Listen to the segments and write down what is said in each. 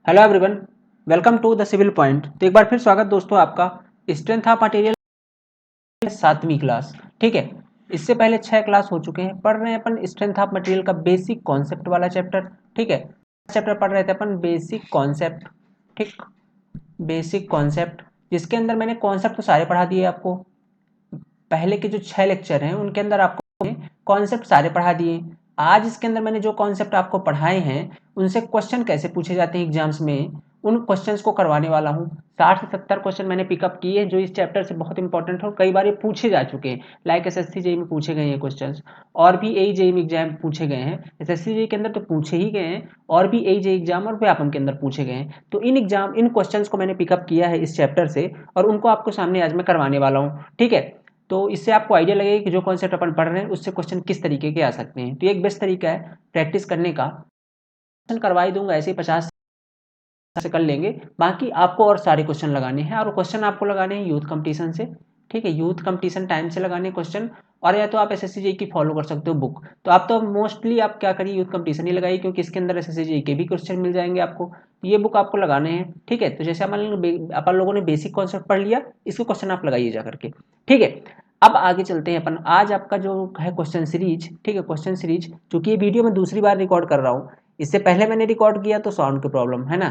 Hello everyone, welcome to the civil point. तो एक बार फिर स्वागत दोस्तों आपका स्ट्रेंथ ऑफ मटेरियल 7वीं क्लास। ठीक है, इससे पहले 6 क्लास हो चुके हैं। पढ़ रहे हैं अपन स्ट्रेंथ ऑफ मटेरियल का बेसिक कॉन्सेप्ट वाला चैप्टर। ठीक है, चैप्टर पढ़ रहे थे अपन बेसिक कॉन्सेप्ट। ठीक, बेसिक कॉन्सेप्ट जिसके अंदर मैंने कॉन्सेप्ट तो सारे पढ़ा दिए आपको। पहले के जो 6 लेक्चर हैं उनके अंदर आपको कॉन्सेप्ट सारे पढ़ा दिए। आज इसके अंदर मैंने जो कॉन्सेप्ट आपको पढ़ाए हैं उनसे क्वेश्चन कैसे पूछे जाते हैं एग्जाम्स में, उन क्वेश्चंस को करवाने वाला हूँ। 60 से 70 क्वेश्चन मैंने पिकअप किए हैं जो इस चैप्टर से बहुत इंपॉर्टेंट है और कई बार ये पूछे जा चुके हैं। लाइक एसएससी जेई में पूछे गए हैं क्वेश्चंस, और भी एई जेई में एग्जाम पूछे गए हैं। एसएससी जेई के अंदर तो पूछे ही गए हैं, और भी एई जेई एग्जाम और व्यापम के अंदर पूछे गए हैं। तो इन क्वेश्चंस को मैंने पिकअप किया है इस चैप्टर से और उनको आपको सामने आज मैं करवाने वाला हूँ। ठीक है, तो इससे आपको आइडिया लगेगा कि जो कॉन्सेप्ट अपन पढ़ रहे हैं उससे क्वेश्चन किस तरीके के आ सकते हैं। तो ये एक बेस्ट तरीका है प्रैक्टिस करने का। क्वेश्चन करवा ही दूंगा, ऐसे ही 50 से कर लेंगे। बाकी आपको और सारे क्वेश्चन लगाने हैं, और क्वेश्चन आपको लगाने हैं यूथ कंपटीशन से। ठीक है, यूथ कंपटीशन टाइम से लगाने क्वेश्चन, और या तो आप एसएससी जेई की फॉलो कर सकते हो बुक। तो आप तो मोस्टली आप क्या करिए, यूथ कंपटीशन ही लगाइए, क्योंकि इसके अंदर एसएससी जेई के भी क्वेश्चन मिल जाएंगे आपको। ये बुक आपको लगाने हैं। ठीक है, तो जैसे अपन लोगों ने बेसिक कॉन्सेप्ट पढ़ लिया, इसके क्वेश्चन आप लगाइए जा करके। ठीक है, अब आगे चलते हैं अपन। आज आपका जो है क्वेश्चन सीरीज, ठीक है, क्वेश्चन सीरीज, चूंकि ये वीडियो मैं दूसरी बार रिकॉर्ड कर रहा हूँ। इससे पहले मैंने रिकॉर्ड किया तो साउंड की प्रॉब्लम है ना।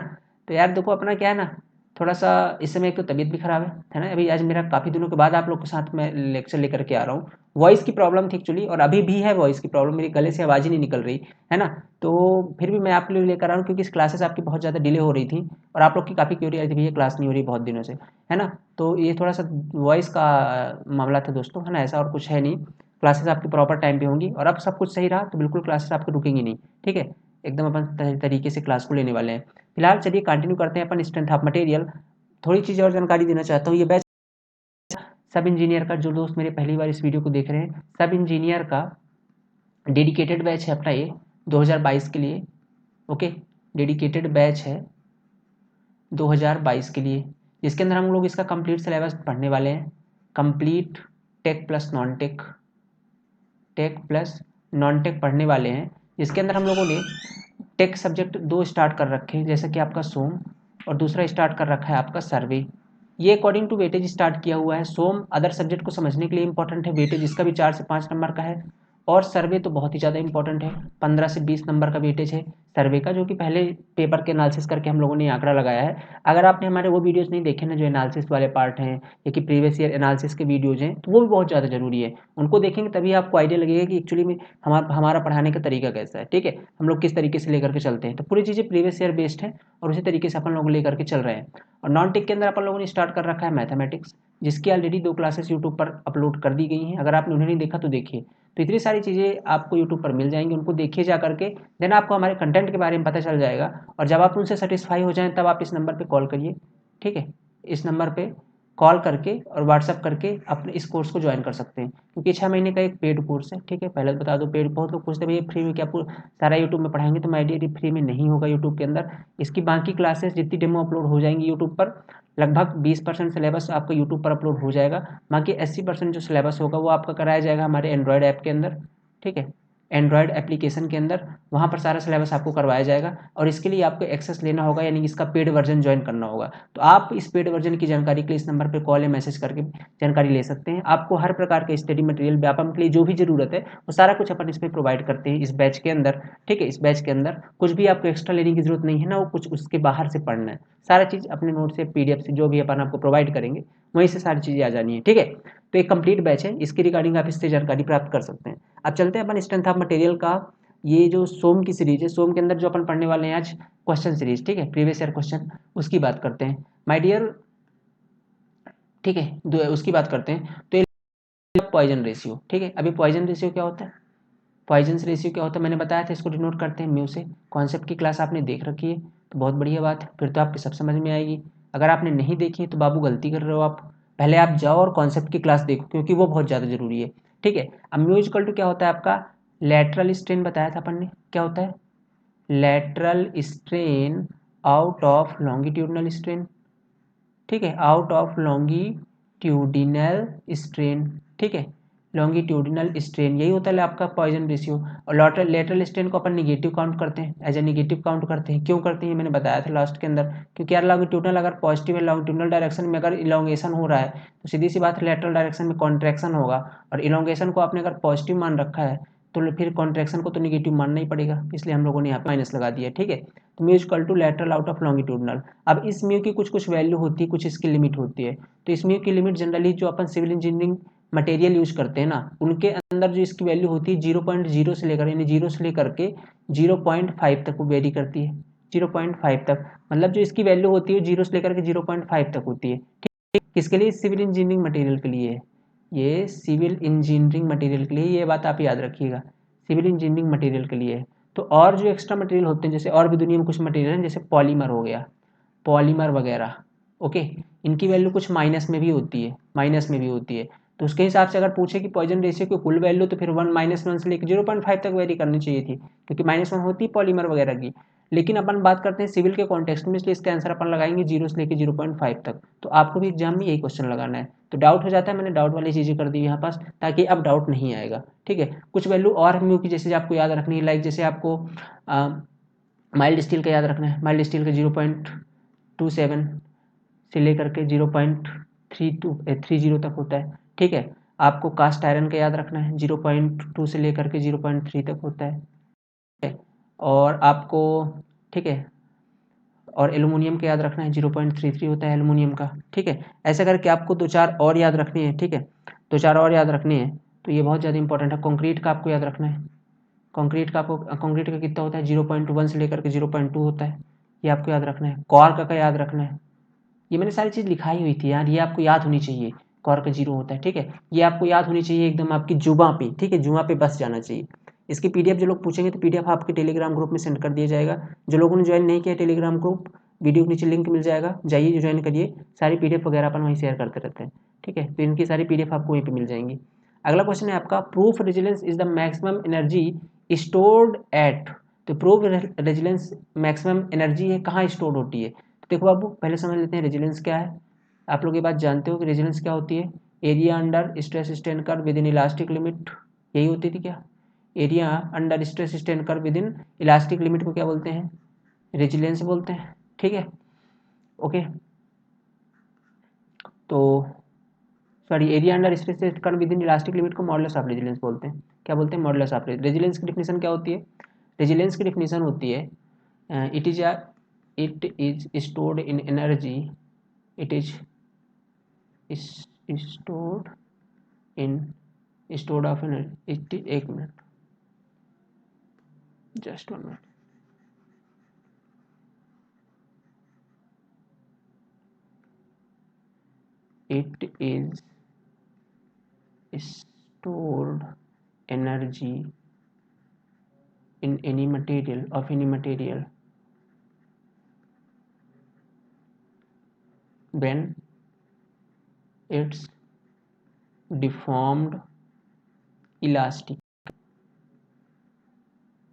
तो यार देखो, अपना क्या है ना, थोड़ा सा इस समय एक तो तबीयत भी खराब है ना। अभी आज मेरा काफ़ी दिनों के बाद आप लोग के साथ मैं लेक्चर लेकर के आ रहा हूँ। वॉइस की प्रॉब्लम थी एक्चुअली, और अभी भी है वॉइस की प्रॉब्लम, मेरे गले से आवाज़ ही नहीं निकल रही है ना। तो फिर भी मैं आपके लिए लेकर आ रहा हूँ, क्योंकि इस क्लासेस आपकी बहुत ज़्यादा डिले हो रही थी और आप लोग की काफ़ी क्यूरी आ रही थी, भैया क्लास नहीं हो रही बहुत दिनों से, है ना। तो ये थोड़ा सा वॉइस का मामला था दोस्तों, है ना, ऐसा और कुछ है नहीं। क्लासेस आपकी प्रॉपर टाइम पे होंगी, और अब सब कुछ सही रहा तो बिल्कुल क्लासेस आपकी रुकेंगी नहीं। ठीक है, एकदम अपन तरीके से क्लास को लेने वाले हैं। फिलहाल चलिए कंटिन्यू करते हैं अपन स्ट्रेंथ ऑफ मटेरियल। थोड़ी चीज़ और जानकारी देना चाहता हूँ। ये बैच सब इंजीनियर का, जो दोस्त मेरे पहली बार इस वीडियो को देख रहे हैं, सब इंजीनियर का डेडिकेटेड बैच है अपना ये 2022 के लिए। ओके, डेडिकेटेड बैच है 2022 के लिए, जिसके अंदर हम लोग इसका कंप्लीट सिलेबस पढ़ने वाले हैं। Complete tech plus non tech, tech plus non tech पढ़ने वाले हैं, जिसके अंदर हम लोगों ने टेक सब्जेक्ट 2 स्टार्ट कर रखे हैं, जैसे कि आपका सोम, और दूसरा स्टार्ट कर रखा है आपका सर्वे। ये अकॉर्डिंग टू वेटेज स्टार्ट किया हुआ है। सोम अदर सब्जेक्ट को समझने के लिए इंपॉर्टेंट है, वेटेज इसका भी 4 से 5 नंबर का है। और सर्वे तो बहुत ही ज़्यादा इंपॉर्टेंट है, 15 से 20 नंबर का वेटेज है सर्वे का, जो कि पहले पेपर के एनालिसिस करके हम लोगों ने आंकड़ा लगाया है। अगर आपने हमारे वो वीडियोज़ नहीं देखे ना, जो एनालिसिस वाले पार्ट हैं या कि प्रीवियस ईयर एनालिसिस के वीडियोज़ हैं, तो वो भी बहुत ज़्यादा ज़रूरी है। उनको देखेंगे तभी आपको आइडिया लगेगा कि एक्चुअली में हमारा पढ़ाने का तरीका कैसा है। ठीक है, हम लोग किस तरीके से लेकर के चलते हैं। तो पूरी चीज़ें प्रीवियस ईयर बेस्ड है और उसी तरीके से अपन लोग लेकर के चल रहे हैं। और नॉन टेक के अंदर अपन लोगों ने स्टार्ट कर रखा है मैथमेटिक्स, जिसकी ऑलरेडी 2 क्लासेस यूट्यूब पर अपलोड कर दी गई हैं। अगर आपने उन्हें नहीं देखा तो देखिए। तो इतनी सारी चीज़ें आपको यूट्यूब पर मिल जाएंगी, उनको देखिए जा करके। देन आपको हमारे कंटेंट के बारे में पता चल जाएगा, और जब आप उनसे सेटिस्फाई हो जाएं तब आप इस नंबर पर कॉल करिए। ठीक है, इस नंबर पर कॉल करके और व्हाट्सअप करके अपने इस कोर्स को ज्वाइन कर सकते हैं, क्योंकि 6 महीने का एक पेड कोर्स है। ठीक है, पहले तो बता दो, पेड बहुत लोग पूछते हैं भैया फ्री में क्या सारा यूट्यूब में पढ़ाएंगे, तो आइडिया फ्री में नहीं होगा यूट्यूब के अंदर। इसकी बाकी क्लासेस जितनी डेमो अपलोड हो जाएंगी यूट्यूब पर, लगभग 20% सिलेबस आपका यूट्यूब पर अपलोड हो जाएगा। बाकी 80% जो सिलेबस होगा वो आपका कराया जाएगा हमारे एंड्रॉयड ऐप के अंदर। ठीक है, एंड्रॉयड एप्लीकेशन के अंदर, वहाँ पर सारा सिलेबस आपको करवाया जाएगा, और इसके लिए आपको एक्सेस लेना होगा, यानी इसका पेड वर्जन ज्वाइन करना होगा। तो आप इस पेड वर्जन की जानकारी के लिए इस नंबर पर कॉल या मैसेज करके जानकारी ले सकते हैं। आपको हर प्रकार के स्टडी मटेरियल व्यापम के लिए जो भी ज़रूरत है वो सारा कुछ अपन इस पर प्रोवाइड करते हैं इस बैच के अंदर। ठीक है, इस बैच के अंदर कुछ भी आपको एक्स्ट्रा लेने की जरूरत नहीं है ना, वो कुछ उसके बाहर से पढ़ना है। सारा चीज़ अपने नोट से, पीडीएफ से, जो भी अपन आपको प्रोवाइड करेंगे वहीं से सारी चीज़ें आ जानी है। ठीक है, तो एक कंप्लीट बैच है, इसकी रिगार्डिंग आप इससे जानकारी प्राप्त कर सकते हैं। अब चलते हैं अपन स्ट्रेंथ ऑफ मटेरियल का, ये जो सोम की सीरीज है, सोम के अंदर जो अपन पढ़ने वाले हैं आज क्वेश्चन सीरीज, ठीक है, प्रीवियस ईयर क्वेश्चन, उसकी बात करते हैं माय डियर। ठीक है, उसकी बात करते हैं। तो पॉइजन रेशियो, ठीक है, अभी पॉइजन रेशियो क्या होता है, पॉइजन रेशियो क्या होता है मैंने बताया था, इसको डिनोट करते हैं म्यू से। कॉन्सेप्ट की क्लास आपने देख रखी है तो बहुत बढ़िया बात है, फिर तो आपके सब समझ में आएगी। अगर आपने नहीं देखी है तो बाबू गलती कर रहे हो आप। पहले आप जाओ और कॉन्सेप्ट की क्लास देखो, क्योंकि वो बहुत ज़्यादा जरूरी है। ठीक है, अब म्यू इक्वल टू क्या होता है आपका, लेटरल स्ट्रेन बताया था अपन ने, क्या होता है, lateral strain out of longitudinal strain. ठीक है, आउट ऑफ लॉन्गिट्यूडिनल स्ट्रेन। ठीक है, लॉन्गिट्यूडिनल स्ट्रेन, यही होता है आपका पॉइजन रेशियो। और लेटरल स्ट्रेन को अपन निगेटिव काउंट करते हैं, एज ए निगेटिव काउंट करते हैं। क्यों करते हैं ये मैंने बताया था लास्ट के अंदर, क्योंकि यार लॉन्गिट्यूडनल अगर पॉजिटिव है, लॉन्गिट्यूडनल डायरेक्शन में अगर इलोंगेशन हो रहा है तो सीधी सी बात है लेटरल डायरेक्शन में कॉन्ट्रैक्शन होगा, और इलोंगेशन को आपने अगर पॉजिटिव मान रखा है तो फिर कॉन्ट्रैक्शन को तो निगेटिव मानना ही पड़ेगा, इसलिए हम लोगों ने यहाँ पे माइनस लगा दिया, ठीक है। तो mu equal to lateral out of longitudinal. अब इस म्यू की कुछ कुछ वैल्यू होती है, कुछ इसकी लिमिट होती है। तो इस म्यू की लिमिट जनरली जो अपन सिविल इंजीनियरिंग मटेरियल यूज करते हैं ना, उनके अंदर जो इसकी वैल्यू होती है 0.0 से लेकर, यानी 0 से लेकर के 0.5 तक वो वेरी करती है। 0.5 तक मतलब जो इसकी वैल्यू होती है 0 से लेकर के 0.5 तक होती है, ठीक। किसके लिए? सिविल इंजीनियरिंग मटेरियल के लिए है, ये सिविल इंजीनियरिंग मटेरियल के लिए, ये बात आप याद रखिएगा, सिविल इंजीनियरिंग मटेरियल के लिए है। तो और जो एक्स्ट्रा मटेरियल होते हैं, जैसे और भी दुनिया में कुछ मटेरियल हैं, जैसे पॉलीमर हो गया, पॉलीमर वगैरह, ओके, इनकी वैल्यू कुछ माइनस में भी होती है, माइनस में भी होती है। तो उसके हिसाब से अगर पूछे कि पॉइजन रेशियो की फुल वैल्यू, तो फिर 1 से लेकर 0.5 तक वेरी करनी चाहिए थी, क्योंकि -1 होती है पॉलीमर वगैरह की। लेकिन अपन बात करते हैं सिविल के कॉन्टेक्स्ट में, इसलिए इसका आंसर अपन लगाएंगे 0 से लेकर 0.5 तक। तो आपको भी एग्जाम में यही क्वेश्चन लगाना है। तो डाउट हो जाता है, मैंने डाउट वाली चीज़ें कर दी यहाँ पास, ताकि अब डाउट नहीं आएगा, ठीक है। कुछ वैल्यू और म्यू की जैसे आपको याद रखनी है, लाइक जैसे आपको माइल्ड स्टील का याद रखना है। माइल्ड स्टील का 0.27 से लेकर के 0.30 तक होता है, ठीक है। आपको कास्ट आयरन का याद रखना है, 0.2 से लेकर के 0.3 तक होता है, ठीक है। और आपको, ठीक है, और एल्यूमिनियम का याद रखना है, 0.33 होता है एल्यूमिनियम का, ठीक है। ऐसा करके आपको दो चार और याद रखनी है, ठीक है, दो चार और याद रखनी है। तो ये बहुत ज़्यादा इंपॉर्टेंट है। कंक्रीट का आपको याद रखना है, कंक्रीट का आपको, कंक्रीट का कितना होता है, 0.1 से लेकर के 0.2 होता है, ये आपको याद रखना है। कॉर्क का याद रखना है, ये मैंने सारी चीज़ लिखाई हुई थी यार, ये आपको याद होनी चाहिए। कॉर्क 0 होता है, ठीक है, ये आपको याद होनी चाहिए एकदम आपकी जुबां पे, ठीक है, जुबां पे बस जाना चाहिए। इसकी पीडीएफ जो लोग पूछेंगे तो पीडीएफ आपके टेलीग्राम ग्रुप में सेंड कर दिया जाएगा। जो लोगों ने ज्वाइन नहीं किया टेलीग्राम ग्रुप, वीडियो के नीचे लिंक मिल जाएगा, जाइए जो ज्वाइन करिए। सारी पीडीएफ वगैरह अपन वहीं शेयर करते रहते हैं, ठीक है। तो इनकी सारी पीडीएफ आपको वहीं पे मिल जाएंगी। अगला क्वेश्चन है आपका, proof resilience is the maximum energy stored at. तो प्रूफ रेजिलेंस मैक्सिमम एनर्जी है कहाँ स्टोर्ड होती है। तो देखो बाबू, पहले समझ लेते हैं रेजिलेंस क्या है। आप लोग ये बात जानते हो कि रेजिलेंस क्या होती है? Area under stress strain curve within elastic limit, यही होती थी क्या? Area under stress strain curve within elastic limit को क्या बोलते हैं? रेजिलेंस बोलते हैं, ठीक है, ओके। तो sorry, area under stress curve within elastic limit को मॉडुलस ऑफ रेजिलेंस बोलते हैं। क्या बोलते हैं? मॉडुलस ऑफ रेजिलेंस की डिफिनेशन क्या होती है? रेजिलेंस की डिफिनेशन होती है, it is stored in energy, it is stored in stored of energy, एक minute, just 1 minute. It is stored energy in any material of any material when it's deformed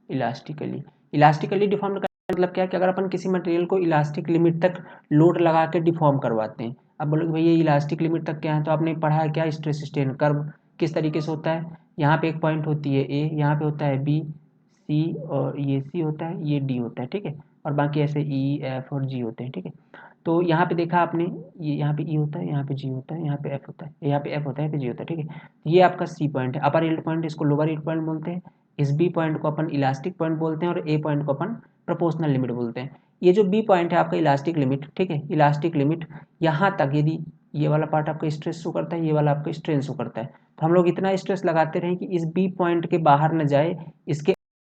elastically deform का मतलब क्या है कि अगर अपन किसी मटेरियल को elastic limit तक लोड लगा के डिफॉर्म करवाते हैं। अब बोलोगे भैया इलास्टिक लिमिट तक क्या है, तो आपने पढ़ा है क्या, स्ट्रेस स्ट्रेन कर्व किस तरीके से होता है। यहाँ पे एक पॉइंट होती है ए, यहाँ पे होता है बी, सी, और ये सी होता है, ये डी होता है, ठीक है, और बाकी ऐसे ई, एफ और जी होते हैं, ठीक है। तो यहाँ पे देखा आपने, ये यहाँ पे ई होता है, यहाँ पे जी होता है, यहाँ पे एफ होता है, यहाँ पे एफ होता है, यहाँ पे जी होता है, ठीक है। ये आपका सी पॉइंट है, अपर यील्ड पॉइंट, इसको लोअर यील्ड पॉइंट बोलते हैं। इस बी पॉइंट को अपन इलास्टिक पॉइंट बोलते हैं, और ए पॉइंट को अपन प्रोपोर्शनल लिमिट बोलते हैं। ये जो बी पॉइंट है आपका इलास्टिक लिमिट, ठीक है, इलास्टिक लिमिट, यहाँ तक यदि ये वाला पार्ट आपका स्ट्रेस शो करता है, ये वाला आपका स्ट्रेन शो करता है, तो हम लोग इतना स्ट्रेस लगाते रहें कि इस बी पॉइंट के बाहर न जाए, इसके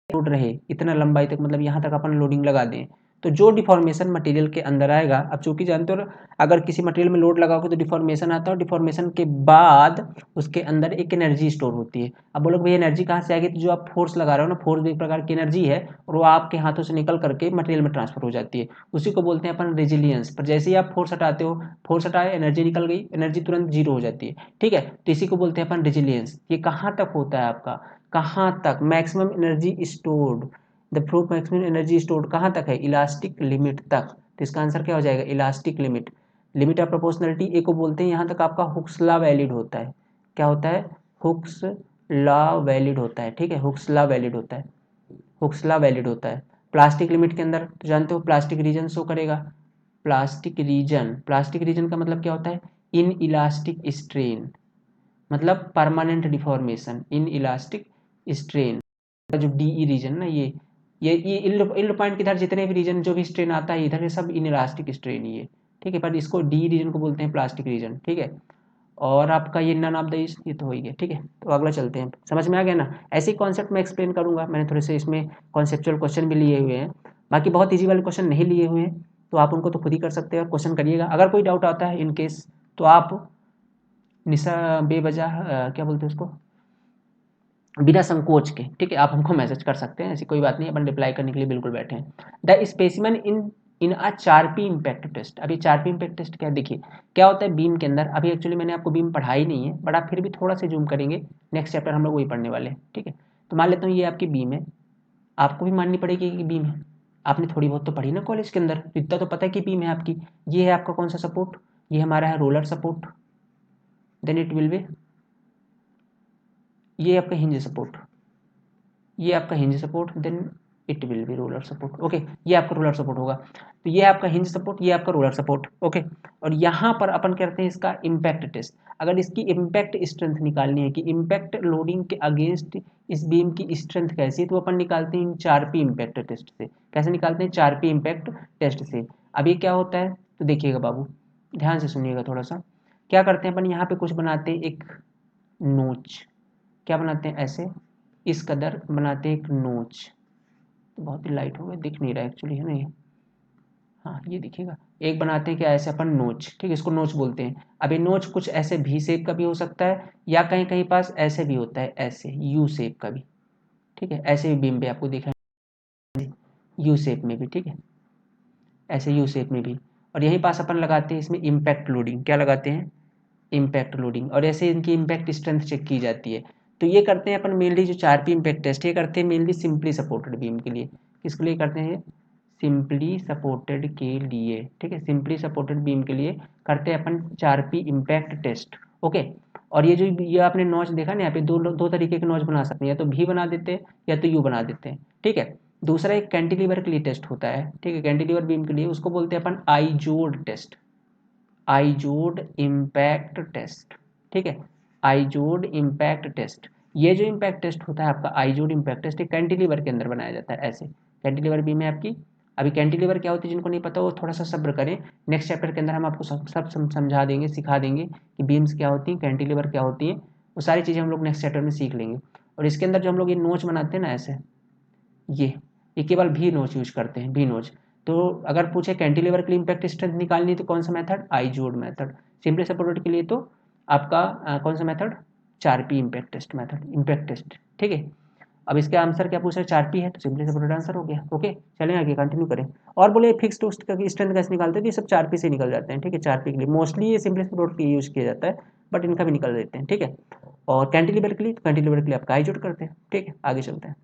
लोड रहे इतना लंबाई तक, मतलब यहाँ तक अपन लोडिंग लगा दें। तो जो डिफॉर्मेशन मटेरियल के अंदर आएगा, अब चूंकि जानते हो अगर किसी मटेरियल में लोड लगाओगे तो डिफॉर्मेशन आता है, और डिफॉर्मेशन के बाद उसके अंदर एक एनर्जी स्टोर होती है। अब बोलो भाई एनर्जी कहाँ से आएगी, तो जो आप फोर्स लगा रहे हो ना, फोर्स भी एक प्रकार की एनर्जी है, और वो आपके हाथों से निकल करके मटेरियल में ट्रांसफर हो जाती है, उसी को बोलते हैं अपन रेजिलियंस। पर जैसे ही आप फोर्स हटाते हो, फोर्स हटाए, एनर्जी निकल गई, एनर्जी तुरंत जीरो हो जाती है, ठीक है। तो इसी को बोलते हैं अपन रेजिलियंस। ये कहाँ तक होता है आपका, कहाँ तक maximum energy stored, the proof maximum energy stored कहाँ तक है, इलास्टिक लिमिट तक। तो इसका आंसर क्या हो जाएगा, elastic limit. Limit of proportionality A को बोलते हैं, यहाँ तक आपका हुक्सला वैलिड होता है। क्या होता है, हुक्स लॉ वैलिड होता है, ठीक है, हुक्स लॉ वैलिड होता है, हुक्स लॉ वैलिड होता है। प्लास्टिक लिमिट के अंदर तो जानते हो प्लास्टिक रीजन शो करेगा, प्लास्टिक रीजन का मतलब क्या होता है, इन इलास्टिक स्ट्रेन, मतलब permanent deformation, in elastic strain का जो डीई रीजन ना, ये इल्ड पॉइंट के इधर जितने भी रीजन जो भी स्ट्रेन आता है इधर, ये सब इन इलास्टिक स्ट्रेन ही है, ठीक है, पर इसको डी रीजन को बोलते हैं प्लास्टिक रीजन, ठीक है। और आपका ये नन ऑफ द ईस्ट, ये तो हो ही गया, ठीक है। तो अगला चलते हैं, समझ में आ गया ना। ऐसे ही कॉन्सेप्ट मैं एक्सप्लेन करूंगा, मैंने थोड़े से इसमें कॉन्सेप्चुअल क्वेश्चन भी लिए हुए हैं, बाकी बहुत ईजी वाले क्वेश्चन नहीं लिए हुए हैं, तो आप उनको तो खुद ही कर सकते हैं और क्वेश्चन करिएगा। अगर कोई डाउट आता है इन केस, तो आप निशा बेवजह क्या बोलते हैं उसको, बिना संकोच के, ठीक है, आप हमको मैसेज कर सकते हैं, ऐसी कोई बात नहीं, अपन रिप्लाई करने के लिए बिल्कुल बैठे हैं। The specimen in in a Charpy impact test. अभी चारपी इम्पैक्ट टेस्ट क्या है, देखिए क्या होता है बीम के अंदर। अभी एक्चुअली मैंने आपको बीम पढ़ाई नहीं है, बट आप फिर भी थोड़ा सा जूम करेंगे, नेक्स्ट चैप्टर हम लोग वही पढ़ने वाले हैं, ठीक है। तो मान लेता हूँ ये आपकी बीम है, आपको भी माननी पड़ेगी कि बीम है, आपने थोड़ी बहुत तो पढ़ी ना कॉलेज के अंदर, तो इतना तो पता है कि बीम है आपकी। ये है आपका कौन सा सपोर्ट, ये हमारा है roller support, then it will be, ये आपका हिंज सपोर्ट, ये आपका hinge support, then it will be roller support, okay. ये आपका रोलर सपोर्ट होगा, तो ये आपका हिंज सपोर्ट, ये आपका रोलर सपोर्ट, ओके। और यहाँ पर अपन करते हैं इसका इम्पैक्ट टेस्ट। अगर इसकी इम्पैक्ट स्ट्रेंथ निकालनी है कि इम्पैक्ट लोडिंग के अगेंस्ट इस बीम की स्ट्रेंथ कैसी है, तो अपन निकालते हैं 4P इम्पैक्ट टेस्ट से। कैसे निकालते हैं, 4P इम्पैक्ट टेस्ट से। अब ये क्या होता है, तो देखिएगा बाबू, ध्यान से सुनिएगा थोड़ा सा। क्या करते हैं अपन, यहाँ पे कुछ बनाते हैं एक नोच, क्या बनाते हैं ऐसे, इस कदर बनाते हैं एक नोच, तो बहुत ही लाइट हो गया, दिख नहीं रहा एक्चुअली, है ना ये, हाँ ये दिखेगा। एक बनाते हैं क्या ऐसे अपन नोच, ठीक है, इसको नोच बोलते हैं। अब ये नोच कुछ ऐसे भी शेप का भी हो सकता है, या कहीं कहीं पास ऐसे भी होता है, ऐसे यू शेप का भी, ठीक है, ऐसे भी बीम पे आपको दिखा यू शेप में भी, ठीक है, ऐसे यू शेप में भी। और यहीं पास अपन लगाते हैं इसमें इम्पैक्ट लोडिंग, क्या लगाते हैं, इम्पैक्ट लोडिंग, और ऐसे इनकी इम्पैक्ट स्ट्रेंथ चेक की जाती है। तो ये करते हैं अपन मेनली जो 4P इम्पैक्ट टेस्ट, ये करते हैं मेनली सिंपली सपोर्टेड बीम के लिए। किसके लिए करते हैं, सिंपली सपोर्टेड के लिए, ठीक है, सिंपली सपोर्टेड बीम के लिए करते हैं अपन 4P इम्पैक्ट टेस्ट, ओके। और ये जो ये आपने नॉच देखा ना, यहाँ पे दो दो तरीके के नॉच बना सकते हैं, या तो भी बना देते हैं या तो यू बना देते हैं, ठीक है। दूसरा एक कैंटिलीवर के लिए टेस्ट होता है, ठीक है, कैंटिलीवर बीम के लिए, उसको बोलते हैं अपन आईजोड टेस्ट, आईजोड इम्पैक्ट टेस्ट, ठीक है, आईजोड इम्पैक्ट टेस्ट। ये जो इम्पैक्ट टेस्ट होता है आपका आईजोड इम्पैक्ट टेस्ट, कैंटिलीवर के अंदर बनाया जाता है ऐसे। कैंटिलीवर बीम है आपकी। अभी कैंटिलीवर क्या होती है, जिनको नहीं पता वो थोड़ा सा सब्र करें, नेक्स्ट चैप्टर के अंदर हम आपको सब समझा देंगे, सिखा देंगे कि बीम्स क्या होती हैं, कैंटिलीवर क्या होती हैं, वो सारी चीज़ें हम लोग नेक्स्ट चैप्टर में सीख लेंगे। और इसके अंदर जो हम लोग ये नोच बनाते हैं ना ऐसे, ये केवल भी नोच यूज करते हैं, भी नोच। तो अगर पूछे कैंटिलीवर के लिए इम्पैक्ट स्ट्रेंथ निकालनी तो कौन सा method, Izod method. Simply supported के लिए तो आपका कौन सा method, 4P impact test method, impact test, ठीक है। अब इसका आंसर क्या पूछ रहे हैं, 4P है तो सिंपली सपोर्टेड आंसर हो गया, ओके। चलें आगे कंटिन्यू करें। और बोले फिक्स टोस्ट का स्ट्रेंथ कैसे निकालते हैं, तो ये सब 4P से निकल जाते हैं, ठीक है। 4P के लिए मोस्टली ये सिंपली सपोर्ट के लिए यूज किया जाता है, बट इनका भी निकल देते हैं, ठीक है। और कैंटिलीवर के लिए, तो कैंटिलीवर के लिए आपका आईजोड करते हैं, ठीक है। आगे चलते हैं।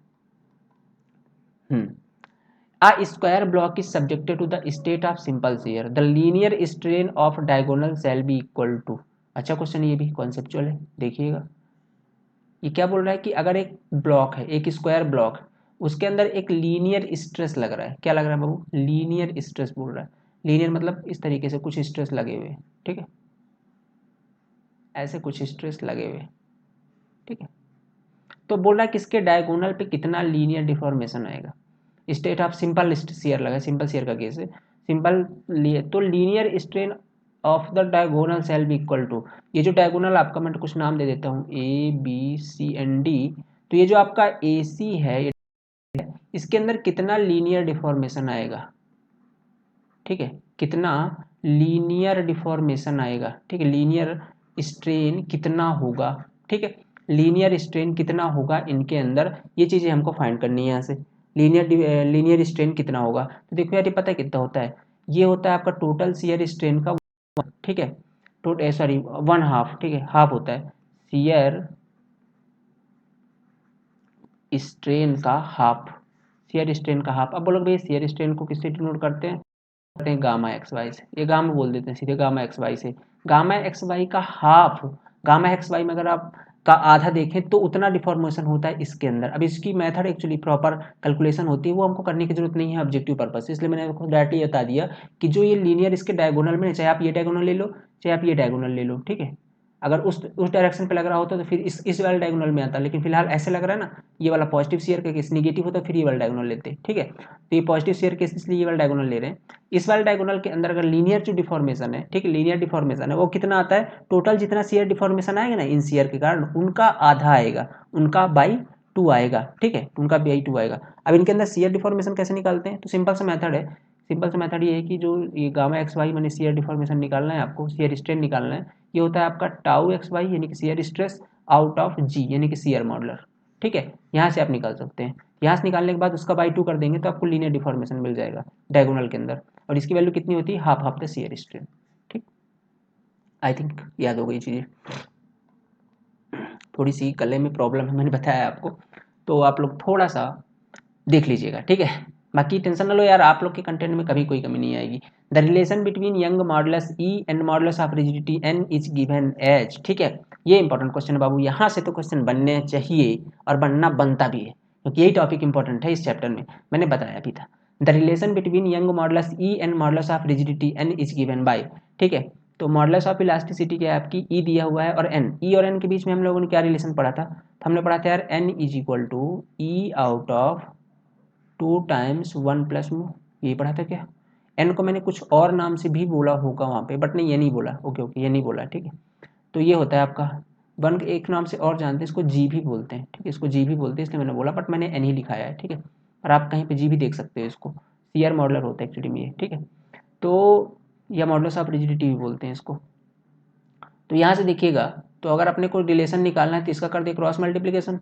A square block is subjected to the state of simple shear. The linear strain of diagonal shall be equal to। अच्छा क्वेश्चन, ये भी कॉन्सेप्चुअल है, देखिएगा। ये क्या बोल रहा है कि अगर एक ब्लॉक है, एक स्क्वायर ब्लॉक, उसके अंदर एक लीनियर स्ट्रेस लग रहा है, क्या लग रहा है बाबू, लीनियर स्ट्रेस बोल रहा है। लीनियर मतलब इस तरीके से कुछ स्ट्रेस लगे हुए, ठीक है, ऐसे कुछ स्ट्रेस लगे हुए, ठीक है। तो बोल रहा है किसके डायगोनल पे कितना लीनियर डिफॉर्मेशन आएगा। स्टेट ऑफ सिंपल शेयर लगा, सिंपल शेयर का केस है, सिंपल लिए तो linear strain of the diagonal shall be equal to, ये जो डायगोनल आपका, मैं कुछ नाम दे देता हूँ ABCND। तो ये जो आपका AC है, इसके अंदर कितना लीनियर डिफॉर्मेशन आएगा, ठीक है, कितना लीनियर डिफॉर्मेशन आएगा, ठीक है, लीनियर स्ट्रेन कितना होगा, ठीक है, लीनियर स्ट्रेन कितना होगा इनके अंदर, ये चीज़ें हमको फाइंड करनी है यहाँ से। लीनियर स्ट्रेन कितना होगा, तो देखो यार ये पता है कितना होता है, ये होता है आपका टोटल शियर स्ट्रेन का, ठीक है, सॉरी 1/2, ठीक है, हाफ होता है शियर स्ट्रेन का हाफ, शियर स्ट्रेन का हाफ। अब बोलो भाई शियर स्ट्रेन को किससे डिनोट करते हैं गामा एक्स वाई से, ये गामा बोल देते हैं सीधे, गामा एक्स वाई से। गामा एक्स वाई का हाफ, गामा एक्स वाई में अगर आप का आधा देखें तो उतना डिफॉर्मेशन होता है इसके अंदर। अब इसकी मेथड एक्चुअली प्रॉपर कैलकुलेशन होती है, वो हमको करने की जरूरत नहीं है ऑब्जेक्टिव पर्पस से, इसलिए मैंने आपको डायरेक्टली बता दिया कि जो ये लीनियर इसके डायगोनल में, चाहे आप ये डायगोनल ले लो चाहे आप ये डायगोनल ले लो, ठीक है। अगर उस डायरेक्शन पे लग रहा होता तो फिर इस वाले डायगोनल में आता, लेकिन फिलहाल ऐसे लग रहा है ना, ये वाला पॉजिटिव शेयर का केस, निगेटिव होता फिर ये वाला डायगोनल लेते, ठीक है। तो ये पॉजिटिव शेयर केस इसलिए ये वाला डायगोनल ले रहे हैं। इस वाले डायगोनल के अंदर अगर लीनियर जो डिफॉर्मेशन है, ठीक है, लीनियर डिफॉर्मेशन है, वो कितना आता है, टोटल जितना शेयर डिफॉर्मेशन आएगा ना इन शेयर के कारण, उनका आधा आएगा, उनका बाई 2 आएगा, ठीक है, उनका बाई 2 आएगा। अब इनके अंदर शेयर डिफॉर्मेशन कैसे निकालते हैं, तो सिंपल सा मेथड है, सिंपल सा मेथड ये है कि जो ये गामा एक्स वाई मैंने शेयर डिफॉर्मेशन निकालना है आपको, शेयर स्ट्रेन निकालना है, ये होता है आपका टाउ एक्स वाई यानी कि शेयर स्ट्रेस आउट ऑफ जी यानी कि शेयर मॉडुलर, ठीक है। यहाँ से आप निकाल सकते हैं, यहाँ से निकालने के बाद उसका बाई 2 कर देंगे तो आपको लीनियर डिफॉर्मेशन मिल जाएगा डायगोनल के अंदर, और इसकी वैल्यू कितनी होती है, हाफ द शेयर स्ट्रेन, ठीक। आई थिंक याद हो गई चीज़ें। थोड़ी सी गले में प्रॉब्लम है, मैंने बताया आपको, तो आप लोग थोड़ा सा देख लीजिएगा, ठीक है। बाकी टेंशन ना लो यार, आप लोग के कंटेंट में कभी कोई कमी नहीं आएगी। The relation between Young modulus E and modulus of rigidity N is given as, ठीक है। ये इंपॉर्टेंट क्वेश्चन है बाबू, यहाँ से तो क्वेश्चन बनने चाहिए और बनना बनता भी है, क्योंकि यही टॉपिक इंपॉर्टेंट है इस चैप्टर में, मैंने बताया भी था। The relation between Young modulus E and modulus of rigidity N is given by, ठीक है। तो मॉडुलस ऑफ इलास्टिसिटी क्या है आपकी, ई दिया हुआ है और एन, ई और एन के बीच में हम लोगों ने क्या रिलेशन पढ़ा था, तो हमने पढ़ा था यार N is equal to E out of 2 times 1 plus mu, यही पढ़ा था क्या। एन को मैंने कुछ और नाम से भी बोला होगा वहाँ पे, बट नहीं ये नहीं बोला, ओके ओके ये नहीं बोला, ठीक है। तो ये होता है आपका वन, एक नाम से और जानते हैं इसको, जी भी बोलते हैं, ठीक है, इसको जी भी बोलते हैं, इसलिए मैंने बोला, बट मैंने एन ही लिखाया है, ठीक है। और आप कहीं पे जी भी देख सकते हो, इसको सीआर मॉडलर होता है एक्चुअली में ये, ठीक है। तो या मॉडुलस ऑफ रिजिडिटी भी बोलते हैं इसको। तो यहाँ से देखिएगा, तो अगर अपने को रिलेशन निकालना है तो इसका कर दे क्रॉस मल्टीप्लीकेशन,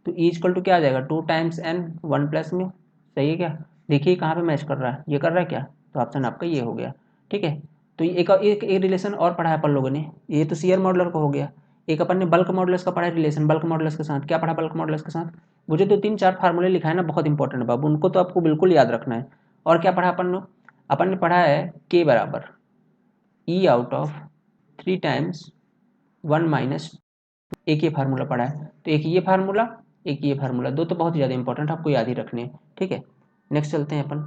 तो ई इक्वल टू क्या आ जाएगा, 2 टाइम्स एन 1 प्लस म्यू, सही है क्या। देखिए कहाँ पे मैच कर रहा है, ये कर रहा है क्या, तो ऑप्शन आपका ये हो गया, ठीक है। तो ये एक रिलेशन और पढ़ा है अपन लोगों ने, ये तो सीयर मॉडुलर का हो गया। एक अपन ने बल्क मॉडुलस का पढ़ा है रिलेशन, बल्क मॉडुलस के साथ क्या पढ़ा, बल्क मॉडुलस के साथ मुझे 2 3 4 फार्मूले लिखा है ना, बहुत इंपॉर्टेंट है बाबू, उनको तो आपको बिल्कुल याद रखना है। और क्या पढ़ा अपन ने पढ़ा है के बराबर ई आउट ऑफ 3 टाइम्स 1 माइनस, एक ये फार्मूला पढ़ा है, तो एक ये फार्मूला एक ये फार्मूला, दो तो बहुत ज़्यादा इंपॉर्टेंट आपको याद ही रखने हैं, ठीक है। नेक्स्ट चलते हैं अपन।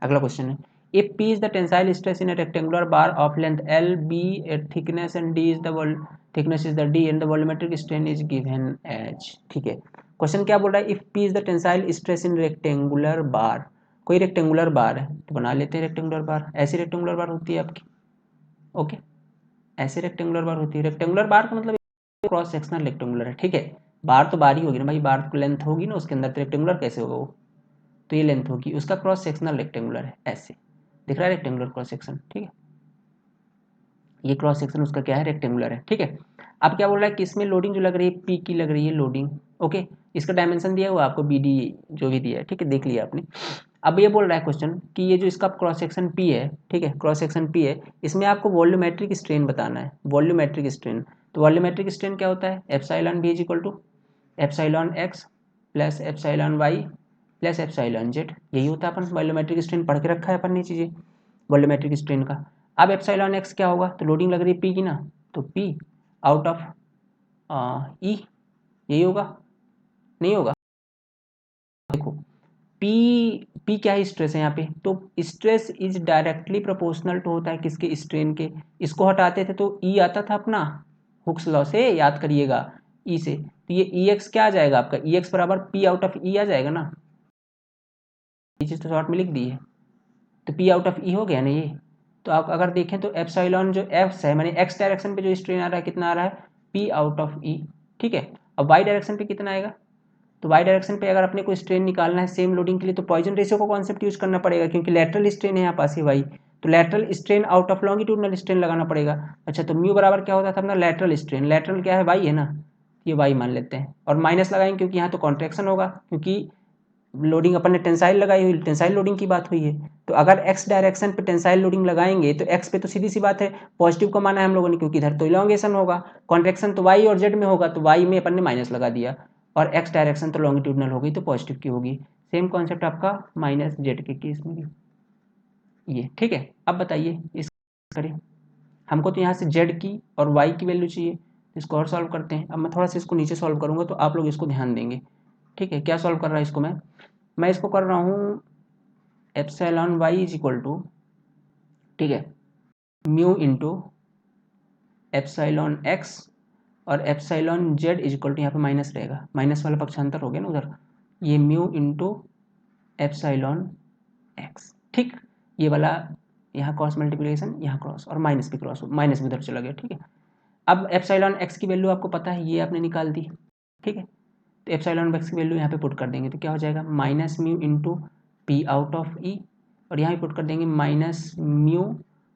अगला क्वेश्चन है, if P is the tensile stress in a rectangular bar of length L, B thickness and D is the thickness is the D and the volumetric strain is given as, ठीक है। Question क्या बोल रहा है, if P is the tensile stress in rectangular bar, कोई rectangular बार है तो बना लेते हैं रेक्टेंगुलर बार, ऐसी रेक्टेंगुलर बार होती है आपकी, ओके। ऐसे रेक्टेंगुलर बार होती है, रेक्टेंगुलर बार का मतलब क्रॉस सेक्शनल रेक्टेंगुलर है, ठीक है। बार तो बार ही होगी ना भाई, बार तो लेंथ होगी ना उसके अंदर, तो रेक्टेंगुलर कैसे होगा वो, तो ये लेंथ होगी, उसका क्रॉस सेक्शनल रेक्टेंगुलर है, ऐसे दिख रहा है रेक्टेंगुलर क्रॉस सेक्शन, ठीक है। ये क्रॉस सेक्शन उसका क्या है, रेक्टेंगुलर है, ठीक है। अब क्या बोल रहा है कि इसमें लोडिंग जो लग रही है पी की लग रही है लोडिंग, ओके। इसका डायमेंशन दिया हुआ आपको बी डी जो भी दिया है, ठीक है, देख लिया आपने। अब ये बोल रहा है क्वेश्चन कि ये जो इसका क्रॉस सेक्शन पी है, ठीक है, क्रॉस सेक्शन पी है, इसमें आपको वॉल्यूमेट्रिक स्ट्रेन बताना है, वॉल्यूमेट्रिक स्ट्रेन। तो वॉल्यूमेट्रिक स्ट्रेन क्या होता है, epsilon B is equal to epsilon X plus epsilon Y plus epsilon Z, यही होता है, अपन वॉल्यूमेट्रिक स्ट्रेन पढ़ के रखा है अपन ने चीज़ें वॉल्यूमेट्रिक स्ट्रेन का। अब एप्सिलॉन एक्स क्या होगा, तो लोडिंग लग रही है पी की ना, तो पी आउट ऑफ ई, यही होगा, नहीं होगा, देखो पी क्या है, स्ट्रेस है यहाँ पे, तो stress is directly proportional to होता है किसके, स्ट्रेन के। इसको हटाते थे तो ई आता था अपना हुक्स लॉ से, याद करिएगा ई से, तो ये ई एक्स क्या आ जाएगा आपका, ई एक्स बराबर पी आउट ऑफ ई आ जाएगा ना, ये चीज़ तो शॉर्ट में लिख दी है, तो पी आउट ऑफ ई हो गया ना ये। तो आप अगर देखें तो एप्सिलॉन जो एक्स है, माने एक्स डायरेक्शन पे जो स्ट्रेन आ रहा है कितना आ रहा है, पी आउट ऑफ ई, ठीक है। अब वाई डायरेक्शन पे कितना आएगा, तो वाई डायरेक्शन पे अगर अपने को स्ट्रेन निकालना है सेम लोडिंग के लिए, तो पॉइजन रेशियो का कॉन्सेप्ट यूज करना पड़ेगा, क्योंकि लेटरल स्ट्रेन है यहाँ पास ही वाई, तो lateral strain out of longitudinal strain लगाना पड़ेगा। अच्छा तो म्यू बराबर क्या होता था अपना लेटरल स्ट्रेन, लेटरल क्या है वाई है ना, ये वाई मान लेते हैं और माइनस लगाएंगे क्योंकि यहाँ तो कॉन्ट्रैक्शन होगा, क्योंकि लोडिंग अपन ने टेंसाइल लगाई हुई, टेंसाइल लोडिंग की बात हुई है। तो अगर एक्स डायरेक्शन पे टेंसाइल लोडिंग लगाएंगे तो एक्स पे तो सीधी सी बात है पॉजिटिव को माना है हम लोगों ने, क्योंकि इधर तो इलॉन्गेशन होगा, कॉन्ट्रैक्शन तो वाई और जेड में होगा, तो वाई में अपन ने माइनस लगा दिया, और एक्स डायरेक्शन तो लॉन्गिट्यूडनल होगी तो पॉजिटिव की होगी। सेम कॉन्सेप्ट आपका माइनस जेड के केस में भी ये, ठीक है। अब बताइए इस करें, हमको तो यहाँ से जेड की और वाई की वैल्यू चाहिए, इसको और सॉल्व करते हैं। अब मैं थोड़ा सा इसको नीचे सॉल्व करूँगा तो आप लोग इसको ध्यान देंगे, ठीक है। क्या सॉल्व कर रहा है इसको मैं इसको कर रहा हूँ epsilon Y is equal to, ठीक है, म्यू इंटू एप्सिलॉन एक्स और epsilon Z is equal to, यहाँ पे माइनस रहेगा, माइनस वाला पक्षांतर हो गया ना उधर, ये म्यू इंटू एप्सिलॉन एक्स, ठीक। ये वाला यहाँ क्रॉस मल्टीप्लिकेशन, यहाँ क्रॉस और माइनस भी क्रॉस, माइनस भी उधर चला गया, ठीक है। अब एप्सिलॉन एक्स की वैल्यू आपको पता है, ये आपने निकाल दी, ठीक है। तो एप्सिलॉन एक्स की वैल्यू यहाँ पे पुट कर देंगे तो क्या हो जाएगा, minus mu into P out of E, और यहाँ पे पुट कर देंगे minus mu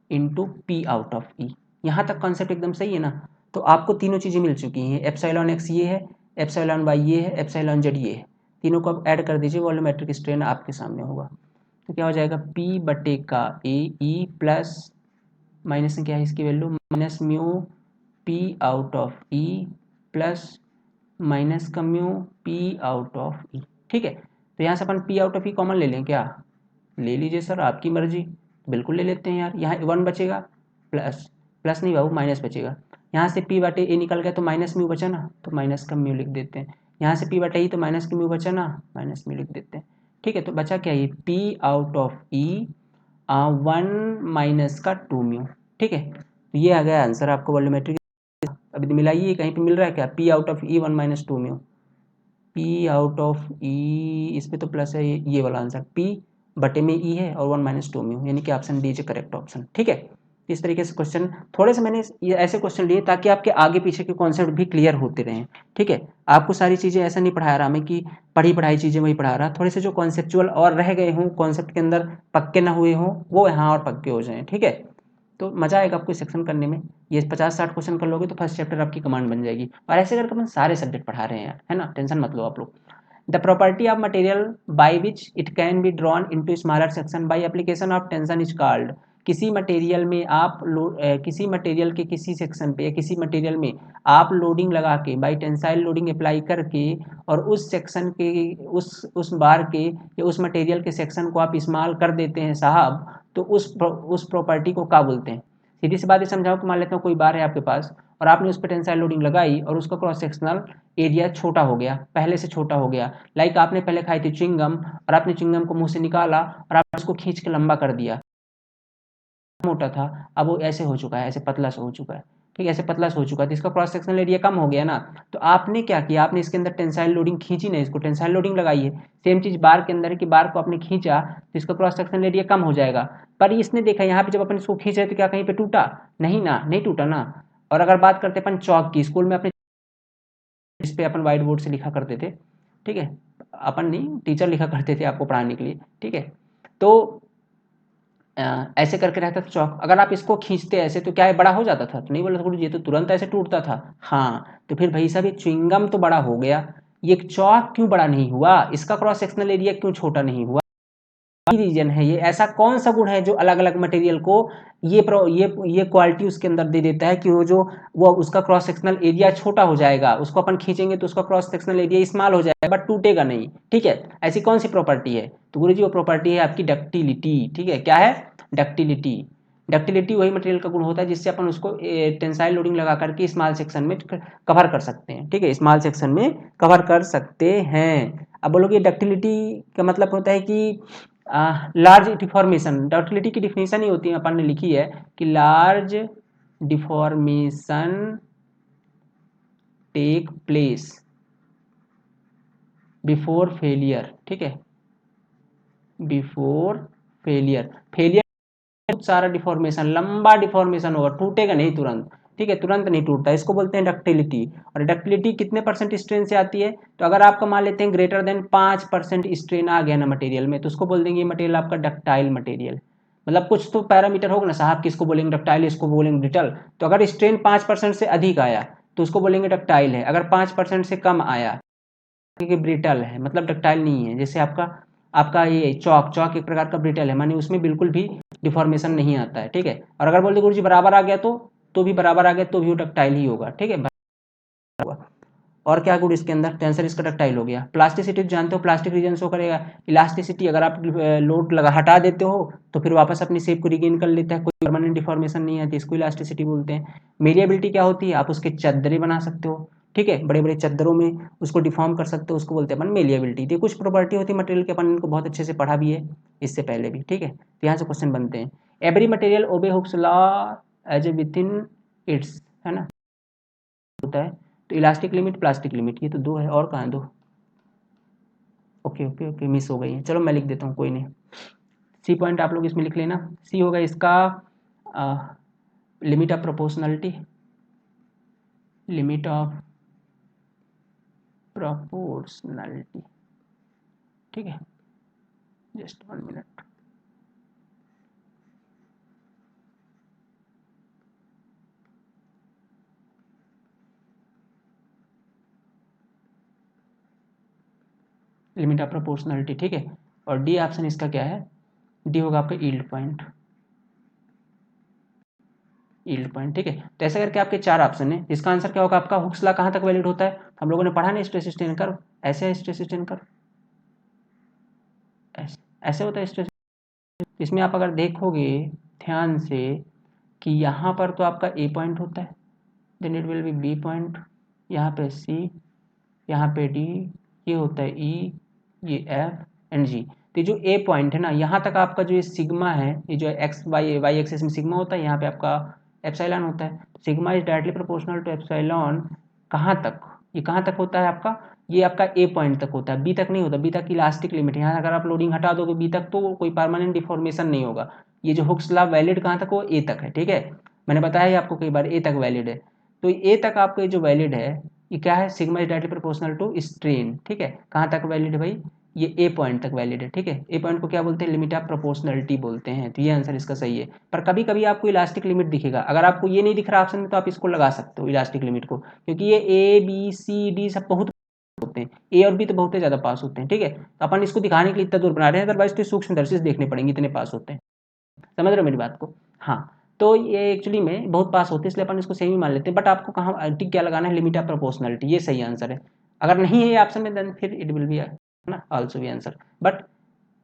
into P out of E. यहाँ तक कॉन्सेप्ट एकदम सही है ना। तो आपको तीनों चीज़ें मिल चुकी हैं, एप्सिलॉन एक्स ये है, एप्सिलॉन वाई ये है, एप्सिलॉन जेड ये है, तीनों को आप ऐड कर दीजिए, वॉल्यूमेट्रिक स्ट्रेन आपके सामने होगा। तो क्या हो जाएगा, पी बटे का ए ई प्लस माइनस में क्या है इसकी value, minus mu P out of E plus minus का mu P out of E, ठीक है। तो यहाँ से अपन P out of E common ले लें क्या, ले लीजिए सर, आपकी मर्जी, बिल्कुल ले लेते हैं यार। यहाँ 1 बचेगा, प्लस प्लस नहीं बाबू माइनस बचेगा, यहाँ से पी बटे ए निकल गया तो माइनस म्यू बचा ना, तो माइनस का म्यू लिख देते हैं। यहाँ से पी बटे ई तो माइनस का म्यू बचा ना, माइनस म्यू लिख देते हैं, ठीक है। तो बचा क्या, ये P out of E 1 minus का 2 म्यू, ठीक है। तो ये आ गया आंसर आपको वॉल्यूमेट्रिक। अभी मिलाइए, कहीं पे मिल रहा है क्या, P out of E 1 minus 2 mu, P out of E, इस पे तो प्लस है, ये वाला आंसर पी बटे में ई है और 1 माइनस 2 म्यू, यानी कि option D is correct option, ठीक है। इस तरीके से क्वेश्चन थोड़े से मैंने ये ऐसे क्वेश्चन लिए ताकि आपके आगे पीछे के कॉन्सेप्ट भी क्लियर होते रहें, ठीक है। आपको सारी चीज़ें ऐसा नहीं पढ़ा रहा मैं कि पढ़ाई चीज़ें वही पढ़ा रहा, थोड़े से जो कॉन्सेप्चुअल और रह गए हों, कॉन्सेप्ट के अंदर पक्के ना हुए हों, वो यहाँ और पक्के हो जाएँ, ठीक है। तो मजा आएगा आपको सेक्शन करने में। ये 50-60 क्वेश्चन कर लोगे तो फर्स्ट चैप्टर आपकी कमांड बन जाएगी, और ऐसे करके अपन सारे सब्जेक्ट पढ़ा रहे हैं यार, है ना, टेंशन मत लो आप लोग। The property of material by which it can be drawn into smaller section by application of tension is called। किसी मटेरियल में आप किसी मटेरियल के किसी सेक्शन पे या किसी मटेरियल में आप लोडिंग लगा के बाई टेंसाइल लोडिंग अप्लाई करके और उस सेक्शन के उस बार के या उस मटेरियल के सेक्शन को आप इस्तेमाल कर देते हैं साहब, तो उस प्रॉपर्टी को क्या बोलते हैं। सीधी सी बात ये समझाओ कि मान लेता हूँ कोई बार है आपके पास और आपने उस पर टेंसाइल लोडिंग लगाई और उसका क्रॉस सेक्शनल एरिया छोटा हो गया, पहले से छोटा हो गया। लाइक आपने पहले खाई थी च्युइंगम और आपने च्युइंगम को मुंह से निकाला और आपने उसको खींच के लंबा कर दिया, मोटा था, अब वो ऐसे हो चुका है, ऐसे पतला सा हो चुका है, ठीक है, ऐसे पतला सा हो चुका है, तो इसका क्रॉस सेक्शनल एरिया कम हो गया ना। तो आपने क्या किया, आपने इसके अंदर टेंसाइल लोडिंग खींची नहीं, इसको टेंसाइल लोडिंग लगाई है। सेम चीज बार के अंदर की बार को आपने खींचा तो इसका क्रॉस सेक्शनल एरिया कम हो जाएगा। पर इसने देखा यहाँ पे जब अपन इसको खींच रहे तो क्या कहीं पे टूटा नहीं ना, नहीं टूटा ना। और अगर बात करते अपन चौक की, स्कूल में अपने इस पे अपन व्हाइट बोर्ड से लिखा करते थे, ठीक है, अपन नहीं टीचर लिखा करते थे आपको पढ़ाने के लिए, ठीक है। तो ऐसे करके रहता था चौक, अगर आप इसको खींचते ऐसे तो क्या है, बड़ा हो जाता था, तो नहीं बोला गुरु जी, ये तो तुरंत ऐसे टूटता था। हाँ, तो फिर भाई साहब ये च्युइंगम तो बड़ा हो गया, ये चौक क्यों बड़ा नहीं हुआ, इसका क्रॉस सेक्शनल एरिया क्यों छोटा नहीं हुआ। रीजन है ये, ऐसा कौन सा गुण है जो अलग अलग मटेरियल को ये क्वालिटी उसके अंदर दे देता है कि वो उसका क्रॉस सेक्शनल एरिया छोटा हो जाएगा, उसको अपन खींचेंगे तो उसका क्रॉस सेक्शनल एरिया स्मॉल हो जाएगा बट टूटेगा नहीं, ठीक है। ऐसी कौन सी प्रॉपर्टी है, तो गुरु जी वो प्रॉपर्टी है आपकी डक्टिलिटी, ठीक है। क्या है, डक्टिलिटी। डक्टिलिटी वही मटेरियल का गुण होता है जिससे अपन उसको टेंसाइल लोडिंग लगा करके स्मॉल सेक्शन में कवर कर सकते हैं, ठीक है, स्मॉल सेक्शन में कवर कर सकते हैं। अब बोलोगे डक्टिलिटी का मतलब होता है कि लार्ज डिफॉर्मेशन, डक्टिलिटी की डिफिनेशन ही होती है, अपन ने लिखी है कि large deformation take place before failure, ठीक है, बिफोर फेलियर। फेलियर बहुत सारा डिफॉर्मेशन, लंबा डिफॉर्मेशन होगा, टूटेगा नहीं तुरंत, ठीक है, तुरंत नहीं टूटता, इसको बोलते हैं डक्टिलिटी। और डक्टिलिटी कितने परसेंट स्ट्रेन से आती है, तो अगर आपका मान लेते हैं ग्रेटर देन 5% स्ट्रेन आ गया ना मटेरियल में, तो उसको बोल देंगे ये मटेरियल आपका डक्टाइल मटेरियल। मतलब कुछ तो पैरामीटर होगा ना साहब, किसको बोलेंगे डक्टाइल, इसको बोलेंगे ब्रिटल। तो अगर स्ट्रेन 5% से अधिक आया तो उसको बोलेंगे डक्टाइल है, अगर 5% से कम आया कि ब्रिटल है, मतलब डक्टाइल नहीं है। जैसे आपका आपका ये चौक, चौक एक प्रकार का ब्रिटल है, माने उसमें बिल्कुल भी डिफॉर्मेशन नहीं आता है, ठीक है। और अगर बोलते गुरु जी बराबर आ गया तो भी बराबर आ गया तो भी वो डक्टाइल ही होगा, ठीक है, और क्या गुड इसके अंदर, तो आंसर इसका डक्टाइल हो गया। प्लास्टिसिटी जानते हो, प्लास्टिक रीजन शो करेगा। इलास्टिसिटी अगर आप लोड लगा हटा देते हो तो फिर वापस अपनी शेप को रिगेन कर लेता है, कोई परमानेंट डिफॉर्मेशन नहीं आती, इसको इलास्टिसिटी बोलते हैं। मेलिएबिलिटी क्या होती है, आप उसके चद्दरें बना सकते हो, ठीक है, बड़े बड़े चद्दरों में उसको डिफॉर्म कर सकते हो, उसको बोलते हैं अपन मेलिएबिलिटी। तो कुछ प्रॉपर्टी होती है मटेरियल के, अपन इनको बहुत अच्छे से पढ़ा भी है इससे पहले भी, ठीक है। तो यहाँ से क्वेश्चन बनते हैं। Every material obey Hooke's law as a within its, है ना, होता है। तो इलास्टिक लिमिट, प्लास्टिक लिमिट, ये तो दो है, और कहाँ है दो? ओके ओके ओके, मिस हो गई है, चलो मैं लिख देता हूँ, कोई नहीं। सी पॉइंट आप लोग इसमें लिख लेना। सी होगा इसका limit of proportionality, limit of proportionality, ठीक है। Just 1 minute. Limit of proportionality, ठीक है। और डी ऑप्शन इसका क्या है, डी होगा आपका यील्ड पॉइंट, यील्ड पॉइंट, ठीक है। तो ऐसे करके आपके 4 ऑप्शन है। इसका आंसर क्या होगा आपका, हुक्स लॉ कहाँ तक वैलिड होता है, हम लोगों ने पढ़ा नहीं, स्ट्रेस स्ट्रेन कर्व, ऐसे है स्ट्रेस स्ट्रेन कर्व, ऐसे होता है स्ट्रेस। इसमें आप अगर देखोगे ध्यान से कि यहाँ पर तो आपका ए पॉइंट होता है, then it will be B point, यहाँ पे सी, यहाँ पे डी, ये होता है ई, ये एफ एंड जी। तो जो ए पॉइंट है ना, यहाँ तक आपका जो ये सिग्मा है, ये जो एक्स वाई एक्सिस में सिग्मा होता है, यहाँ पे आपका एप्सिलॉन होता है। Sigma is directly proportional to epsilon, कहाँ तक, ये कहाँ तक होता है आपका, ये आपका ए पॉइंट तक होता है, बी तक नहीं होता, बी तक इलास्टिक लिमिट है। यहाँ अगर आप लोडिंग हटा दोगे बी तक तो कोई परमानेंट डिफॉर्मेशन नहीं होगा। ये जो हुक्स लॉ वैलिड कहाँ तक, वो ए तक है, ठीक है। मैंने बताया ही आपको कई बार, ए तक वैलिड है। तो ए तक आपको ये जो वैलिड है, ये क्या है, sigma is directly proportional to strain, ठीक है। कहाँ तक वैलिड है भाई, ये ए पॉइंट तक वैलिड है, ठीक है। ए पॉइंट को क्या बोलते हैं, लिमिट ऑफ प्रोपोर्शनलिटी बोलते हैं। तो ये आंसर इसका सही है। पर कभी कभी आपको इलास्टिक लिमिट दिखेगा, अगर आपको ये नहीं दिख रहा ऑप्शन में तो आप इसको लगा सकते हो इलास्टिक लिमिट को, क्योंकि ये ए बी सी डी सब बहुत होते हैं, ए और बी तो बहुत ज़्यादा पास होते हैं, ठीक है। तो अपन इसको दिखाने के लिए इतना दूर बना रहे हैं, अदरवाइज तो सूक्ष्मदर्शी से देखने पड़ेंगे, इतने पास होते हैं, समझ रहे हो मेरी बात को। हाँ, तो ये एक्चुअली में बहुत पास होते हैं, इसलिए अपन इसको सेमी मान लेते हैं। बट आपको कहाँ टिक क्या लगाना है, लिमिट ऑफ प्रोपोर्शनलिटी, ये सही आंसर है। अगर नहीं है ये ऑप्शन में देन फिर इट विल बी ना आल्सो भी आंसर, बट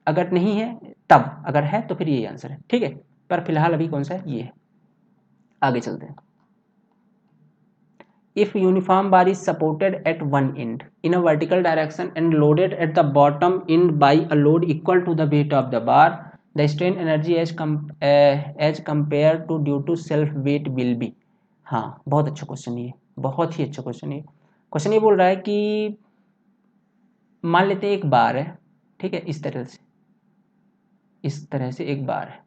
अगर नहीं है तब, अगर है तो फिर ये आंसर है, ठीक है। पर फिलहाल अभी कौन सा है, ये है। आगे चलते हैं। If uniform bar is supported at one end in a vertical direction and loaded at the bottom end by a load equal to the weight of the bar, the strain energy as compared to due to self weight will be। हाँ, बहुत अच्छा question ये, बहुत ही अच्छा question ये। Question ये बोल रहा है कि मान लेते हैं एक बार है, ठीक है, इस तरह से एक बार है,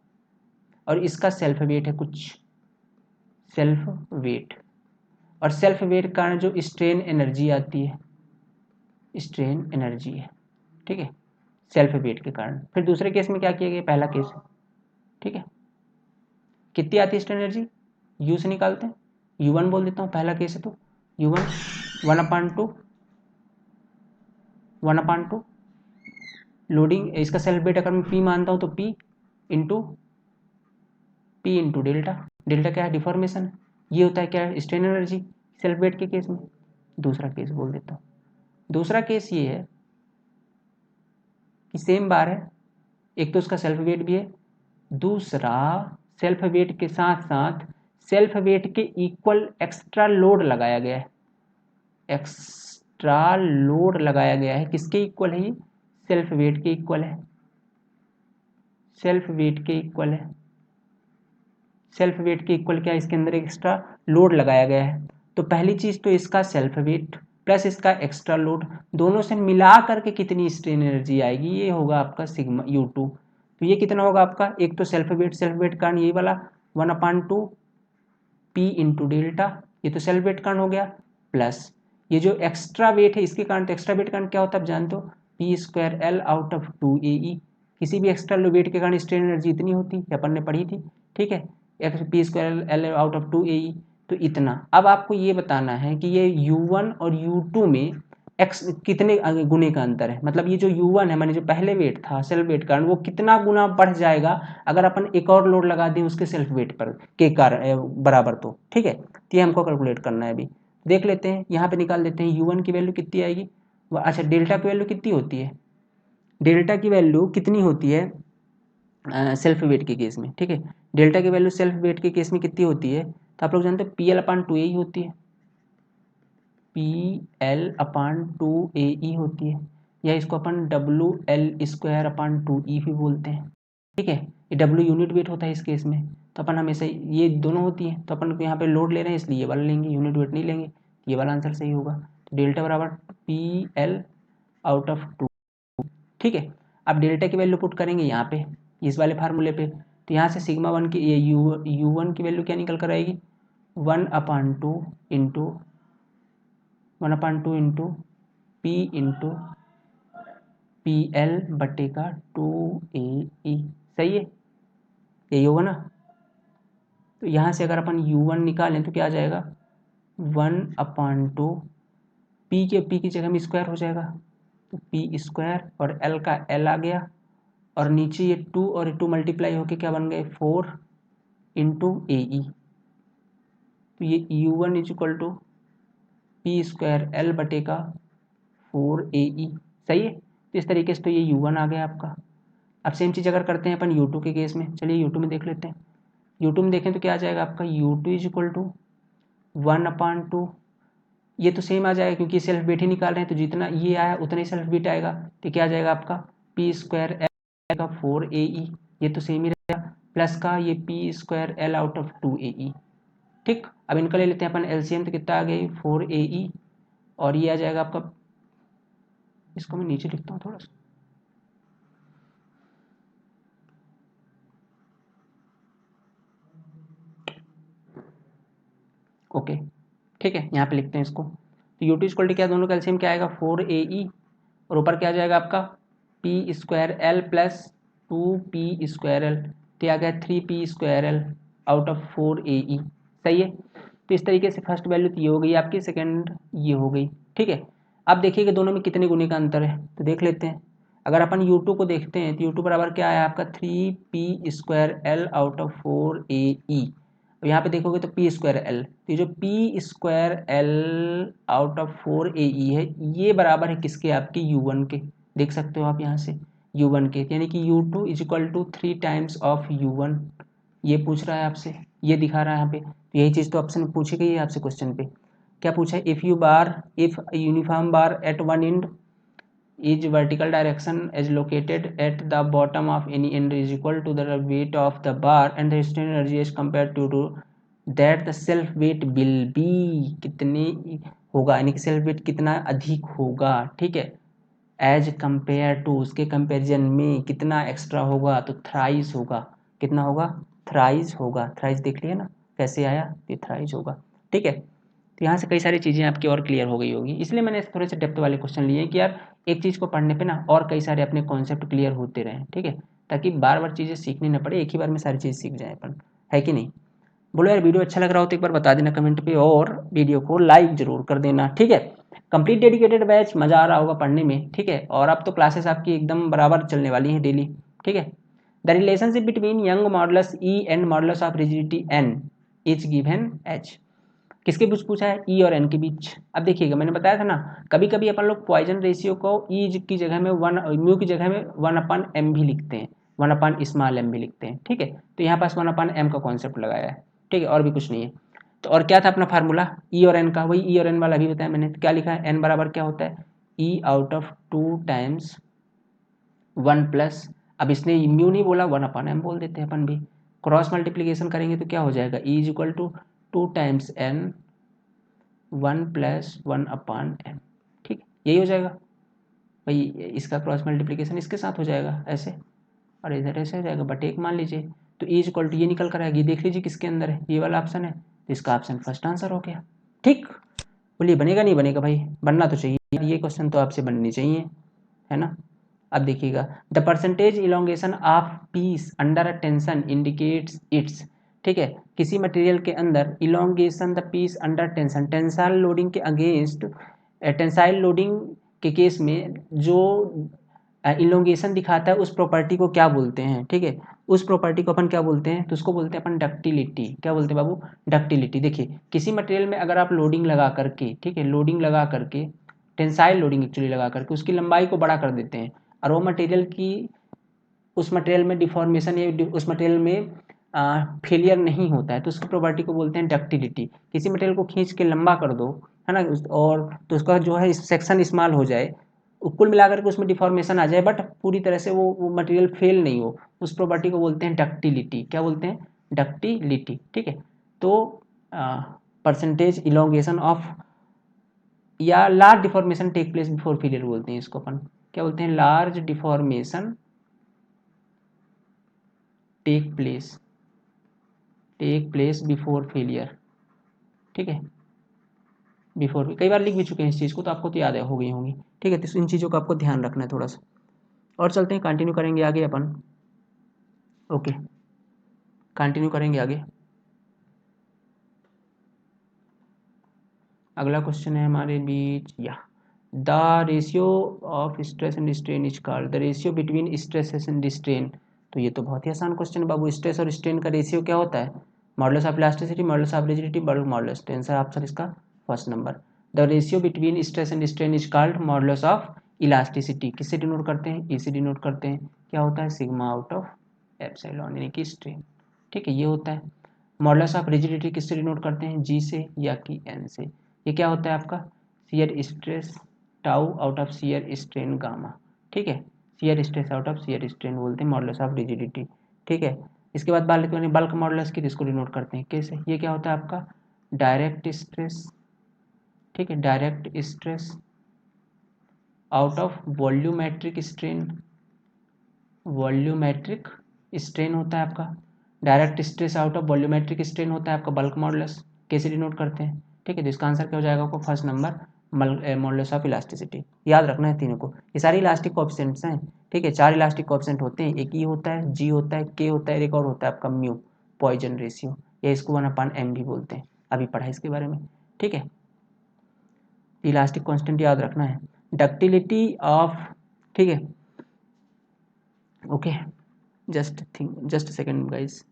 और इसका सेल्फ वेट है कुछ, सेल्फ वेट, और सेल्फ वेट के कारण जो स्ट्रेन एनर्जी आती है, स्ट्रेन एनर्जी है, ठीक है, सेल्फ वेट के कारण। फिर दूसरे केस में क्या किया गया, पहला केस, ठीक है, कितनी आती है स्ट्रेन एनर्जी, यू से निकालते हैं, U1 बोल देता हूँ, पहला केस है तो U1 1/2 लोडिंग, इसका सेल्फ वेट अगर मैं P मानता हूँ तो P इंटू डेल्टा, डेल्टा क्या है, डिफॉर्मेशन, ये होता है क्या, स्ट्रेन एनर्जी सेल्फ वेट के केस में। दूसरा केस बोल देता हूँ, दूसरा केस ये है कि सेम बार है, एक तो उसका सेल्फ वेट भी है, दूसरा सेल्फ वेट के साथ साथ सेल्फ वेट के इक्वल एक्स्ट्रा लोड लगाया गया है, एक्स्ट्रा लोड लगाया गया है, किसके इक्वल है ये, सेल्फ वेट के इक्वल है, सेल्फ वेट के इक्वल है, सेल्फ वेट के इक्वल क्या है, इसके अंदर एक्स्ट्रा लोड लगाया गया है। तो पहली चीज तो इसका सेल्फ वेट प्लस इसका एक्स्ट्रा लोड, दोनों से मिला करके कितनी स्ट्रेन एनर्जी आएगी, ये होगा आपका सिग्मा U2। तो ये कितना होगा आपका, एक तो सेल्फ वेट कारण यही वाला 1/2 P इंटू डेल्टा, ये तो सेल्फ वेट कारण हो गया, प्लस ये जो एक्स्ट्रा वेट है इसके कारण, तो एक्स्ट्रा वेट कारण क्या होता है आप जानते हो, P² L/2AE। किसी भी एक्स्ट्रा वेट के कारण स्ट्रेन एनर्जी इतनी होती है, अपन ने पढ़ी थी, ठीक है, P² L/2AE। तो इतना। अब आपको ये बताना है कि ये U1 और U2 में एक्स कितने गुने का अंतर है, मतलब ये जो U1 है, माने जो पहले वेट था सेल्फ वेट कारण, वो कितना गुना बढ़ जाएगा अगर अपन एक और लोड लगा दें उसके सेल्फ वेट पर के कारण बराबर, तो ठीक है। तो ये हमको कैलकुलेट करना है अभी। देख लेते हैं, यहाँ पे निकाल देते हैं u1 की वैल्यू कितनी आएगी। अच्छा, डेल्टा की वैल्यू कितनी होती है, डेल्टा की वैल्यू कितनी होती है सेल्फ वेट के केस में, ठीक है। डेल्टा की वैल्यू सेल्फ वेट के केस में कितनी होती है, तो आप लोग जानते हैं PL/2A ही होती है, PL/2A होती है, या इसको अपन WL²/2E भी बोलते हैं, ठीक है। ये W यूनिट वेट होता है इस केस में, तो अपन हमेशा ये दोनों होती है, तो अपन यहाँ पे लोड ले रहे हैं इसलिए ये वाला लेंगे, यूनिट वेट नहीं लेंगे, ये वाला आंसर सही होगा। तो डेल्टा बराबर PL/2, ठीक है। अब डेल्टा की वैल्यू पुट करेंगे यहाँ पे इस वाले फार्मूले पे, तो यहाँ से सिग्मा 1 की ये U1 की वैल्यू क्या निकल कर आएगी, 1/2 इंटू P इंटू PL/2AE, सही है, यही होगा ना। तो यहाँ से अगर अपन U1 निकालें तो क्या आ जाएगा, 1/2 P की जगह में स्क्वायर हो जाएगा, तो P² और L का L आ गया, और नीचे ये 2 और 2 मल्टीप्लाई होके क्या बन गए 4 इंटू AE, तो ये U1 = P²L/4AE, सही है। तो इस तरीके से तो ये U1 आ गया आपका। अब सेम चीज़ अगर करते हैं अपन U2 के केस में, चलिए U2 में देख लेते हैं। U2 में देखें तो क्या आ जाएगा आपका, U2 = 1/2, ये तो सेम आ जाएगा क्योंकि सेल्फ वेट ही निकाल रहे हैं, तो जितना ये आया उतना ही सेल्फ वेट आएगा, तो क्या आ जाएगा आपका P²L/4AE, ये तो सेम ही रहेगा, प्लस का ये P²L/2AE, ठीक। अब इनका ले लेते हैं अपन एलसीएम, तो कितना आ गई 4AE, और ये आ जाएगा आपका, इसको मैं नीचे लिखता हूँ थोड़ा सा, ओके, ठीक है, यहाँ पे लिखते हैं इसको। तो U2 = क्या, दोनों का एलसीएम क्या आएगा 4AE, और ऊपर क्या आ जाएगा आपका P²L+2P²L, तो आ गया 3P²L/4AE, सही है। तो इस तरीके से फर्स्ट वैल्यू तो ये हो गई आपकी, सेकंड ये हो गई, ठीक है। अब देखिए कि दोनों में कितने गुने का अंतर है, तो देख लेते हैं। अगर अपन U2 को देखते हैं तो U2 बराबर क्या है आपका 3P²L/4AE, और यहाँ पे देखोगे तो P²L, तो ये जो P²L/4AE है ये बराबर है किसके, आपके U1 के, देख सकते हो आप यहाँ से U1 के, यानी कि U2 = 3 टाइम्स ऑफ U1, ये पूछ रहा है आपसे, ये दिखा रहा है यहाँ पे। तो यही चीज़ तो ऑप्शन पूछी गई है आपसे क्वेश्चन पे, क्या पूछा है, if uniform bar at one end is vertical direction is located at the bottom of any end is equal to the weight of the bar and the strain energy is compared to that the self weight will be, कितने होगा, यानी कि self weight कितना अधिक होगा, ठीक है, as compare to, उसके कंपेरिजन में कितना एक्स्ट्रा होगा, तो थ्राइस होगा, कितना होगा, थ्राइस होगा, थ्राइस देख लिया ना कैसे आया, ये थ्राइस होगा, ठीक है। तो यहाँ से कई सारी चीज़ें आपकी और क्लियर हो गई होगी, इसलिए मैंने थोड़े से डेप्थ वाले क्वेश्चन लिए कि यार एक चीज़ को पढ़ने पे ना और कई सारे अपने कॉन्सेप्ट क्लियर होते रहें, ठीक है, ताकि बार बार चीज़ें सीखनी ना पड़े, एक ही बार में सारी चीज़ सीख जाए अपन, है कि नहीं। बोलो यार वीडियो अच्छा लग रहा हो तो एक बार बता देना कमेंट पे, और वीडियो को लाइक जरूर कर देना, ठीक है। कंप्लीट डेडिकेटेड बैच, मज़ा आ रहा होगा पढ़ने में, ठीक है, और अब तो क्लासेस आपकी एकदम बराबर चलने वाली हैं डेली, ठीक है। The relationship between Young modulus E and modulus of rigidity N is given H, किसके बीच पूछा है, E और N के बीच। अब देखिएगा मैंने बताया था ना, कभी कभी अपन लोग पॉइजन रेशियो को E की जगह में म्यू की जगह में 1/m भी लिखते हैं, 1/m भी लिखते हैं, ठीक है। तो यहाँ पास 1/m का कॉन्सेप्ट लगाया है, ठीक है, और भी कुछ नहीं है। तो और क्या था अपना फार्मूला E और N का, वही E और N वाला अभी बताया मैंने, तो क्या लिखा है, N बराबर क्या होता है E/2 टाइम्स 1 प्लस, अब इसने म्यू नहीं बोला 1/m बोल देते हैं अपन भी, क्रॉस मल्टीप्लीकेशन करेंगे तो क्या हो जाएगा E = 2 टाइम्स N 1 + 1/m, ठीक, यही हो जाएगा भाई, इसका क्रॉस मल्टीप्लीकेशन इसके साथ हो जाएगा ऐसे, और इधर ऐसे हो जाएगा, बट एक मान लीजिए, तो E = ये निकल कर आएगी, देख लीजिए किसके अंदर है, ये वाला ऑप्शन है, तो इसका ऑप्शन फर्स्ट आंसर हो गया, ठीक। बोलिए बनेगा नहीं बनेगा भाई, बनना तो चाहिए, ये क्वेश्चन तो आपसे बननी चाहिए, है ना। अब देखिएगा, the percentage elongation of piece under a tension indicates its, ठीक है, किसी मटेरियल के अंदर elongation the piece under tension, tensile loading के अगेंस्ट, टेंसाइल लोडिंग के केस में जो इलोंगेशन दिखाता है उस प्रॉपर्टी को क्या बोलते हैं, ठीक है। उस प्रॉपर्टी को अपन क्या बोलते हैं, तो उसको बोलते हैं अपन डक्टिलिटी। क्या बोलते हैं बाबू, डक्टिलिटी। देखिए किसी मटेरियल में अगर आप लोडिंग लगा करके, ठीक है, लोडिंग लगा करके, टेंसाइल लोडिंग एक्चुअली लगा करके उसकी लंबाई को बड़ा कर देते हैं, और वो मटेरियल की, उस मटेरियल में डिफॉर्मेशन या उस मटेरियल में फेलियर नहीं होता है, तो उसकी प्रॉपर्टी को बोलते हैं डक्टिलिटी। किसी मटेरियल को खींच के लंबा कर दो, है ना, और तो उसका जो है सेक्शन स्मॉल हो जाए, कुल मिलाकर के उसमें डिफॉर्मेशन आ जाए, बट पूरी तरह से वो मटेरियल फेल नहीं हो, उस प्रॉपर्टी को बोलते हैं डक्टिलिटी। क्या बोलते हैं, डक्टिलिटी। ठीक है, तो परसेंटेज इलोंगेशन ऑफ या large deformation take place before failure बोलते हैं इसको अपन। क्या बोलते हैं, large deformation take place before failure. ठीक है, बिफोर, कई बार लिख भी चुके हैं इस चीज़ को, तो आपको तो याद है, हो गई होंगी। ठीक है, तो इन चीज़ों का आपको ध्यान रखना है थोड़ा सा। और चलते हैं, कंटिन्यू करेंगे आगे अपन। ओके, कंटिन्यू करेंगे आगे। अगला क्वेश्चन है हमारे बीच, या the ratio of stress and strain is called, the ratio between stress and strain. तो ये तो बहुत ही आसान क्वेश्चन है बाबू। स्ट्रेस और स्ट्रेन का रेशियो क्या होता है, modulus of elasticity, modulus of rigidity, bulk modulus. तो आंसर ऑप्शन इसका first number. The ratio between stress and strain is called modulus of elasticity. किससे डिनोट करते हैं, ए से डिनोट करते हैं। क्या होता है, सिग्मा आउट ऑफ एप्सिलॉन, यानी कि स्ट्रेन। ठीक है, ये होता है। मॉडुलस ऑफ रिजिडिटी किससे डिनोट करते हैं, जी से या कि एन से। ये क्या होता है आपका, shear stress tau out of shear strain gamma. ठीक है, shear stress out of shear strain बोलते हैं मॉडुलस ऑफ रिजिडिटी। ठीक है, इसके बाद बात लेते हैं बल्क मॉडुलस की, जिसको डिनोट करते हैं कैसे। ये क्या होता है आपका, डायरेक्ट स्ट्रेस, ठीक है, direct stress out of volumetric strain, volumetric strain होता है आपका। Direct stress out of volumetric strain होता है आपका बल्क मॉडुलस। कैसे डिनोट करते हैं, ठीक है, तो इसका आंसर क्या हो जाएगा आपको, first number, modulus of elasticity. याद रखना है तीनों को, ये सारे इलास्टिक कोएफिशिएंट्स हैं। ठीक है, चार इलास्टिक कोएफिशिएंट होते हैं, एक ई होता है, जी होता है, के होता है, एक और होता है आपका म्यू, पॉइजन रेशियो, या इसको 1/m भी बोलते हैं, अभी पढ़ा है इसके बारे में। ठीक है, इलास्टिक कांस्टेंट याद रखना है। डक्टिलिटी ऑफ, ठीक है, okay, just second guys.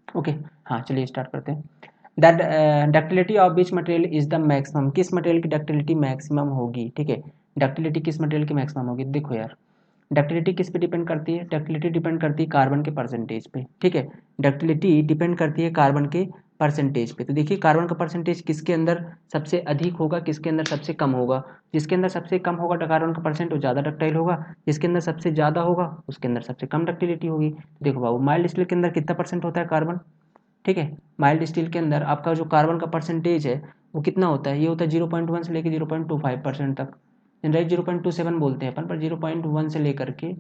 Okay, हाँ चलिए स्टार्ट करते हैं। That ductility of which material is the maximum, किस मटेरियल की डक्टिलिटी मैक्सिमम होगी। ठीक है, डक्टिलिटी किस मटेरियल की मैक्सिमम होगी, देखो यार, डक्टिलिटी किस पे डिपेंड करती है, डक्टिलिटी डिपेंड करती है कार्बन के परसेंटेज पे। ठीक है, डक्टिलिटी डिपेंड करती है कार्बन के परसेंटेज पे। तो देखिए कार्बन का परसेंटेज किसके अंदर सबसे अधिक होगा, किसके अंदर सबसे कम होगा। जिसके अंदर सबसे कम होगा कार्बन का परसेंट, वो ज़्यादा डक्टाइल होगा। जिसके अंदर सबसे ज़्यादा होगा उसके अंदर सबसे कम डक्टिलिटी होगी। देखो बाबू, माइल्ड स्टील के अंदर कितना परसेंट होता है कार्बन। ठीक है, माइल्ड स्टील के अंदर आपका जो कार्बन का परसेंटेज है वो कितना होता है, ये होता है 0.1 से लेकर 0.25% तक। जनरली 0.27 बोलते हैं अपन, पर 0.1 से लेकर के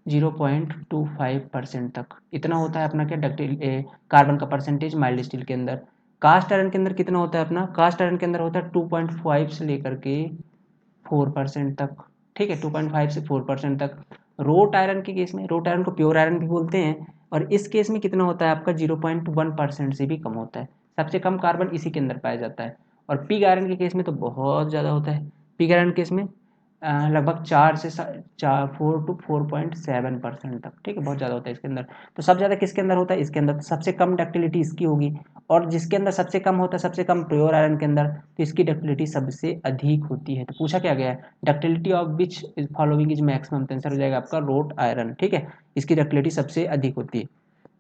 0.25% तक इतना होता है अपना क्या, डक्टिल कार्बन का परसेंटेज माइल्ड स्टील के अंदर। कास्ट आयरन के अंदर कितना होता है अपना, कास्ट आयरन के अंदर होता है 2.5 से लेकर के 4% तक। ठीक है, 2.5 से 4% तक। रोट आयरन के केस में, रोट आयरन को प्योर आयरन भी बोलते हैं, और इस केस में कितना होता है आपका, 0.1% से भी कम होता है। सबसे कम कार्बन इसी के अंदर पाया जाता है। और पिग आयरन के केस में तो बहुत ज़्यादा होता है। पिग आयरन केस में लगभग 4 to 4.7% तक, ठीक है, बहुत ज़्यादा होता है इसके अंदर। तो सबसे ज़्यादा किसके अंदर होता है? इसके अंदर। तो सबसे कम डक्टिलिटी इसकी होगी, और जिसके अंदर सबसे कम होता है, सबसे कम प्योर आयरन के अंदर, तो इसकी डक्टिलिटी सबसे अधिक होती है। तो पूछा क्या गया है, ductility of which is following is maximum, तो आंसर हो जाएगा आपका रोट आयरन, ठीक है, इसकी डक्टिलिटी सबसे अधिक होती है।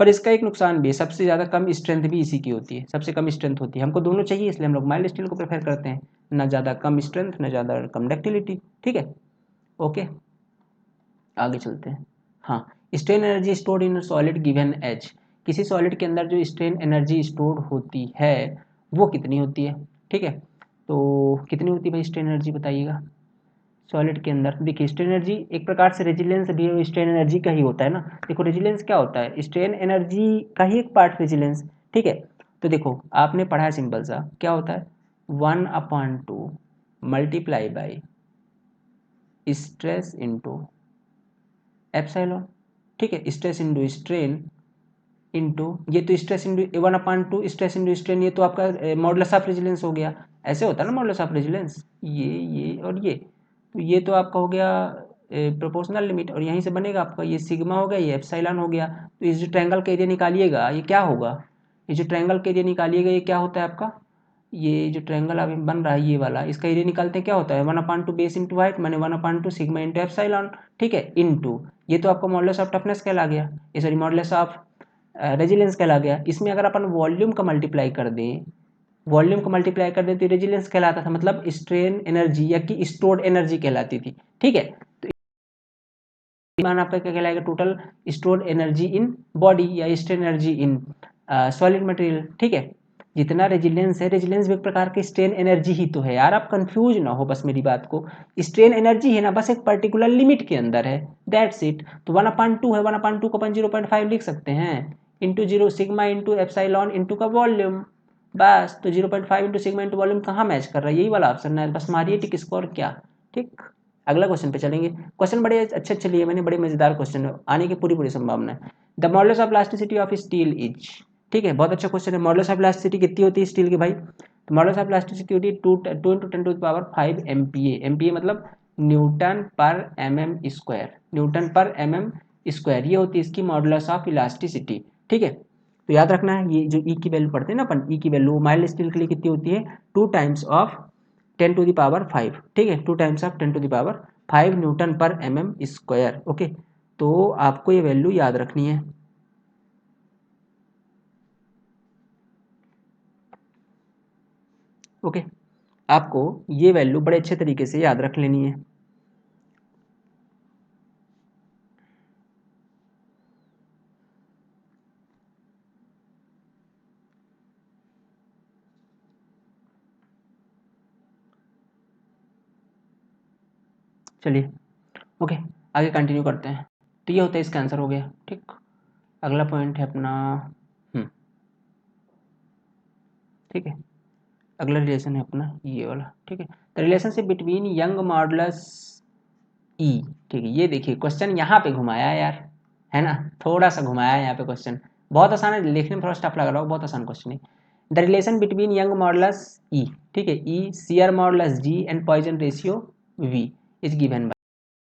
पर इसका एक नुकसान भी है, सबसे ज़्यादा कम स्ट्रेंथ भी इसी की होती है, सबसे कम स्ट्रेंथ होती है। हमको दोनों चाहिए, इसलिए हम लोग माइल्ड स्टील को प्रेफर करते हैं, ना ज़्यादा कम स्ट्रेंथ ना ज़्यादा कम डक्टिलिटी, ठीक है। ओके, आगे चलते हैं। हाँ, strain energy stored in solid given H, किसी सॉलिड के अंदर जो स्ट्रेन एनर्जी स्टोर्ड होती है वो कितनी होती है, ठीक है। तो कितनी होती है भाई स्ट्रेन एनर्जी, बताइएगा। सॉलिड के अंदर देखिए, स्ट्रेन एनर्जी एक प्रकार से रेजिलेंस भी स्ट्रेन एनर्जी का ही होता है ना। देखो रेजिलेंस क्या होता है, स्ट्रेन एनर्जी का ही एक पार्ट रेजिलेंस, ठीक है। तो देखो आपने पढ़ा है सिंपल सा, क्या होता है, 1/2 multiply by stress into epsilon, ठीक है, स्ट्रेस इंटू स्ट्रेन इंटू, ये तो stress into 1/2 stress into strain, ये तो आपका मॉडुलस ऑफ रेजिलेंस हो गया। ऐसे होता है ना मॉडुलस ऑफ रेजिलेंस, ये और ये, तो ये तो आपका हो गया प्रोपोर्शनल लिमिट, और यहीं से बनेगा आपका ये सिग्मा हो गया, ये एप्सिलॉन हो गया। तो इस जो ट्रायंगल का एरिया निकालिएगा ये क्या होगा, ये जो ट्रायंगल का एरिया निकालिएगा ये क्या होता है आपका, ये जो ट्रायंगल अभी बन रहा है ये वाला, इसका एरिया निकालते हैं, क्या होता है 1/2 बेस इंटू हाइट, मैंने 1/2 सिग्मा इंटू एप्सिलॉन, ठीक है, इंटू ये तो आपका मॉडुलस ऑफ टफनेस कहला गया, ये सॉरी मॉडुलस ऑफ रेजिलेंस कहला गया। इसमें अगर अपन वॉल्यूम का मल्टीप्लाई कर दें, वॉल्यूम को मल्टीप्लाई कर दें तो रेजिलेंस कहलाता था, मतलब स्ट्रेन एनर्जी या कि स्टोर्ड एनर्जी कहलाती थी, ठीक है। तो मान आपका क्या कहलाएगा, total stored energy in body या strain energy in solid material, ठीक है। जितना रेजिलेंस है, रेजिलेंस भी एक प्रकार की स्ट्रेन एनर्जी ही तो है यार, आप कंफ्यूज ना हो बस मेरी बात को, स्ट्रेन एनर्जी है ना, बस एक पर्टिकुलर लिमिट के अंदर है, दैट्स इट। तो 1/2 है, 1/2 को अपन 0.5 लिख सकते हैं, into 0 sigma into epsilon into का वॉल्यूम, बस। तो 0.5 इंटू सिग्मा इंटू वॉल्यूम कहाँ मैच कर रहा है, यही वाला ऑप्शन है, बस मारिए टिक इसको और क्या, ठीक। अगला क्वेश्चन पे चलेंगे। क्वेश्चन बड़े अच्छे अच्छे लिए मैंने, बड़े मजेदार क्वेश्चन है, आने की पूरी पूरी संभावना है। The modulus of elasticity of steel is, ठीक है, बहुत अच्छा क्वेश्चन है। मॉडुलस ऑफ इलास्टिसिटी कितनी होती है स्टील की भाई, तो मॉडुलस ऑफ इलास्टिसिटी होती है 2 इंटू 10⁵ MPa, MPa मतलब न्यूटन पर mm स्क्वायर, न्यूटन पर mm स्क्वायर, ये होती है इसकी मॉडुलस ऑफ इलास्टिसिटी, ठीक है। तो याद रखना है, ये जो ई की वैल्यू पढ़ते हैं ना अपन, ई की वैल्यू माइल्ड स्टील के लिए कितनी होती है, 2 टाइम्स ऑफ 10⁵, ठीक है, 2 टाइम्स ऑफ 10⁵ न्यूटन पर mm स्क्वायर, ओके। तो आपको ये वैल्यू याद रखनी है, ओके। आपको ये वैल्यू बड़े अच्छे तरीके से याद रख लेनी है। चलिए, ओके, आगे कंटिन्यू करते हैं। तो ये होता है, इसका आंसर हो गया, ठीक। अगला पॉइंट है अपना, ठीक है, अगला रिलेशन है अपना ये वाला, ठीक है, the relationship between Young modulus E, ठीक है। ये देखिए क्वेश्चन यहाँ पे घुमाया है यार, है ना, थोड़ा सा घुमाया है यहाँ पे क्वेश्चन, बहुत आसान है, लिखने में थोड़ा टफ लग रहा हो, बहुत आसान क्वेश्चन है। The relation between Young modulus E, ठीक है, E shear modulus G and Poisson ratio V is given by,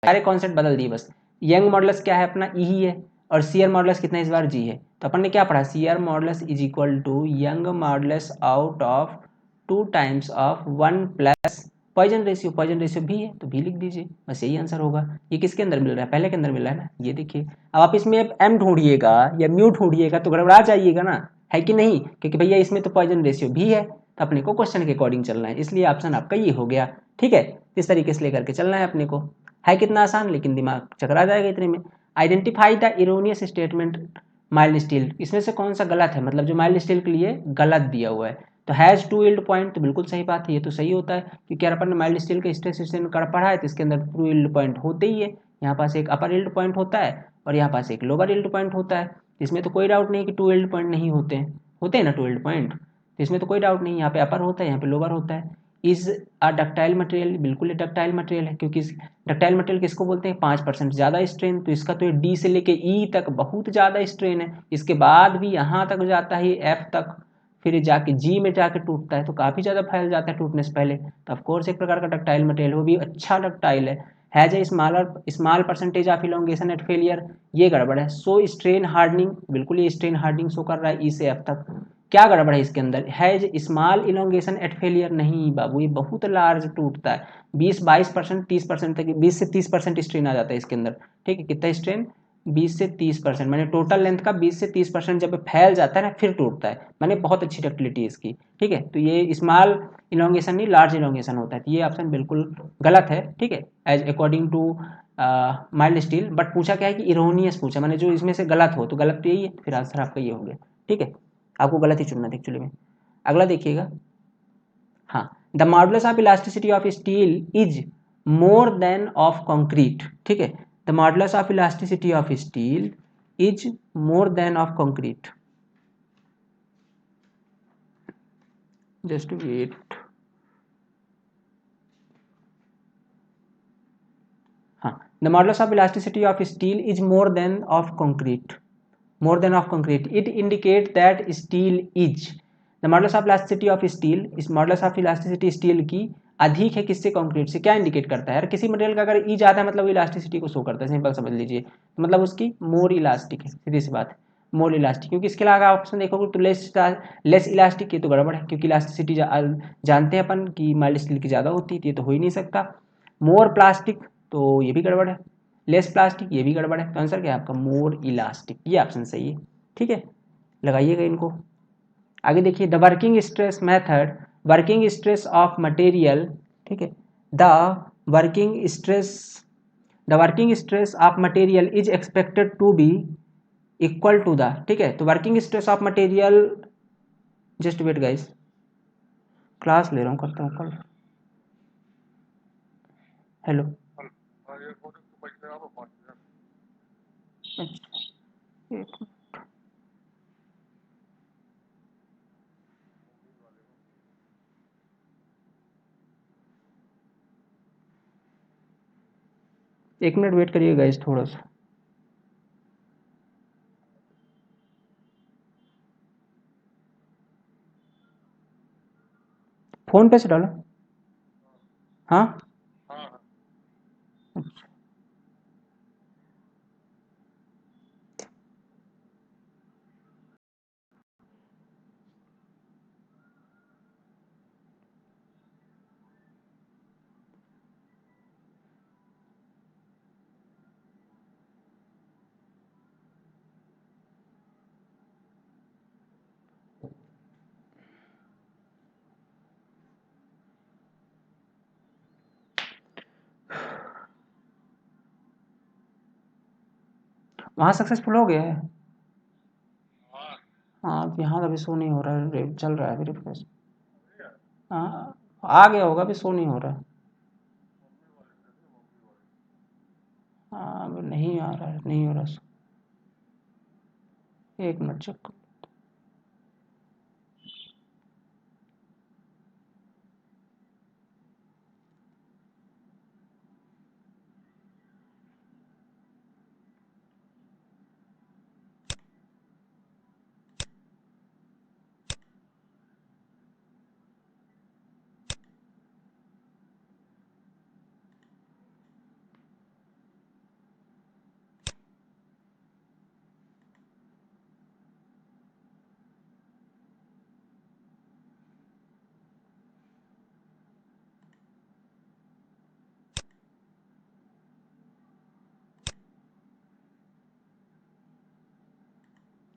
सारे कॉन्सेप्ट बदल दिए बस। यंग मॉडुलस क्या है अपना, ई ही है, और शियर मॉडुलस कितना इस बार जी है। तो अपन ने क्या पढ़ा, shear modulus is equal to Young modulus out of 2 times of 1 plus Poisson ratio, Poisson ratio भी है तो भी लिख दीजिए, बस यही आंसर होगा। ये किसके अंदर मिल रहा है, पहले के अंदर मिल रहा है ना, ये देखिए। अब आप इसमें एम ढूंढिएगा या म्यू ढूंढिएगा तो गड़बड़ा जाइएगा ना, है कि नहीं, क्योंकि भैया इसमें तो पॉइजन रेशियो भी है, तो अपने को क्वेश्चन के अकॉर्डिंग चलना है, इसलिए ऑप्शन आपका ये हो गया, ठीक है। इस तरीके से लेकर के चलना है अपने को, है कितना आसान, लेकिन दिमाग चकरा जाएगा इतने में। Identify the erroneous statement mild steel, इसमें से कौन सा गलत है, मतलब जो माइल्ड स्टील के लिए गलत दिया हुआ है। तो हैज़ 2 यील्ड पॉइंट, तो बिल्कुल सही बात है, ये तो सही होता है, क्योंकि यार अपन ने माइल्ड स्टील का स्ट्रेस स्टेन कर पढ़ा है, तो इसके अंदर 2 यील्ड पॉइंट होते ही है। यहाँ पास एक अपर यील्ड पॉइंट होता है और यहाँ पास एक लोअर यील्ड पॉइंट होता है, इसमें तो कोई डाउट नहीं कि 2 यील्ड पॉइंट नहीं होते हैं, होते हैं ना 2 यील्ड पॉइंट, तो इसमें तो कोई डाउट नहीं, यहाँ पे अपर होता है, यहाँ पे लोअर होता है। इज अ डक्टाइल मटेरियल, बिल्कुल ये डक्टाइल मटेरियल है, क्योंकि डक्टाइल मटेरियल किसको बोलते हैं, 5% ज़्यादा स्ट्रेन, तो इसका तो डी से लेके ई तक बहुत ज़्यादा स्ट्रेन है, इसके बाद भी यहाँ तक जाता है एफ तक, फिर जाके जी में जाके टूटता है तो काफ़ी ज़्यादा फैल जाता है टूटने से पहले। तो ऑफकोर्स एक प्रकार का डक्टाइल मटेरियल, वो भी अच्छा डक्टाइल है। Has a small percentage of elongation at failure, ये गड़बड़ है। सो स्ट्रेन हार्डनिंग, बिल्कुल ये स्ट्रेन हार्डनिंग शो कर रहा है ई से एफ तक। क्या गड़बड़ है इसके अंदर? Has small elongation at failure, नहीं बाबू, ये बहुत लार्ज टूटता है। 20-22%, 30% तक, 20 से 30% स्ट्रेन आ जाता है इसके अंदर। ठीक है, कितना स्ट्रेन? 20 से 30%, मैंने टोटल लेंथ का 20 से 30% जब फैल जाता है ना फिर टूटता है। मैंने बहुत अच्छी डक्टिलिटी इसकी। ठीक है, तो ये स्मॉल इलोंगेशन नहीं, लार्ज इलोंगेशन होता है। तो ये ऑप्शन बिल्कुल गलत है। ठीक है, as according to mild steel. But पूछा क्या है कि इरोनियस पूछा, मैंने जो इसमें से गलत हो तो गलत तो यही है, फिर आंसर आपका ये हो गया। ठीक है, आपको गलत ही चुनना था एक्चुअली में। अगला देखिएगा। हाँ, the modulus of elasticity of steel is more than of concrete. ठीक है, the modulus of elasticity of steel is more than of concrete. Just wait. हाँ, the modulus of elasticity of steel is more than of concrete. more than of concrete, it indicates that steel is, the modulus of elasticity of steel, इस modulus of elasticity steel की अधिक है किससे? Concrete से। क्या indicate करता है यार? किसी मटेरियल का अगर ई जाता है मतलब वो इलास्टिसिटी को शो करता है, सिंपल समझ लीजिए। तो मतलब उसकी मोर इलास्टिक है, सीधी सी बात है, मोर इलास्टिक। क्योंकि इसके अलावा ऑप्शन देखोगे तो लेस इलास्टिक, ये तो गड़बड़ है, क्योंकि इलास्टिसिटी जानते हैं अपन कि माइल्ड स्टील की ज़्यादा होती है, ये तो हो ही नहीं सकता। मोर प्लास्टिक, तो ये भी गड़बड़ है। लेस प्लास्टिक, ये भी गड़बड़ है। तो आंसर क्या है आपका? मोर इलास्टिक, ये ऑप्शन सही है। ठीक है, लगाइएगा इनको। आगे देखिए, the working stress method, working stress of material. ठीक है, the working stress, the working stress of material is expected to be equal to the. ठीक है, तो working stress of material, just wait guys, class ले रहा हूँ, करता हूँ कल। हेलो, अच्छा, 1 मिनट वेट करिए गाइस थोड़ा सा। फोन पे से डालो। हाँ, वहाँ सक्सेसफुल हो गया है। हाँ, अब यहाँ अभी शो नहीं हो रहा है, चल रहा है अभी रिफ्रेश। हाँ, आ गया होगा, अभी शो नहीं हो रहा है। हाँ, अब नहीं आ रहा है, नहीं हो रहा शो। 1 मिनट चेक कर।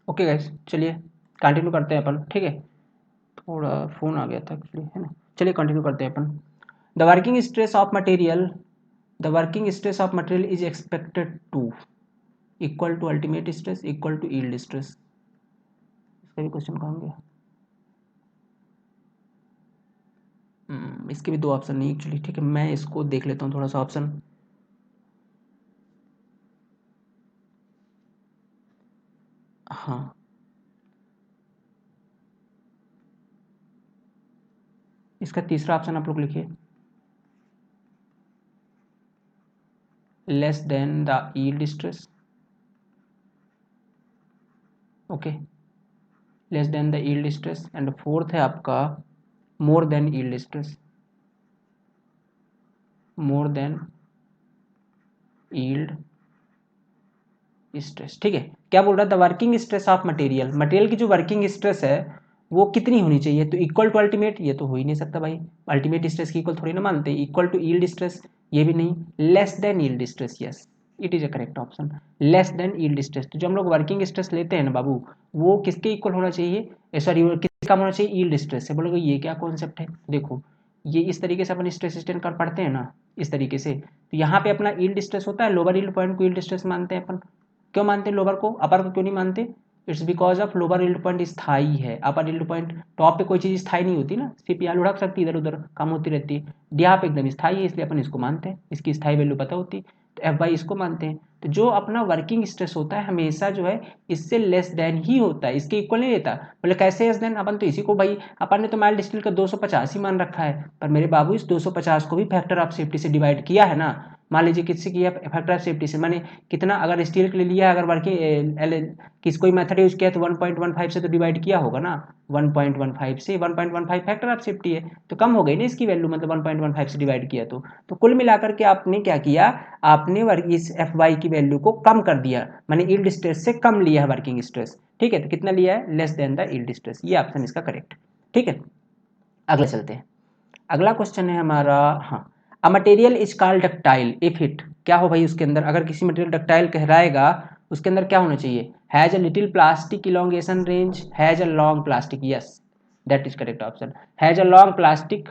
ओके गाइस, चलिए कंटिन्यू करते हैं अपन। ठीक है, थोड़ा फ़ोन आ गया था एक्चुअली, है ना। चलिए कंटिन्यू करते हैं अपन। The working stress of material, the working stress of material is expected to equal to ultimate stress equal to yield stress. इसका भी क्वेश्चन कहाँ गया? इसके भी दो ऑप्शन नहीं एक्चुअली। ठीक है, मैं इसको देख लेता हूँ थोड़ा सा ऑप्शन। हाँ, इसका तीसरा ऑप्शन आप लोग लिखिए, less than the yield stress. Okay, less than the yield stress, and fourth है आपका more than yield stress, more than yield stress. ठीक है, क्या बोल रहा था, working stress of material, material की जो वर्किंग स्ट्रेस है वो कितनी होनी चाहिए, तो इक्वल टू अल्टीमेट, ये तो हो ही नहीं सकता भाई, अल्टीमेट स्ट्रेस की इक्वल थोड़ी ना मानते, इक्वल टू यील्ड स्ट्रेस ये भी नहीं, less than yield stress, yes it is a correct option, less than yield stress. तो जो हम लोग वर्किंग स्ट्रेस लेते हैं ना बाबू, वो किसके इक्वल होना चाहिए, सॉरी किसके कम होना चाहिए, यील्ड स्ट्रेस से। बोलोगे ये क्या कॉन्सेप्ट है, देखो ये इस तरीके से अपन स्ट्रेस स्ट्रेन कर पढ़ते हैं ना, इस तरीके से, तो यहाँ पे अपना यील्ड स्ट्रेस होता है, लोअर यील्ड पॉइंट को यील्ड स्ट्रेस मानते हैं अपन। क्यों मानते हैं लोअर को, अपर को क्यों नहीं मानते, it's because of lower yield point स्थायी है, अपर यील्ड पॉइंट टॉप पे कोई चीज़ स्थायी नहीं होती ना, सिर्फ यहाँ लुढ़क सकती है, इधर उधर कम होती रहती है, यहाँ पे एकदम स्थायी है, इसलिए अपन इसको मानते हैं, इसकी स्थायी वैल्यू पता होती है, तो एफ बाई इसको मानते हैं। तो जो अपना वर्किंग स्ट्रेस होता है हमेशा जो है इससे लेस देन ही होता है, इसके इक्वल नहीं रहता। बोले कैसे लेस देन, अपन तो इसी को भाई, अपन ने तो माइल्ड स्टील का 250 ही मान रखा है, पर मेरे बाबू इस 250 को भी फैक्टर ऑफ सेफ्टी से डिवाइड किया है ना, मान लीजिए किससे किया, फैक्टर ऑफ सेफ्टी से, माने कितना, अगर स्टील के लिए लिया अगर वर्किंग किस कोई मेथड यूज किया तो 1.15 से तो डिवाइड किया होगा ना, 1.15 से, 1.15 फैक्टर ऑफ सेफ्टी है, तो कम हो गई ना इसकी वैल्यू, मतलब 1.15 से डिवाइड किया तो कुल मिलाकर के आपने क्या किया, आपने इस एफ वाई की वैल्यू को कम कर दिया, माने यील्ड स्ट्रेस से कम लिया है वर्किंग स्ट्रेस। ठीक है, तो कितना लिया है, less than the yield stress, ये ऑप्शन इसका करेक्ट। ठीक है, अगला चलते हैं, अगला क्वेश्चन है हमारा, हाँ, अ material is called ductile if it, क्या हो भाई उसके अंदर, अगर किसी मटेरियल डक्टाइल कहलाएगा उसके अंदर क्या होना चाहिए, has a little plastic elongation range, has a long plastic, yes that is correct option, has a long plastic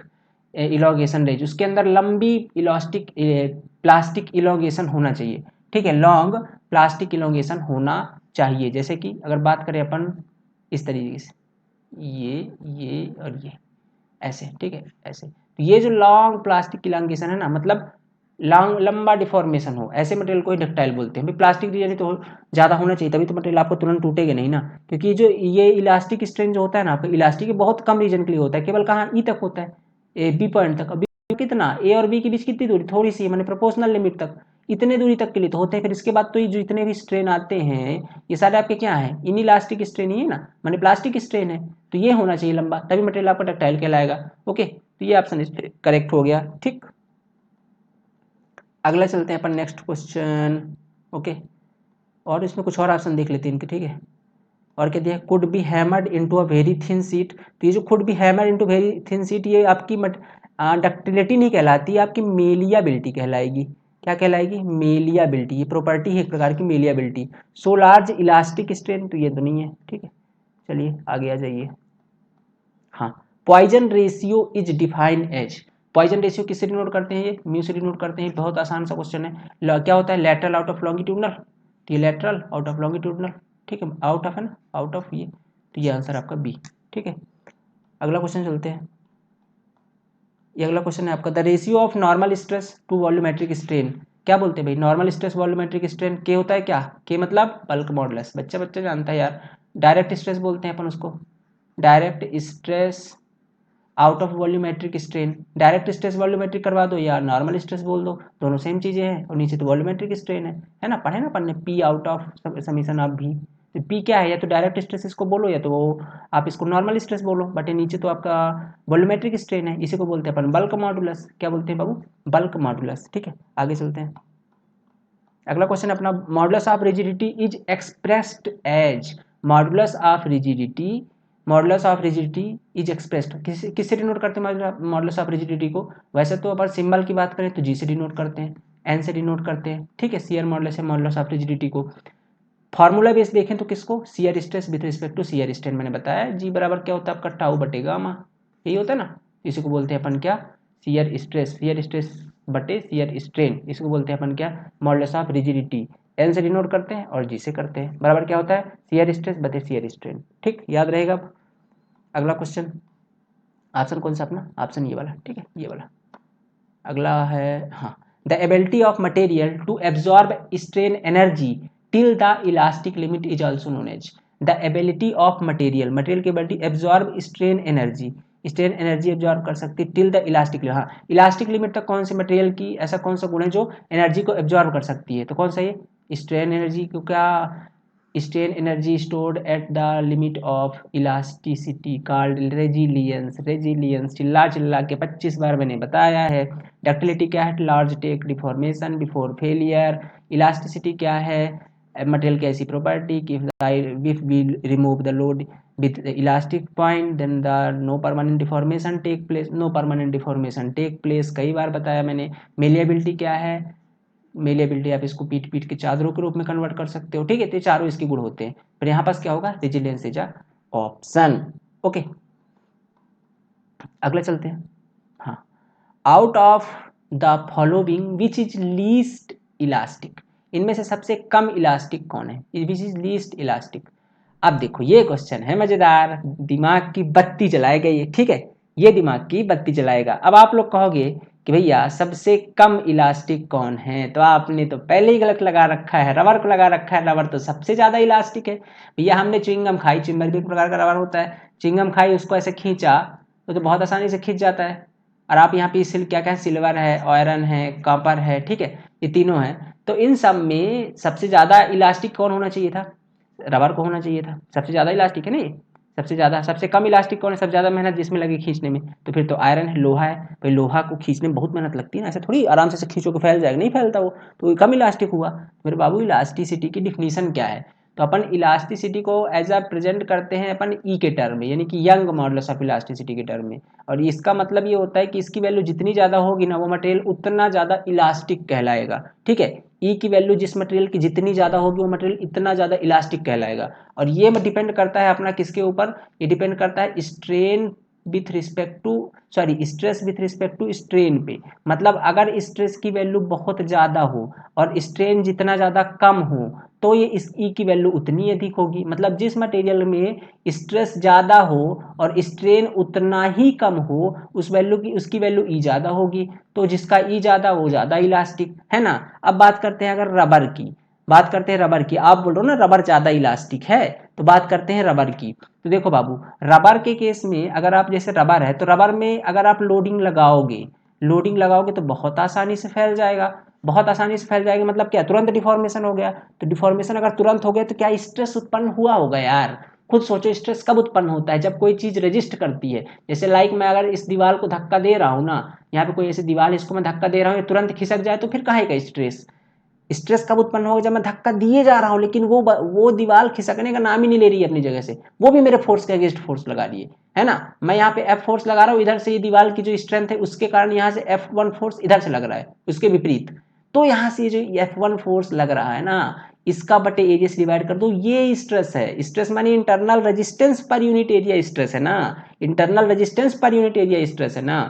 elongation range, उसके अंदर लंबी इलास्टिक प्लास्टिक इलोंगेशन होना चाहिए। ठीक है, लॉन्ग प्लास्टिक इलोंगेशन होना चाहिए, जैसे कि अगर बात करें अपन इस तरीके से, ये और ये ऐसे, ठीक है ऐसे, तो ये जो लॉन्ग प्लास्टिक इलांगेशन है ना, मतलब लॉन्ग लंबा डिफॉर्मेशन हो, ऐसे मटेरियल को ही डक्टाइल बोलते हैं। प्लास्टिक रिजन तो ज़्यादा होना चाहिए, तभी तो मटेरियल आपको तुरंत टूटेगा नहीं ना, क्योंकि जो ये इलास्टिक स्ट्रेन जो होता है ना आपका, इलास्टिक बहुत कम रीजन के लिए होता है, केवल कहाँ ई तक होता है, ए बी पॉइंट तक, अभी कितना ए और बी के बीच कितनी दूरी, थोड़ी सी, मैंने प्रोपोर्शनल लिमिट तक, इतने दूरी तक के लिए तो होते हैं, फिर इसके बाद तो ये जो इतने भी स्ट्रेन आते हैं ये सारे आपके क्या है, इन इलास्टिक स्ट्रेन ही है ना, मैंने प्लास्टिक स्ट्रेन है, तो ये होना चाहिए लंबा, तभी मटेरियल आपका डक्टाइल कहलाएगा। ओके, तो ये ऑप्शन करेक्ट हो गया। ठीक, अगला चलते हैं अपन नेक्स्ट क्वेश्चन। ओके, और इसमें कुछ और ऑप्शन देख लेते हैं इनके, ठीक है, और क्या दिया, could be hammered into a very thin sheet, तो ये जो could be hammered into very thin sheet, ये आपकी डक्टिलिटी नहीं कहलाती, आपकी मेलियाबिलिटी कहलाएगी। क्या कहलाएगी, मेलियाबिलिटी, ये प्रॉपर्टी है एक प्रकार की मेलियाबिलिटी। सो लार्ज इलास्टिक स्ट्रेन, तो ये तो नहीं है। ठीक है, चलिए आगे आ जाइए। हाँ, Poisson ratio is define as, Poisson ratio किससे डिनोट करते हैं, ये म्यू से डिनोट करते हैं, बहुत आसान सा क्वेश्चन है। क्या होता है, लेटरल आउट ऑफ लॉन्गिट्यूडनल, तो ये लेटरल आउट ऑफ लॉन्गिट्यूडनल, ठीक है, आउट ऑफ है ना, आउट ऑफ ये, तो ये आंसर आपका बी। ठीक है, अगला क्वेश्चन चलते हैं, ये अगला क्वेश्चन है आपका, the ratio of normal stress to volumetric strain, क्या बोलते हैं भाई, नॉर्मल स्ट्रेस वॉल्यूमेट्रिक स्ट्रेन के होता है क्या, के मतलब बल्क मॉडुलस, बच्चा बच्चा जानता है यार, डायरेक्ट स्ट्रेस बोलते हैं अपन उसको, direct stress out of volumetric strain, direct stress volumetric करवा दो या नॉर्मल स्ट्रेस बोल दो, दोनों सेम चीजें हैं, और नीचे तो वॉल्यूमेट्रिक स्ट्रेन है ना, पढ़े ना पढ़ने, P out of summation of भी, तो पी क्या है, या तो डायरेक्ट स्ट्रेस इसको बोलो, या तो वो आप इसको नॉर्मल स्ट्रेस बोलो, बट ये नीचे तो आपका वॉल्यूमेट्रिक स्ट्रेन है, इसी को बोलते हैं अपन बल्क मॉडुलस, क्या बोलते हैं बाबू, बल्क मॉडुलस। ठीक है, आगे चलते हैं, अगला क्वेश्चन अपना, modulus of rigidity is expressed as, modulus of rigidity, modulus of rigidity is expressed, किससे डिनोट करते हैं मॉडुलस ऑफ रिजिडिटी को, वैसे तो अपन सिंबल की बात करें तो जी से डिनोट करते हैं, एन से डिनोट करते हैं। ठीक है, सीयर मॉडुलस है मॉडुलस ऑफ रिजिडिटी को, फॉर्मूला बेस देखें तो किसको, shear stress with respect to shear strain, मैंने बताया जी बराबर क्या होता है आपका टाउ बटे गामा, यही होता है ना, इसी को बोलते हैं अपन क्या, सीयर स्ट्रेस बटे सीयर स्ट्रेन, इसको बोलते हैं अपन क्या, मॉडुलस ऑफ रिजिडिटी, एन से डिनोट करते हैं और जी से करते हैं, बराबर क्या होता है, सीयर स्ट्रेस बटे सीयर स्ट्रेन। ठीक, याद रहेगा। अब अगला क्वेश्चन, ऑप्शन कौन सा अपना, ऑप्शन ये वाला, ठीक है ये वाला, अगला है, हाँ, the ability of material to absorb strain energy till the elastic limit is also known as, the ability of material, material की ability absorb strain energy, strain energy absorb कर सकती है टिल द इलास्टिक, हाँ elastic limit तक कौन से material की ऐसा कौन सा गुण है जो एनर्जी को एब्जॉर्ब कर सकती है, तो कौन सा ये स्ट्रेन एनर्जी को क्या strain energy stored at the limit of elasticity called resilience. Resilience चिल्ला चिल्ला के 25 बार मैंने बताया है। डक्टिलिटी क्या है? Large take deformation before failure. Elasticity क्या है? मटेरियल की ऐसी प्रॉपर्टी कि if we remove the load with the elastic point then the no permanent deformation take place। no permanent deformation take place कई बार बताया मैंने। मेलिएबिलिटी क्या है? मेलिएबिलिटी आप इसको पीट पीट के चादरों के रूप में कन्वर्ट कर सकते हो, ठीक है। तो चारों इसके गुण होते हैं। पर यहाँ पास क्या होगा? Resilience is a option. Okay, अगले चलते हैं। हाँ, out of the following which is least elastic. इनमें से सबसे कम इलास्टिक कौन है? Which is least elastic. अब देखो ये क्वेश्चन है मजेदार, दिमाग की बत्ती जलाएगा ये, ठीक है। ये दिमाग की बत्ती जलाएगा। अब आप लोग कहोगे कि भैया सबसे कम इलास्टिक कौन है, तो आपने तो पहले ही गलत लगा रखा है, रबर को लगा रखा है। रबर तो सबसे ज्यादा इलास्टिक है भैया। हमने च्युइंगम खाई, च्युइंगम भी एक प्रकार का रबर होता है। च्युइंगम खाई, उसको ऐसे खींचा तो बहुत आसानी से खींच जाता है। और आप यहाँ पे क्या क्या है? सिल्वर है, आयरन है, कॉपर है, ठीक है, ये तीनों है। तो इन सब में सबसे ज्यादा इलास्टिक कौन होना चाहिए था? रबर को होना चाहिए था। सबसे ज्यादा इलास्टिक है ना ये, सबसे ज्यादा। सबसे कम इलास्टिक कौन है? सबसे ज्यादा मेहनत जिसमें लगी खींचने में, तो फिर तो आयरन है, लोहा है। भाई लोहा को खींचने में बहुत मेहनत लगती है ना, ऐसे थोड़ी आराम से खींचो के फैल जाएगा, नहीं फैलता वो, तो कम इलास्टिक हुआ। मेरे बाबू इलास्टिसिटी की डिफिनीशन क्या है? तो अपन इलास्टिसिटी को एज अ प्रेजेंट करते हैं अपन ई के टर्म में, यानी कि यंग मॉडुलस ऑफ इलास्टिसिटी के टर्म में। और इसका मतलब ये होता है कि इसकी वैल्यू जितनी ज़्यादा होगी ना, वो मटेरियल उतना ज़्यादा इलास्टिक कहलाएगा, ठीक है। ई की वैल्यू जिस मटेरियल की जितनी ज़्यादा होगी वो मटेरियल इतना ज़्यादा इलास्टिक कहलाएगा। और ये डिपेंड करता है अपना किसके ऊपर? ये डिपेंड करता है strain with respect to, sorry, stress with respect to strain पे। मतलब अगर स्ट्रेस की वैल्यू बहुत ज़्यादा हो और स्ट्रेन जितना ज़्यादा कम हो, तो ये इस ई की वैल्यू उतनी अधिक होगी। मतलब जिस मटेरियल में स्ट्रेस ज़्यादा हो और स्ट्रेन उतना ही कम हो, उस वैल्यू की, उसकी वैल्यू ई ज़्यादा होगी। तो जिसका ई ज़्यादा वो ज़्यादा इलास्टिक है ना। अब बात करते हैं अगर रबर की, बात करते हैं रबर की। आप बोल रहे हो ना रबर ज़्यादा इलास्टिक है, तो बात करते हैं रबर की। तो देखो बाबू, रबर के केस में अगर आप, जैसे रबर है, तो रबर में अगर आप लोडिंग लगाओगे, लोडिंग लगाओगे तो बहुत आसानी से फैल जाएगा। बहुत आसानी से फैल जाएगा मतलब क्या? तुरंत डिफॉर्मेशन हो गया। तो डिफॉर्मेशन अगर तुरंत हो गया तो क्या स्ट्रेस उत्पन्न हुआ होगा यार? खुद सोचो, स्ट्रेस कब उत्पन्न होता है? जब कोई चीज रेजिस्ट करती है। जैसे लाइक मैं अगर इस दीवार को धक्का दे रहा हूँ ना, यहाँ पे कोई ऐसी दीवार, इसको मैं धक्का दे रहा हूँ, ये तुरंत खिसक जाए तो फिर कहेगा स्ट्रेस। स्ट्रेस कब उत्पन्न होगा? जब मैं धक्का दिए जा रहा हूँ लेकिन वो दीवार खिसकने का नाम ही नहीं ले रही है अपनी जगह से, वो भी मेरे फोर्स के अगेंस्ट फोर्स लगा रही है ना। मैं यहाँ पे एफ फोर्स लगा रहा हूँ, इधर से ये दीवार की जो स्ट्रेंथ है उसके कारण यहाँ से F1 फोर्स इधर से लग रहा है, उसके विपरीत। तो यहाँ से जो F1 फोर्स लग रहा है ना, इसका बटे एरिया से डिवाइड कर दो, ये स्ट्रेस है। स्ट्रेस मानी internal resistance per unit area stress है ना, internal resistance per unit area stress है ना।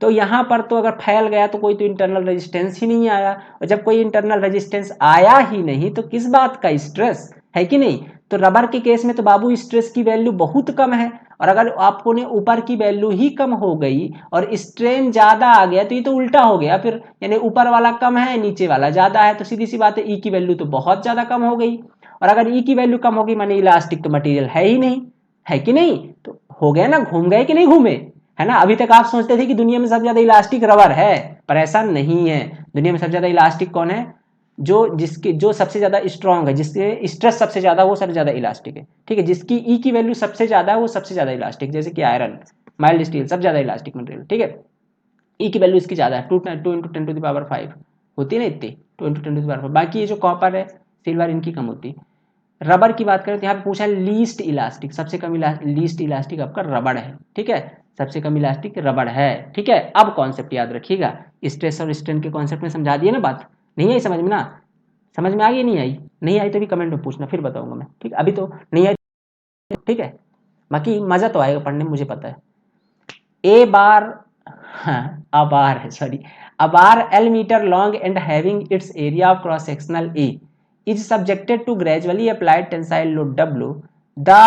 तो यहाँ पर तो अगर फैल गया तो कोई तो इंटरनल रेजिस्टेंस ही नहीं आया, और जब कोई इंटरनल रेजिस्टेंस आया ही नहीं तो किस बात का स्ट्रेस है कि नहीं। तो रबर के केस में तो बाबू स्ट्रेस की वैल्यू बहुत कम है, और अगर आपको ने ऊपर की वैल्यू ही कम हो गई और स्ट्रेन ज्यादा आ गया तो ये तो उल्टा हो गया फिर, यानी ऊपर वाला कम है नीचे वाला ज्यादा है, तो सीधी सी बात है ई की वैल्यू तो बहुत ज्यादा कम हो गई। और अगर ई की वैल्यू कम होगी माने इलास्टिक तो मटेरियल है ही नहीं, है कि नहीं। तो हो गया ना, घूम गए कि नहीं घूमे, है ना। अभी तक आप सोचते थे कि दुनिया में सबसे ज्यादा इलास्टिक रबर है, पर ऐसा नहीं है। दुनिया में सबसे ज्यादा इलास्टिक कौन है? जो सबसे ज्यादा स्ट्रांग है, जिसके स्ट्रेस सबसे ज्यादा, वो सबसे ज्यादा इलास्टिक है, ठीक है। जिसकी ई की वैल्यू सबसे ज्यादा है वो सबसे ज्यादा इलास्टिक, जैसे कि आयरन, माइल्ड स्टील, सबसे ज्यादा इलास्टिक मटेरियल, ठीक है। ई की वैल्यू इसकी ज्यादा है, 2 × 10⁵ होती है ना इतनी, 2 × 10⁵। बाकी ये जो कॉपर है, सिल्वर, इनकी कम होती है। रबर की बात करें तो यहाँ पे पूछा है लीस्ट इलास्टिक, सबसे कम लीस्ट इलास्टिक आपका रबर है, ठीक है। सबसे कम इलास्टिक रबर है, ठीक है। अब कॉन्सेप्ट याद रखिएगा, स्ट्रेस और स्ट्रेन के कॉन्सेप्ट में समझा दिए ना बात। नहीं आई समझ में ना? समझ में आ गई? नहीं आई? नहीं आई तो भी कमेंट में पूछना, फिर बताऊंगा मैं, ठीक है। अभी तो नहीं आई, ठीक है। बाकी मजा तो आएगा पढ़ने में, मुझे पता है। ए बार, हाँ, a bar है, sorry, a bar L meter long and having its area of cross sectional A is subjected to gradually applied tensile load W. The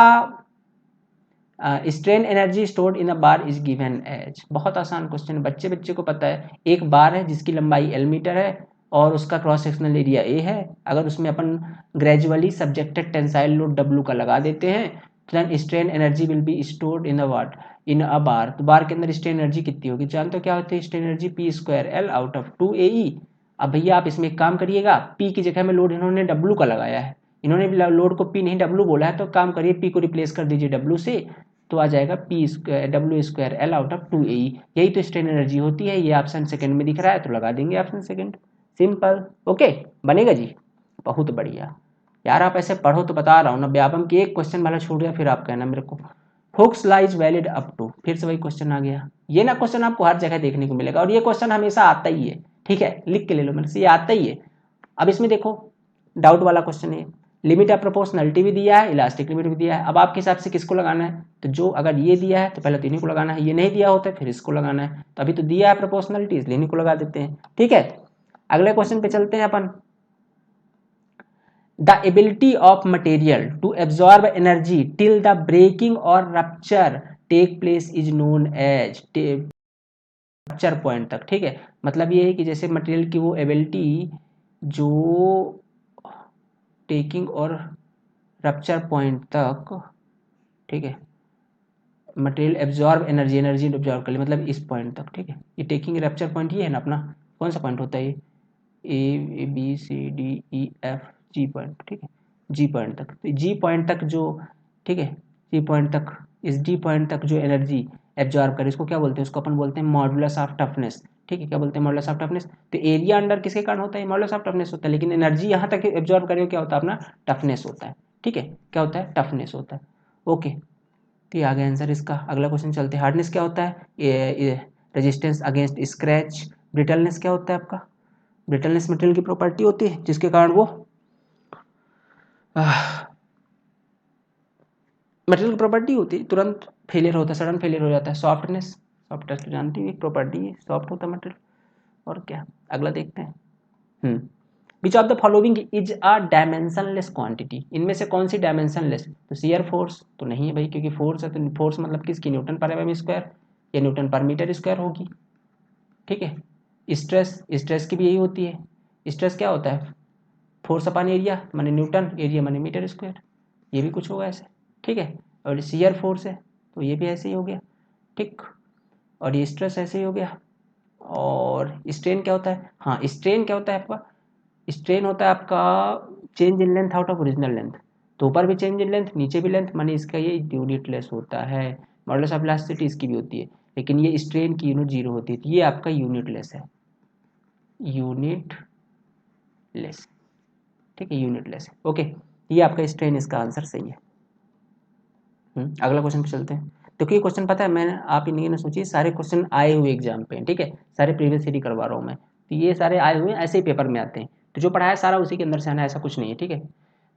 strain energy stored in a bar is given as। बहुत आसान question, बच्चे बच्चे को पता है। एक बार है जिसकी लंबाई L मीटर है और उसका क्रॉस सेक्शनल एरिया A है। अगर उसमें अपन gradually subjected tensile load W का लगा देते हैं, then strain energy will be stored in a what, in a bar। तो बार के अंदर स्ट्रेन एनर्जी कितनी होगी? जानते हो क्या होती है strain energy? P² L/2 AE। अब भैया आप इसमें एक काम करिएगा, P की जगह में लोड इन्होंने W का लगाया है, इन्होंने लोड को पी नहीं डब्ल्यू बोला है, तो काम करिए पी को रिप्लेस कर दीजिए डब्ल्यू से, तो आ जाएगा P square W square L out of 2 AE। यही तो स्ट्रेन एनर्जी होती है। ये ऑप्शन सेकंड में दिख रहा है तो लगा देंगे ऑप्शन सेकंड, सिंपल। ओके, बनेगा जी, बहुत बढ़िया यार। आप ऐसे पढ़ो तो बता रहा हूँ ना, व्यापम की एक क्वेश्चन वाला छूट गया फिर आप कहना मेरे को। Hooke's law is valid up to, फिर से वही क्वेश्चन आ गया। ये ना क्वेश्चन आपको हर जगह देखने को मिलेगा, और ये क्वेश्चन हमेशा आता ही है, ठीक है, लिख के ले लो मेरे से, ये आता ही है। अब इसमें देखो डाउट वाला क्वेश्चन है, लिमिट ऑफ प्रोपोर्शनलिटी भी दिया है, इलास्टिक लिमिट भी दिया है। अब आपके हिसाब से किसको लगाना है, तो जो अगर ये दिया है तो पहले तो इन्हीं को लगाना है, ये नहीं दिया होता है फिर इसको लगाना है। तो अभी तो दिया है प्रोपोर्शनलिटी, इसलिए इन्हीं को लगा देते हैं, ठीक है। अगले क्वेश्चन पे चलते हैं अपन। The ability of material to absorb energy till the breaking और rupture take place is known as, rupture point तक, ठीक है। मतलब ये है कि जैसे मटेरियल की वो एबिलिटी जो टेकिंग और रप्चर पॉइंट तक, ठीक है, material absorb energy, energy absorb कर ले, मतलब इस पॉइंट तक, ठीक है। ये टेकिंग रप्चर पॉइंट ये है ना अपना, कौन सा पॉइंट होता है ये, A B C D E F G point, ठीक है, G पॉइंट तक। तो G पॉइंट तक जो, ठीक है, G पॉइंट तक, इस D पॉइंट तक जो एनर्जी एब्जॉर्ब करे इसको क्या बोलते हैं, उसको अपन बोलते हैं मॉडुलस ऑफ टफनेस, ठीक है। क्या बोलते हैं, मॉडुलस ऑफ टफनेस। तो एरिया अंडर किसके कारण होता है, मॉडुलस ऑफ टफनेस होता है, लेकिन एनर्जी यहाँ तक एब्जॉर्ब करे क्या होता है अपना, टफनेस होता है, ठीक है। क्या होता है, टफनेस होता है। ओके, तो ये आ गया आंसर इसका। अगला क्वेश्चन चलते हैं। हार्डनेस क्या होता है, रेजिस्टेंस अगेंस्ट स्क्रैच। ब्रिटलनेस क्या होता है आपका, ब्रिटलनेस मटेरियल की प्रॉपर्टी होती है जिसके कारण वो मटेरियल की प्रॉपर्टी होती है तुरंत फेलियर होता है, सडन फेलियर हो जाता है। सॉफ्टनेस, सॉफ्टनेस तो जानती है प्रॉपर्टी है, सॉफ्ट होता है मटेरियल। और क्या, अगला देखते हैं। विच of the following is a dimensionless quantity, इनमें से कौन सी डायमेंशनलेस, तो शियर फोर्स तो नहीं है भाई, क्योंकि फोर्स है तो फोर्स मतलब किसकी, न्यूटन पर एम स्क्वायर या न्यूटन पर मीटर स्क्वायर होगी, ठीक है। स्ट्रेस, स्ट्रेस की भी यही होती है। स्ट्रेस क्या होता है, फोर्स अपॉन एरिया माने न्यूटन, एरिया माने मीटर स्क्वायर, ये भी कुछ होगा ऐसे, ठीक है। और शियर फोर्स है तो ये भी ऐसे ही हो गया, ठीक। और ये स्ट्रेस ऐसे ही हो गया। और स्ट्रेन क्या होता है, हाँ स्ट्रेन क्या होता है आपका, स्ट्रेन होता है आपका change in length out of original length. तो ऊपर भी चेंज इन लेंथ नीचे भी लेंथ, माने इसका ये यूनिटलेस होता है। मॉडुलस ऑफ इलास्टिसिटी इसकी भी होती है, लेकिन ये स्ट्रेन की यूनिट जीरो होती है, तो ये आपका यूनिटलेस है, यूनिटलेस, ठीक है, यूनिटलेस है। ओके, ये आपका स्ट्रेन, इसका आंसर सही है। अगला क्वेश्चन पे चलते हैं। तो ये क्वेश्चन पता है मैंने, आप इन्हीं ने सोचिए सारे क्वेश्चन आए हुए एग्जाम पे, ठीक है, सारे प्रीवियस सीरी करवा रहा हूँ मैं, तो ये सारे आए हुए ऐसे ही पेपर में आते हैं, तो जो पढ़ाया सारा उसी के अंदर से आना, ऐसा कुछ नहीं है, ठीक है।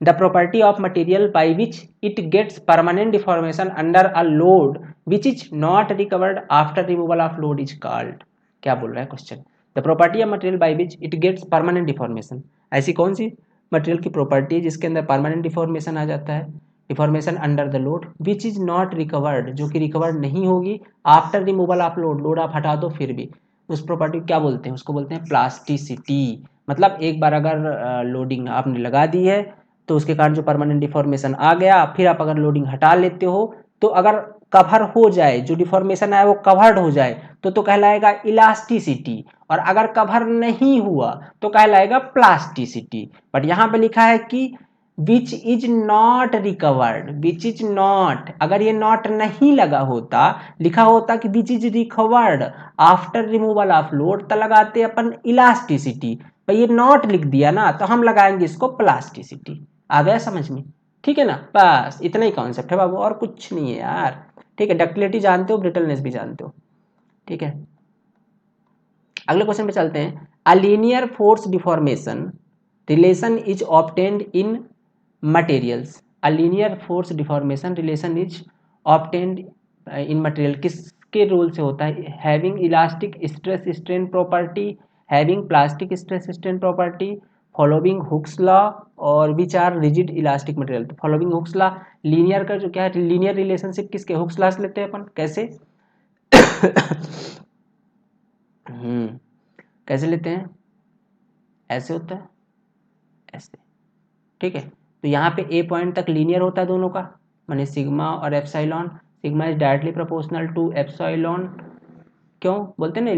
The property of material by which it gets permanent deformation under a load which is not recovered after removal of load is called. क्या बोल रहा है question, the property of material by which it gets permanent deformation, ऐसी कौन सी material की property है जिसके अंदर परमानेंट डिफॉर्मेशन आ जाता है, deformation under the load which is not recovered, जो कि रिकवर्ड नहीं होगी after removal of load, load आप हटा दो फिर भी, उस प्रॉपर्टी को क्या बोलते हैं, उसको बोलते हैं प्लास्टिसिटी। मतलब एक बार अगर लोडिंग आपने लगा दी है तो उसके कारण जो परमानेंट डिफॉर्मेशन आ गया, फिर आप अगर लोडिंग हटा लेते हो तो अगर कवर हो जाए, जो डिफॉर्मेशन आया वो कवर्ड हो जाए तो कहलाएगा इलास्टिसिटी, और अगर कवर नहीं हुआ तो कहलाएगा प्लास्टिसिटी। बट यहाँ पे लिखा है कि विच is not recovered, which is not, अगर ये नॉट नहीं लगा होता, लिखा होता कि which is recovered after removal of load, तो लगाते अपन इलास्टिसिटी, भाई ये नॉट लिख दिया ना तो हम लगाएंगे इसको प्लास्टिसिटी। आ गया समझ में, ठीक है ना, बस इतना ही कॉन्सेप्ट है बाबू, और कुछ नहीं है यार, ठीक है। डक्टिलिटी जानते हो, ब्रिटलनेस भी जानते हो, ठीक है। अगले क्वेश्चन पे चलते हैं। A linear force deformation relation is obtained in materials, a linear force deformation relation is obtained in material किसके रूल से होता है, having elastic stress strain property, having plastic stress strain property, following Hooke's law, और which are rigid elastic material. तो following Hooke's law, linear का जो क्या है, लीनियर रिलेशनशिप किसके, हुक्स लॉ से लेते हैं अपन, कैसे कैसे लेते हैं, ऐसे होता है, ऐसे, ठीक है। तो यहाँ पे ए पॉइंट तक लीनियर होता है दोनों का, माने सिग्मा और epsilon, sigma is directly proportional to epsilon, क्यों बोलते हैं ना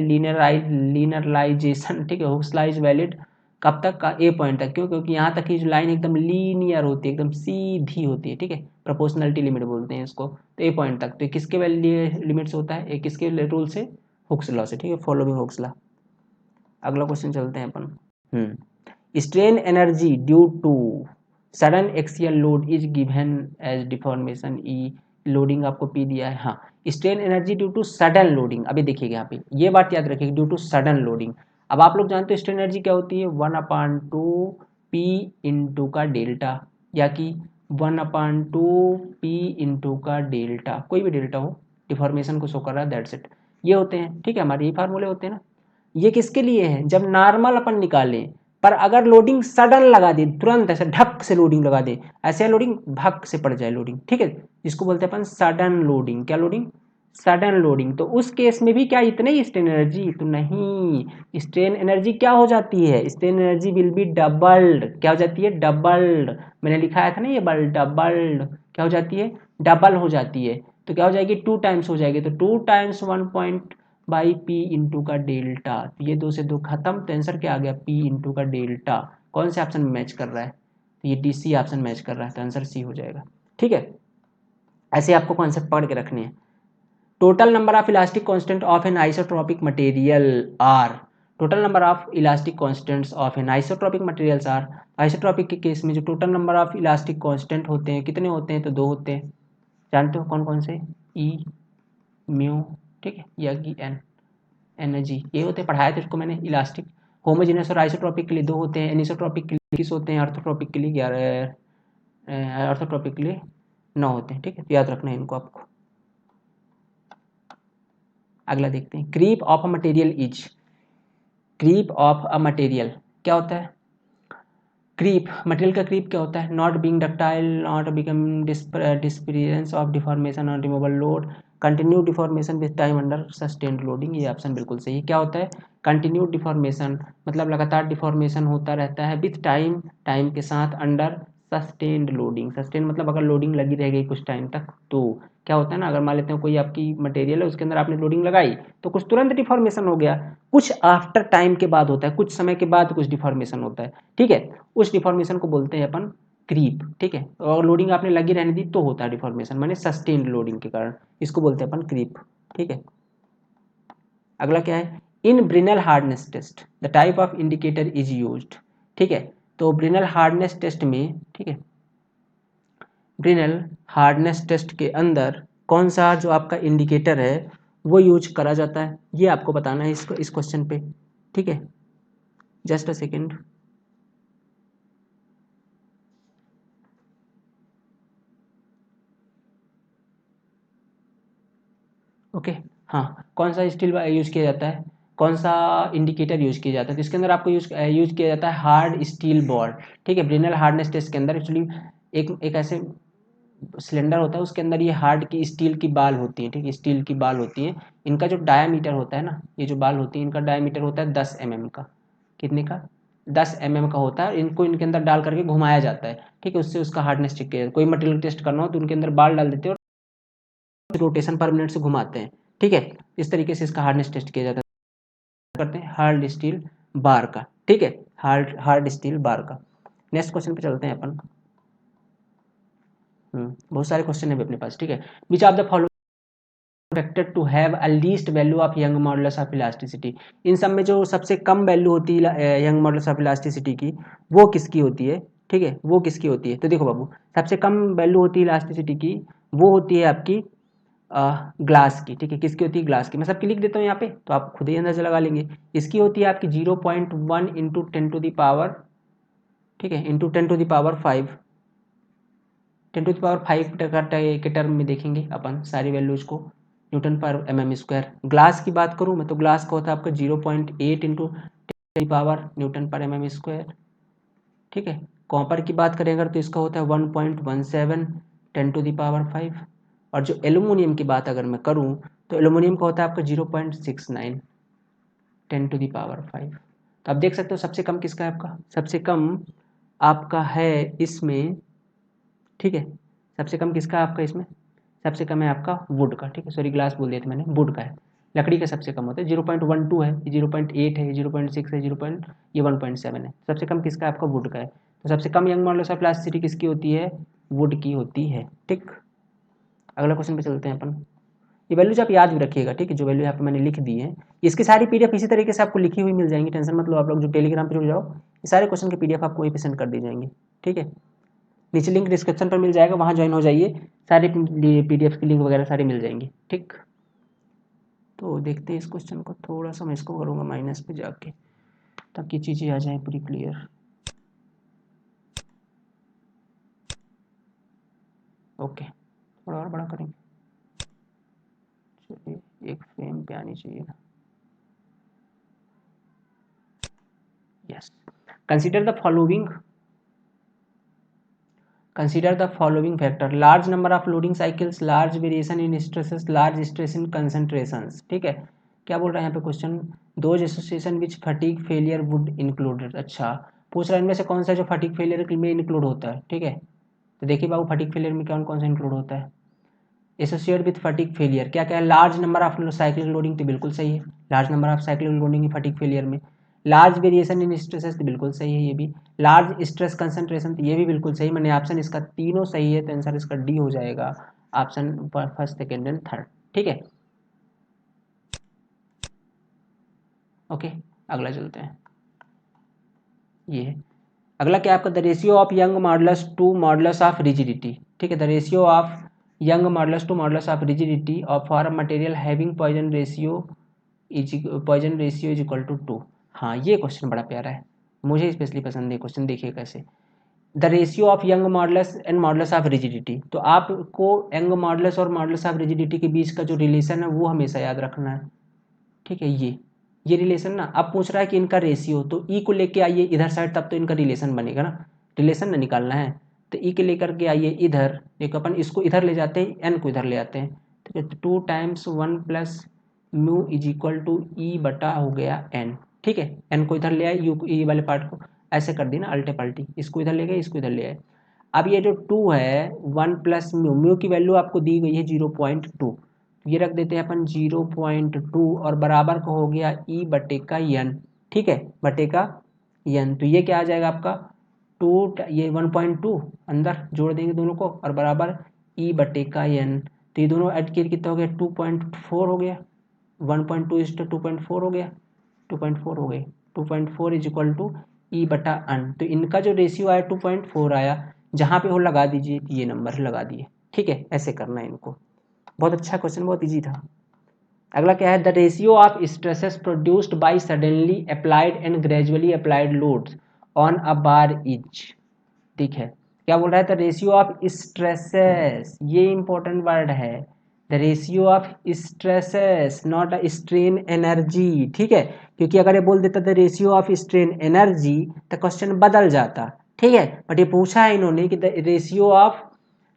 लीनियराइजेशन, ठीक है, हुक्स लॉ इज वैलिड कब तक का, ए पॉइंट तक। क्यों? क्योंकि यहाँ तक की जो लाइन एकदम लीनियर होती है, एकदम सीधी होती है, ठीक है, प्रोपोर्शनलिटी लिमिट बोलते हैं इसको। तो ए पॉइंट तक, तो किसके लिए लिमिट से होता है? एक किसके रूल से? हुक्स लॉ से, ठीक है, फॉलोइंग हुक्स लॉ। अगला क्वेश्चन चलते हैं अपन। Strain energy due to sudden axial load is given as deformation E. Loading आपको पी दिया है। हाँ, strain energy due to sudden loading, अभी देखिएगा यहाँ पे ये बात याद रखिएगा, ड्यू टू सडन लोडिंग। अब आप लोग जानते हो स्ट्रेन एनर्जी क्या होती है? 1/2 पी इंटू का डेल्टा, या कि 1/2 पी इंटू का डेल्टा, कोई भी डेल्टा हो, डिफॉर्मेशन को शो कर रहा है, दैट्स इट। ये होते हैं, ठीक है, हमारे ये फार्मूले होते हैं ना। ये किसके लिए है? जब नॉर्मल अपन निकालें, पर अगर लोडिंग सडन लगा दे, तुरंत ऐसे ढक से लोडिंग लगा दे, ऐसे लोडिंग भक से पड़ जाए लोडिंग, ठीक है, जिसको बोलते हैं अपन सडन लोडिंग। क्या लोडिंग? Sudden loading. तो उस केस में भी क्या इतने ही स्ट्रेन एनर्जी? तो नहीं, स्ट्रेन एनर्जी क्या हो जाती है? Strain energy will be doubled. क्या हो जाती है? डबल्ड। मैंने लिखाया था ना ये बल, डबल्ड। क्या हो जाती है? डबल हो जाती है। तो क्या हो जाएगी? 2 टाइम्स हो जाएगी। तो 2 टाइम्स 1/π इंटू का डेल्टा। तो ये 2 से 2 खत्म, तो आंसर क्या आ गया? पी इंटू का डेल्टा। कौन से ऑप्शन में मैच कर रहा है? तो ये डी सी ऑप्शन मैच कर रहा है, तो आंसर सी हो जाएगा, ठीक है। ऐसे आपको कॉन्सेप्ट पकड़ के रखने हैं। Total number of elastic constant of an isotropic material are. Total number of elastic constants of an isotropic materials are. Isotropic के केस में जो total number of elastic constant होते हैं, कितने होते हैं? तो 2 होते हैं। जानते हो कौन कौन से? ई, म्यू, ठीक है, या कि एन, एनर्जी, ये होते हैं, पढ़ाया था इसको मैंने। इलास्टिक होमोजेनियस और आइसोट्रोपिक के लिए 2 होते हैं, एनिसोट्रोपिक के लिए 21 होते हैं, ऑर्थोट्रोपिक के लिए 11, ऑर्थोट्रोपिक के लिए 9 होते हैं, ठीक है, तो याद रखना है इनको आपको। अगला देखते हैं, creep of a material is. Creep of a material क्या होता है? क्रीप, मटेरियल का क्रीप क्या होता है? Not being ductile, not become disappearance of deformation on removal load, continue deformation with time under sustained loading. ये ऑप्शन बिल्कुल सही है। क्या होता है? कंटिन्यू डिफॉर्मेशन, मतलब लगातार डिफॉर्मेशन होता रहता है विथ टाइम, टाइम के साथ, अंडर सस्टेन्ड लोडिंग। सस्टेन मतलब अगर लोडिंग लगी रह गई कुछ टाइम तक, तो क्या होता है ना, अगर मान लेते हैं कोई आपकी मटेरियल है, उसके अंदर आपने लोडिंग लगाई, तो कुछ तुरंत डिफॉर्मेशन हो गया, कुछ आफ्टर टाइम के बाद होता है, कुछ समय के बाद कुछ डिफॉर्मेशन होता है, ठीक है, उस डिफॉर्मेशन को बोलते हैं अपन क्रीप, ठीक है। और लोडिंग आपने लगी रहने दी तो होता है डिफॉर्मेशन, माने सस्टेन्ड लोडिंग के कारण, इसको बोलते हैं अपन क्रीप, ठीक है। अगला क्या है? In Brinell hardness test the type of indicator is used, ठीक है। तो ब्रिनल हार्डनेस टेस्ट में, ठीक है, ब्रिनल हार्डनेस टेस्ट के अंदर कौन सा जो आपका इंडिकेटर है वो यूज करा जाता है, ये आपको बताना है इसको, इस क्वेश्चन पे, ठीक है। Just a second. ओके, हाँ, कौन सा स्टील यूज किया जाता है, कौन सा इंडिकेटर यूज किया जाता है? तो इसके अंदर आपको यूज किया जाता है हार्ड स्टील बॉल, ठीक है। ब्रिनल हार्डनेस टेस्ट के अंदर एक्चुअली एक ऐसे सिलेंडर होता है, उसके अंदर ये हार्ड की स्टील की बाल होती है, ठीक है, स्टील की बाल होती है। इनका जो डायामीटर होता है ना, ये जो बाल होती है इनका डायामीटर होता है 10 mm का। कितने का? 10 mm का होता है। इनको इनके अंदर डाल करके घुमाया जाता है, ठीक है, उससे उसका हार्डनेस चेक किया जाता है। कोई मटेरियल टेस्ट करना हो तो उनके अंदर बाल डाल देते हैं और रोटेशन पर मिनट से घुमाते हैं, ठीक है। इस तरीके से इसका हार्डनेस टेस्ट किया जाता है, करते हैं हार्ड स्टील बार का, ठीक है, हार्ड हार्ड स्टील बार का। नेक्स्ट क्वेश्चन पे चलते हैं अपन। बहुत सारे क्वेश्चन है अपने पास, ठीक है। Which of the following expected to have a least value of Young modulus of elasticity. इन सब में जो सबसे कम वैल्यू होती है यंग मॉडुलस ऑफ इलास्टिसिटी की, वो किसकी होती है, ठीक है, वो किसकी होती है? तो देखो बाबू, सबसे कम वैल्यू होती है इलास्टिसिटी की, वो होती है आपकी ग्लास की, ठीक है। किसकी होती है? ग्लास की। मैं सबकी लिख देता हूँ यहाँ पे, तो आप खुद ही अंदाजा लगा लेंगे। इसकी होती है आपकी 0.1 इंटू 10⁻, ठीक है, इंटू 10⁻5, 10⁻5 के टर्म में देखेंगे अपन सारी वैल्यूज को, न्यूटन पर mm स्क्वायर। ग्लास की बात करूँ मैं, तो ग्लास का होता है आपका 0.8 इंटू 10 न्यूटन पर mm स्क्वायर, ठीक है। कॉपर की बात करें अगर, तो इसका होता है 1.17 10⁻5। और जो एल्यूमिनियम की बात अगर मैं करूं, तो एल्यूमिनियम का होता है आपका 0.69 10⁻5। तो आप देख सकते हो सबसे कम किसका है? आपका सबसे कम आपका है इसमें, ठीक है, सबसे कम किसका है आपका इसमें? सबसे कम है आपका वुड का, ठीक है, सॉरी ग्लास बोल दिया था मैंने, वुड का है। लकड़ी का सबसे कम होता है, 0.12 है, ये 0.8 है, 0.6 है, 1.7 है। सबसे कम किसका है? आपका वुड का है। तो सबसे कम यंग मॉडुलस ऑफ प्लास्टिसिटी किसकी होती है? वुड की होती है। ठीक, अगला क्वेश्चन पे चलते हैं अपन। ये वैल्यूज आप याद भी रखिएगा, ठीक है, जो वैल्यू यहाँ पे मैंने लिख दी है। इसकी सारी पीडीएफ इसी तरीके से आपको लिखी हुई मिल जाएंगी, टेंशन मत लो। आप लोग जो टेलीग्राम पे जुड़ जाओ, ये सारे क्वेश्चन की पीडीएफ आपको वहीं पे सेंड कर दी जाएंगी। ठीक है, नीचे लिंक डिस्क्रिप्शन पर मिल जाएगा, वहाँ ज्वाइन हो जाइए, सारी पीडीएफ की लिंक वगैरह सारी मिल जाएंगी। ठीक, तो देखते हैं इस क्वेश्चन को, थोड़ा सा मैं इसको करूँगा माइनस पे जाके, ताकि चीज़ें आ जाएँ पूरी क्लियर। ओके, थोड़ा और बड़ा करेंगे, चलिए एक फ्रेम पे आनी चाहिए ना। Yes, consider the following, consider the following factor: large number of loading cycles, large variation in stresses, large stress in concentrations। ठीक है, क्या बोल रहा है यहाँ पे question? Those association which fatigue failure would included. अच्छा, पूछ रहा है इनमें से कौन सा जो फटीग फेलियर में इंक्लूड होता है। ठीक है, तो देखिए बाबू, फटीग फेलियर में कौन कौन सा इंक्लूड होता है? एसोसिएट विथ फटीग फेलियर क्या क्या है? Large number of cyclic loading, तो बिल्कुल सही है, large number of cyclic loading fatigue failure में। लार्ज वेरिएशन इन स्ट्रेसेस, तो बिल्कुल सही है ये भी। लार्ज स्ट्रेस कंसंट्रेशन, तो ये भी बिल्कुल सही। मैंने ऑप्शन इसका तीनों सही है, तो आंसर इसका डी हो जाएगा, option first second and third. ठीक है, ओके, अगला चलते हैं। ये है अगला, क्या आपका? The ratio of Young modulus to modulus of rigidity. ठीक है, the ratio of Young modulus to modulus of rigidity of for material having Poisson ratio is equal to 2। हाँ, ये क्वेश्चन बड़ा प्यारा है, मुझे स्पेशली पसंद है क्वेश्चन। देखिए कैसे, the ratio of Young modulus and modulus of rigidity. तो आपको यंग मॉडुलस और मॉडुलस ऑफ रिजिडिटी के बीच का जो रिलेशन है वो हमेशा याद रखना है। ठीक है, ये रिलेशन ना, अब पूछ रहा है कि इनका रेशियो, तो ई को लेके आइए इधर साइड, तब तो इनका रिलेशन बनेगा ना, रिलेशन ना निकालना है। तो ई के लेकर के आइए इधर, एक अपन इसको इधर ले जाते हैं, एन को इधर ले आते हैं। ठीक है, 2 times 1 plus mu is equal to E बटा हो गया एन। ठीक है, एन को इधर ले आए, यू ई वाले पार्ट को ऐसे कर दी ना अल्टे पल्टी, इसको इधर ले गए, इसको इधर ले आए। अब ये जो 2 है, 1 प्लस म्यू, म्यू की वैल्यू आपको दी गई है 0.2, ये रख देते हैं अपन 0.2, और बराबर का हो गया ई बटे का यन। ठीक है, बटे का यन, तो ये क्या आ जाएगा आपका 2, ये 1.2 अंदर जोड़ देंगे दोनों को, और बराबर ई बटे का यन। तो ये दोनों ऐड किए कितना हो गया? 2.4 हो गया, 1.2 इज टू 2.4 हो गया, 2.4 हो गए, 2.4 इज इक्वल टू ई बटा अन। तो इनका जो रेशियो आया 2.4 आया, जहाँ पे हो लगा दीजिए, ये नंबर लगा दिए। ठीक है, ऐसे करना है इनको। बहुत अच्छा क्वेश्चन, बहुत इजी था। अगला क्या है? The ratio of stresses produced by suddenly applied and gradually applied loads on a bar is. ठीक है, क्या बोल रहा है? द रेशियो ऑफ स्ट्रेसेस, ये इंपॉर्टेंट वर्ड है, the ratio of stresses, not a strain energy. ठीक है, क्योंकि अगर ये बोल देता the ratio of strain energy, तो क्वेश्चन बदल जाता। ठीक है, बट ये पूछा है इन्होंने कि द रेशियो ऑफ,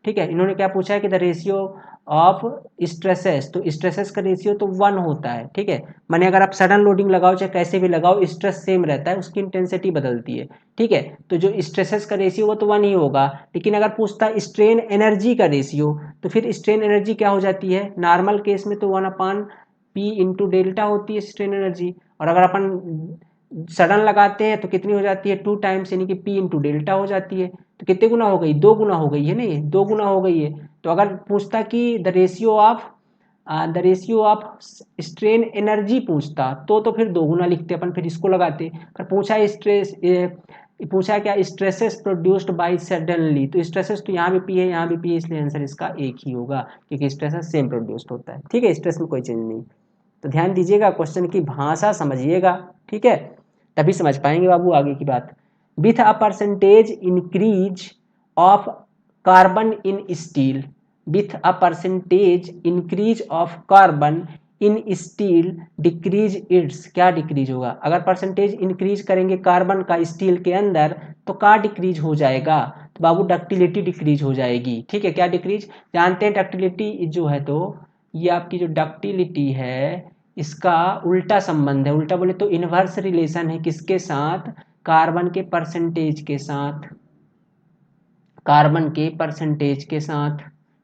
ठीक है, इन्होंने क्या पूछा है कि द रेशियो ऑफ स्ट्रेसेस, तो स्ट्रेसेस का रेशियो तो 1 होता है। ठीक है, माने अगर आप सडन लोडिंग लगाओ चाहे कैसे भी लगाओ, स्ट्रेस सेम रहता है, उसकी इंटेंसिटी बदलती है। ठीक है, तो जो स्ट्रेसेस का रेशियो वो तो 1 ही होगा, लेकिन अगर पूछता स्ट्रेन एनर्जी का रेशियो, तो फिर स्ट्रेन एनर्जी क्या हो जाती है? नॉर्मल केस में तो 1/P इंटू डेल्टा होती है स्ट्रेन एनर्जी, और अगर अपन सडन लगाते हैं तो कितनी हो जाती है? 2 टाइम्स, यानी कि P इंटू डेल्टा हो जाती है। तो कितने गुना हो गई? 2 गुना हो गई है ना, ये 2 गुना हो गई है। तो अगर पूछता कि the ratio of strain energy पूछता, तो फिर 2 गुना लिखते अपन, फिर इसको लगाते। पर पूछा स्ट्रेस, पूछा क्या? स्ट्रेसेस प्रोड्यूस्ड बाय सडनली, तो स्ट्रेसेस तो यहाँ भी पी है, यहाँ भी पी है, इसलिए आंसर इसका एक ही होगा, क्योंकि स्ट्रेसेस सेम प्रोड्यूस्ड होता है। ठीक है, स्ट्रेस में कोई चेंज नहीं। तो ध्यान दीजिएगा, क्वेश्चन की भाषा समझिएगा। ठीक है, तभी समझ पाएंगे बाबू आगे की बात। With a percentage increase of carbon in steel, with a percentage increase of carbon in steel decrease its, क्या डिक्रीज होगा? अगर परसेंटेज इंक्रीज करेंगे कार्बन का स्टील के अंदर, तो क्या डिक्रीज हो जाएगा? तो बाबू डक्टिलिटी डिक्रीज हो जाएगी। ठीक है, क्या डिक्रीज? जानते हैं डक्टिलिटी जो है, तो ये आपकी जो डक्टिलिटी है, इसका उल्टा संबंध है, उल्टा बोले तो इनवर्स रिलेशन है, किसके साथ? कार्बन के परसेंटेज के साथ, कार्बन के परसेंटेज के साथ।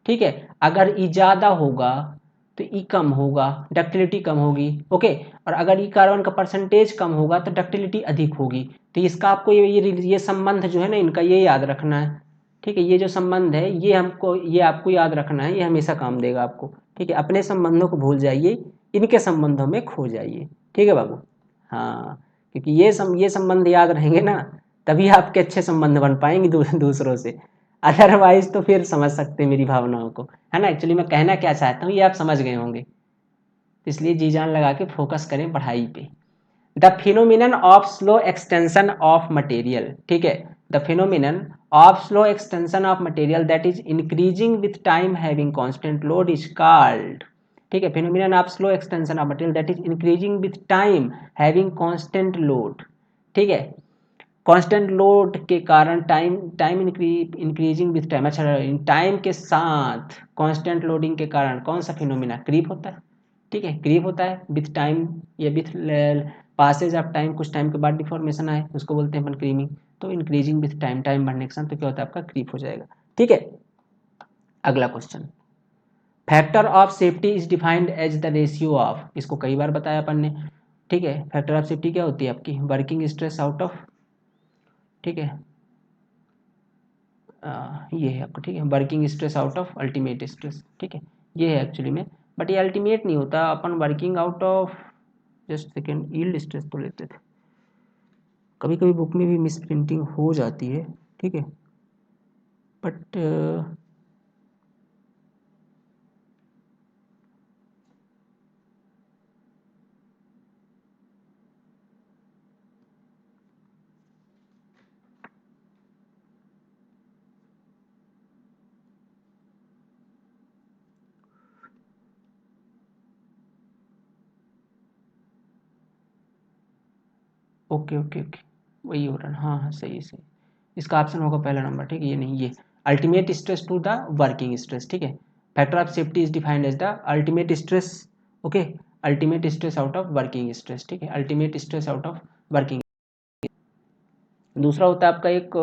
ठीक है, अगर ई ज्यादा होगा, तो ई कम होगा, डक्टिलिटी कम होगी। ओके, और अगर ई कार्बन का परसेंटेज कम होगा तो डक्टिलिटी अधिक होगी। तो इसका आपको ये संबंध जो है ना इनका, ये याद रखना है। ठीक है, ये जो संबंध है ये आपको याद रखना है, ये हमेशा काम देगा आपको। ठीक है, अपने संबंधों को भूल जाइए, इनके संबंधों में खो जाइए। ठीक है बाबू, हाँ, क्योंकि ये संबंध याद रहेंगे ना, तभी आपके अच्छे संबंध बन पाएंगे दूसरों से। अदरवाइज तो फिर समझ सकते हैं मेरी भावनाओं को, है ना। एक्चुअली मैं कहना क्या चाहता हूँ ये आप समझ गए होंगे, इसलिए जी जान लगा के फोकस करें पढ़ाई पे। The phenomenon of slow extension of material, ठीक है, the phenomenon of slow extension of material that is increasing with time having constant load is called, ठीक है, phenomenon of slow extension of material that is increasing with time having constant load, ठीक है, constant load के कारण time increasing with time, अच्छा time के साथ constant loading के कारण कौन सा फिनोमिना, क्रीप होता है। ठीक है, क्रीप होता है विथ टाइम या विथ पासेज ऑफ टाइम, कुछ टाइम के बाद डिफॉर्मेशन आए उसको बोलते हैं अपन क्रीमिंग। तो इंक्रीजिंग विथ टाइम, टाइम बढ़ने के साथ तो क्या होता है आपका क्रीप हो जाएगा। ठीक है, अगला question, factor of safety is defined as the ratio of, इसको कई बार बताया अपन ने। ठीक है, फैक्टर ऑफ सेफ्टी क्या होती है आपकी, वर्किंग स्ट्रेस आउट ऑफ, ठीक है, ये है आपको, ठीक है, working stress out of ultimate stress. ठीक है, ये है एक्चुअली में, बट ये अल्टीमेट नहीं होता, अपन working out of, just second, yield stress तो लेते थे, कभी कभी बुक में भी मिस प्रिंटिंग हो जाती है। ठीक है, बट ओके ओके ओके, वही हो रहा है, हाँ हाँ सही सही, इसका ऑप्शन होगा पहला नंबर। ठीक है, ये नहीं, ये ultimate stress to the working stress. ठीक है, factor of safety is defined as the ultimate stress, okay, ultimate stress out of working stress. ठीक है, ultimate stress out of working. दूसरा होता है आपका एक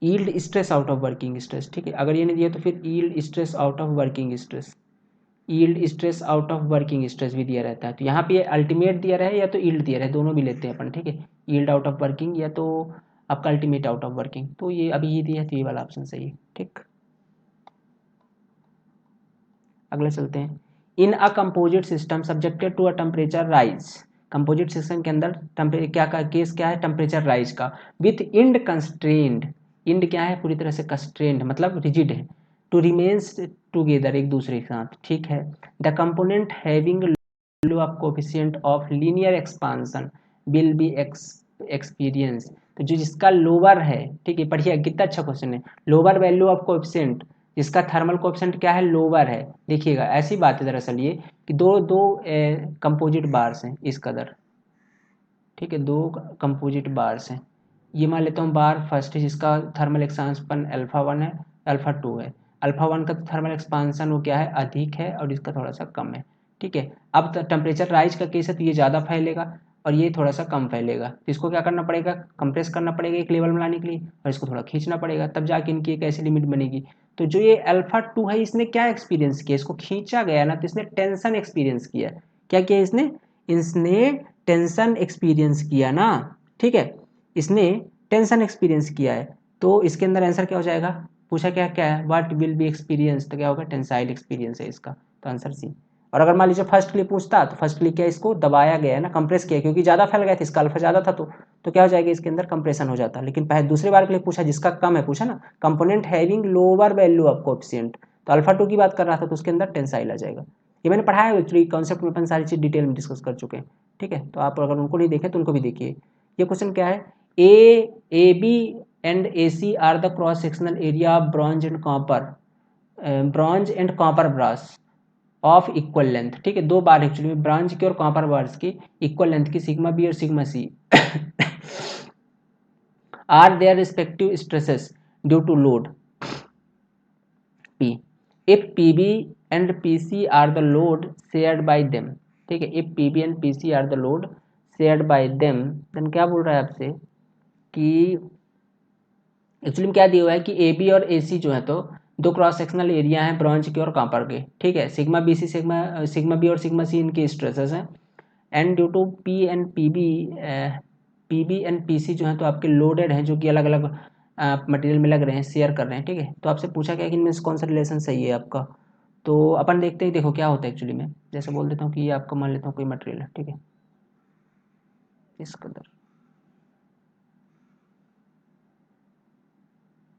yield stress out of working stress. ठीक है, अगर ये नहीं दिया तो फिर yield stress out of working stress, yield stress out of working stress भी दिया रहता है। तो यहाँ पे अल्टीमेट दिया रहे या तो यील्ड दिया रहे, दोनों भी लेते हैं अपन। ठीक है, यील्ड आउट ऑफ वर्किंग या तो आपका अल्टीमेट आउट ऑफ वर्किंग, तो ये अभी ये दिया है तो ये वाला ऑप्शन सही है। ठीक, अगले चलते हैं, in a composite system subjected to a temperature rise, composite system के अंदर क्या का केस क्या है, टेम्परेचर राइज का, विथ इंड कंस्ट्रेंड, इंड क्या है, पूरी तरह से कंस्ट्रेंड मतलब रिजिड है, टू रिमेन्स टूगेदर, एक दूसरे के साथ। ठीक है, the component having value of coefficient of linear expansion will be experience, तो जो जिसका लोअर है, ठीक है, पढ़िए कितना अच्छा क्वेश्चन है, लोअर वैल्यू ऑफ कोफिशिएंट, जिसका थर्मल कोएफिशिएंट क्या है, लोअर है। देखिएगा ऐसी बात है दरअसल ये कि दो दो कंपोजिट बार्स हैं इस कदर, ठीक है, दो कंपोजिट बार्स हैं, ये मान लेता हूँ बार फर्स्ट है जिसका थर्मल एक्सपांसन अल्फा 1 है, अल्फा 2 है, अल्फा 1 का थर्मल एक्सपांसन वो क्या है, अधिक है, और इसका थोड़ा सा कम है। ठीक है, अब टेम्परेचर राइज का केस है तो ये ज़्यादा फैलेगा और ये थोड़ा सा कम फैलेगा, तो इसको क्या करना पड़ेगा, कंप्रेस करना पड़ेगा एक लेवल में लाने के लिए, और इसको थोड़ा खींचना पड़ेगा, तब जाके इनकी एक ऐसी लिमिट बनेगी। तो जो ये अल्फा 2 है इसने क्या एक्सपीरियंस किया, इसको खींचा गया ना, तो इसने टेंशन एक्सपीरियंस किया। क्या किया इसने, इसने टेंशन एक्सपीरियंस किया ना। ठीक है, इसने टेंशन एक्सपीरियंस किया है, तो इसके अंदर आंसर क्या हो जाएगा, पूछा क्या क्या है, व्हाट विल बी एक्सपीरियंस, तो क्या होगा, टेंसाइल एक्सपीरियंस है इसका, तो आंसर सी। और अगर मान लीजिए फर्स्ट के लिए पूछता तो फर्स्ट के लिए क्या, इसको दबाया गया है ना, कंप्रेस किया, क्योंकि ज़्यादा फैल गया था, इसका अल्फा ज़्यादा था, तो क्या हो जाएगा, इसके अंदर कंप्रेशन हो जाता। लेकिन पहले दूसरी बार के लिए पूछा जिसका कम है, पूछा ना component having lower value of coefficient, तो अल्फा 2 की बात कर रहा था तो उसके अंदर टेंसाइल आ जाएगा। ये मैंने पढ़ाया है एक्चुअली, कॉन्सेप्ट में अपन सारी चीज़ डिटेल में डिस्कस कर चुके हैं। ठीक है, तो आप अगर उनको नहीं देखें तो उनको भी देखिए। ये क्वेश्चन क्या है, A B and A C are the cross sectional area of bronze and copper, bronze and copper brass of equal length. ठीक है, दो बार एक्चुअली में ब्रॉन्ज की और कॉपर बार्स की इक्वल लेंथ की, सिग्मा बी और sigma C are their respective stresses due to load P. If PB and PC are the load shared by them, ठीक है, if PB and PC are the load shared by them, then क्या बोल रहा है आपसे कि actually में क्या दिया हुआ है कि AB और AC जो है तो दो क्रॉस सेक्शनल एरिया हैं ब्रॉन्ज के और कॉपर के, ठीक है। Sigma B C sigma B और सिग्मा सी इनके स्ट्रेसेस हैं। And due to P and P B and P C जो हैं तो आपके लोडेड हैं, जो कि अलग अलग मटेरियल में लग रहे हैं, शेयर कर रहे हैं, ठीक है। तो आपसे पूछा गया कि इनमें से कौन सा रिलेशन सही है आपका। तो अपन देखते ही, देखो क्या होता है एक्चुअली में। जैसे बोल देता हूँ कि ये आपका मान लेता हूँ कोई मटेरियल है, ठीक है, इस कदर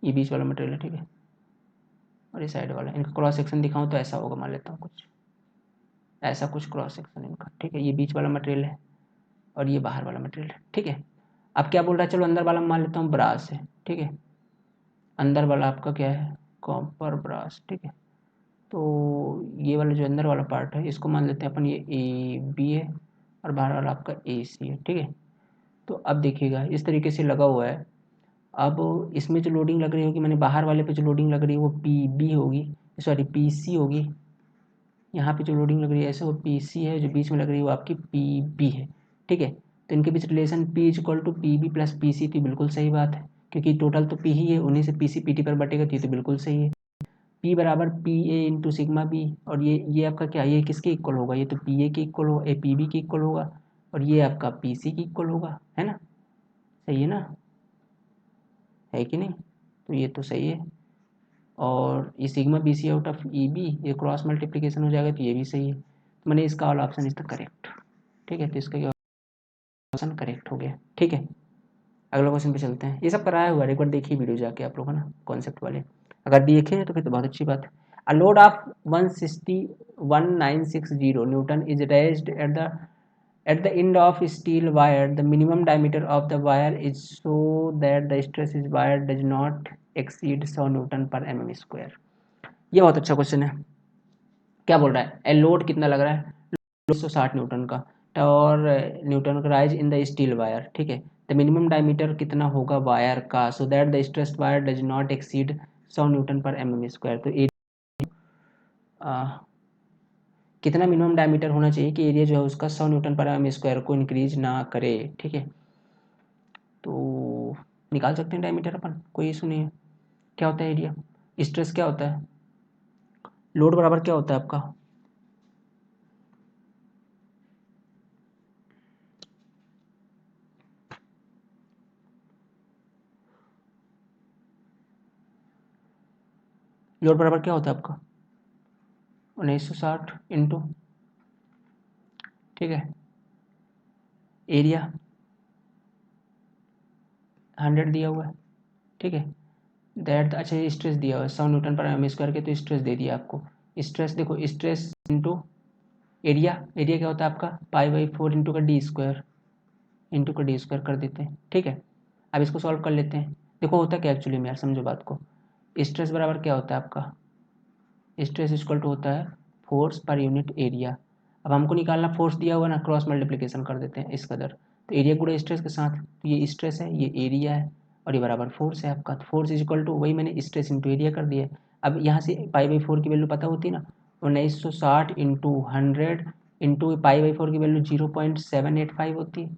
ये बीच वाला मटेरियल है, ठीक है, और ये साइड वाला। इनका क्रॉस सेक्शन दिखाऊँ तो ऐसा होगा, मान लेता हूँ कुछ ऐसा कुछ क्रॉस सेक्शन इनका, ठीक है। ये बीच वाला मटेरियल है और ये बाहर वाला मटेरियल है, ठीक है। अब क्या बोल रहा है, चलो अंदर वाला मान लेता हूँ ब्रास है, ठीक है। अंदर वाला आपका क्या है, कॉपर ब्रास, ठीक है। तो ये वाला जो अंदर वाला पार्ट है इसको मान लेते हैं अपन, ये ए बी है और बाहर वाला आपका ए सी है, ठीक है। तो अब देखिएगा इस तरीके से लगा हुआ है। अब इसमें जो लोडिंग लग रही होगी, मैंने बाहर वाले पे जो लोडिंग लग रही है वो पी बी होगी, सॉरी पी सी होगी। यहाँ पे जो लोडिंग लग रही है ऐसे वो पी सी है, जो बीच में लग रही है वो आपकी पी बी है, ठीक है। तो इनके बीच relation P is equal to P B plus P C थी, बिल्कुल सही बात है, क्योंकि टोटल तो पी ही है, उन्हीं से पी सी पी टी पर बटेगा, थी तो बिल्कुल सही है। पी बराबर P A into sigma B, और ये आपका क्या, ये किसके इक्वल होगा, ये तो पी ए के इक्वल होगा, ए पी बी के इक्वल होगा, और ये आपका पी सी के इक्वल होगा, है ना। सही है ना, है कि नहीं। तो ये तो सही है। और ये sigma B C out of E B, ये क्रॉस मल्टीप्लीकेशन हो जाएगा, तो ये भी सही है। तो मैंने इसका all option is the correct, ठीक है। तो इसका क्या ऑप्शन करेक्ट हो गया, ठीक है। अगला क्वेश्चन पे चलते हैं। ये सब कराया हुआ है, एक बार देखिए वीडियो जाके आप लोग, है ना, कॉन्सेप्ट वाले। अगर देखे तो फिर तो बहुत अच्छी बात है। A load of 160 Newton is raised at the end of steel wire. The minimum diameter of the wire is so that the stress is wire does not exceed 100 Newton पर mm स्क्वायर। ये बहुत अच्छा question है। क्या बोल रहा है, a load कितना लग रहा है, 160 न्यूटन का, और न्यूटन का rise in the steel wire, ठीक है। द मिनिमम डायमीटर कितना होगा वायर का, so that the stress wire does not exceed 100 Newton पर mm स्क्वायर। तो कितना मिनिमम डायमीटर होना चाहिए कि एरिया जो है उसका 100 न्यूटन पर एम स्क्वायर को इंक्रीज ना करे, ठीक है। तो निकाल सकते हैं डायमीटर अपन, कोई इशू नहीं है। क्या होता है एरिया, स्ट्रेस क्या होता है, लोड बराबर क्या होता है आपका, लोड बराबर क्या होता है आपका 1960 इंटू, ठीक है, एरिया 100 दिया हुआ है, ठीक है। दैट, अच्छा ये स्ट्रेस दिया हुआ है 100 न्यूटन पर एम स्क्वायर के, तो स्ट्रेस दे दिया आपको। स्ट्रेस देखो, स्ट्रेस इंटू एरिया, एरिया क्या होता है आपका पाई/4 इंटू का डी स्क्वायर, इंटू का डी स्क्वायर कर देते हैं, ठीक है। अब इसको सॉल्व कर लेते हैं। देखो होता क्या एक्चुअली में यार, समझो बात को। स्ट्रेस बराबर क्या होता है आपका, स्ट्रेस इक्वल टू होता है फोर्स पर यूनिट एरिया। अब हमको निकालना, फोर्स दिया हुआ ना, क्रॉस मल्टीप्लिकेशन कर देते हैं इस कदर, तो एरिया गुणा स्ट्रेस के साथ, तो ये स्ट्रेस है, ये एरिया है, और ये बराबर फोर्स है आपका। तो फोर्स इज इक्वल टू, वही मैंने स्ट्रेस इंटू एरिया कर दिया। अब यहाँ से पाई/4 की वैल्यू पता होती ना, 1960 इंटू 100 इंटू पाई/4 की वैल्यू 0.785 होती है,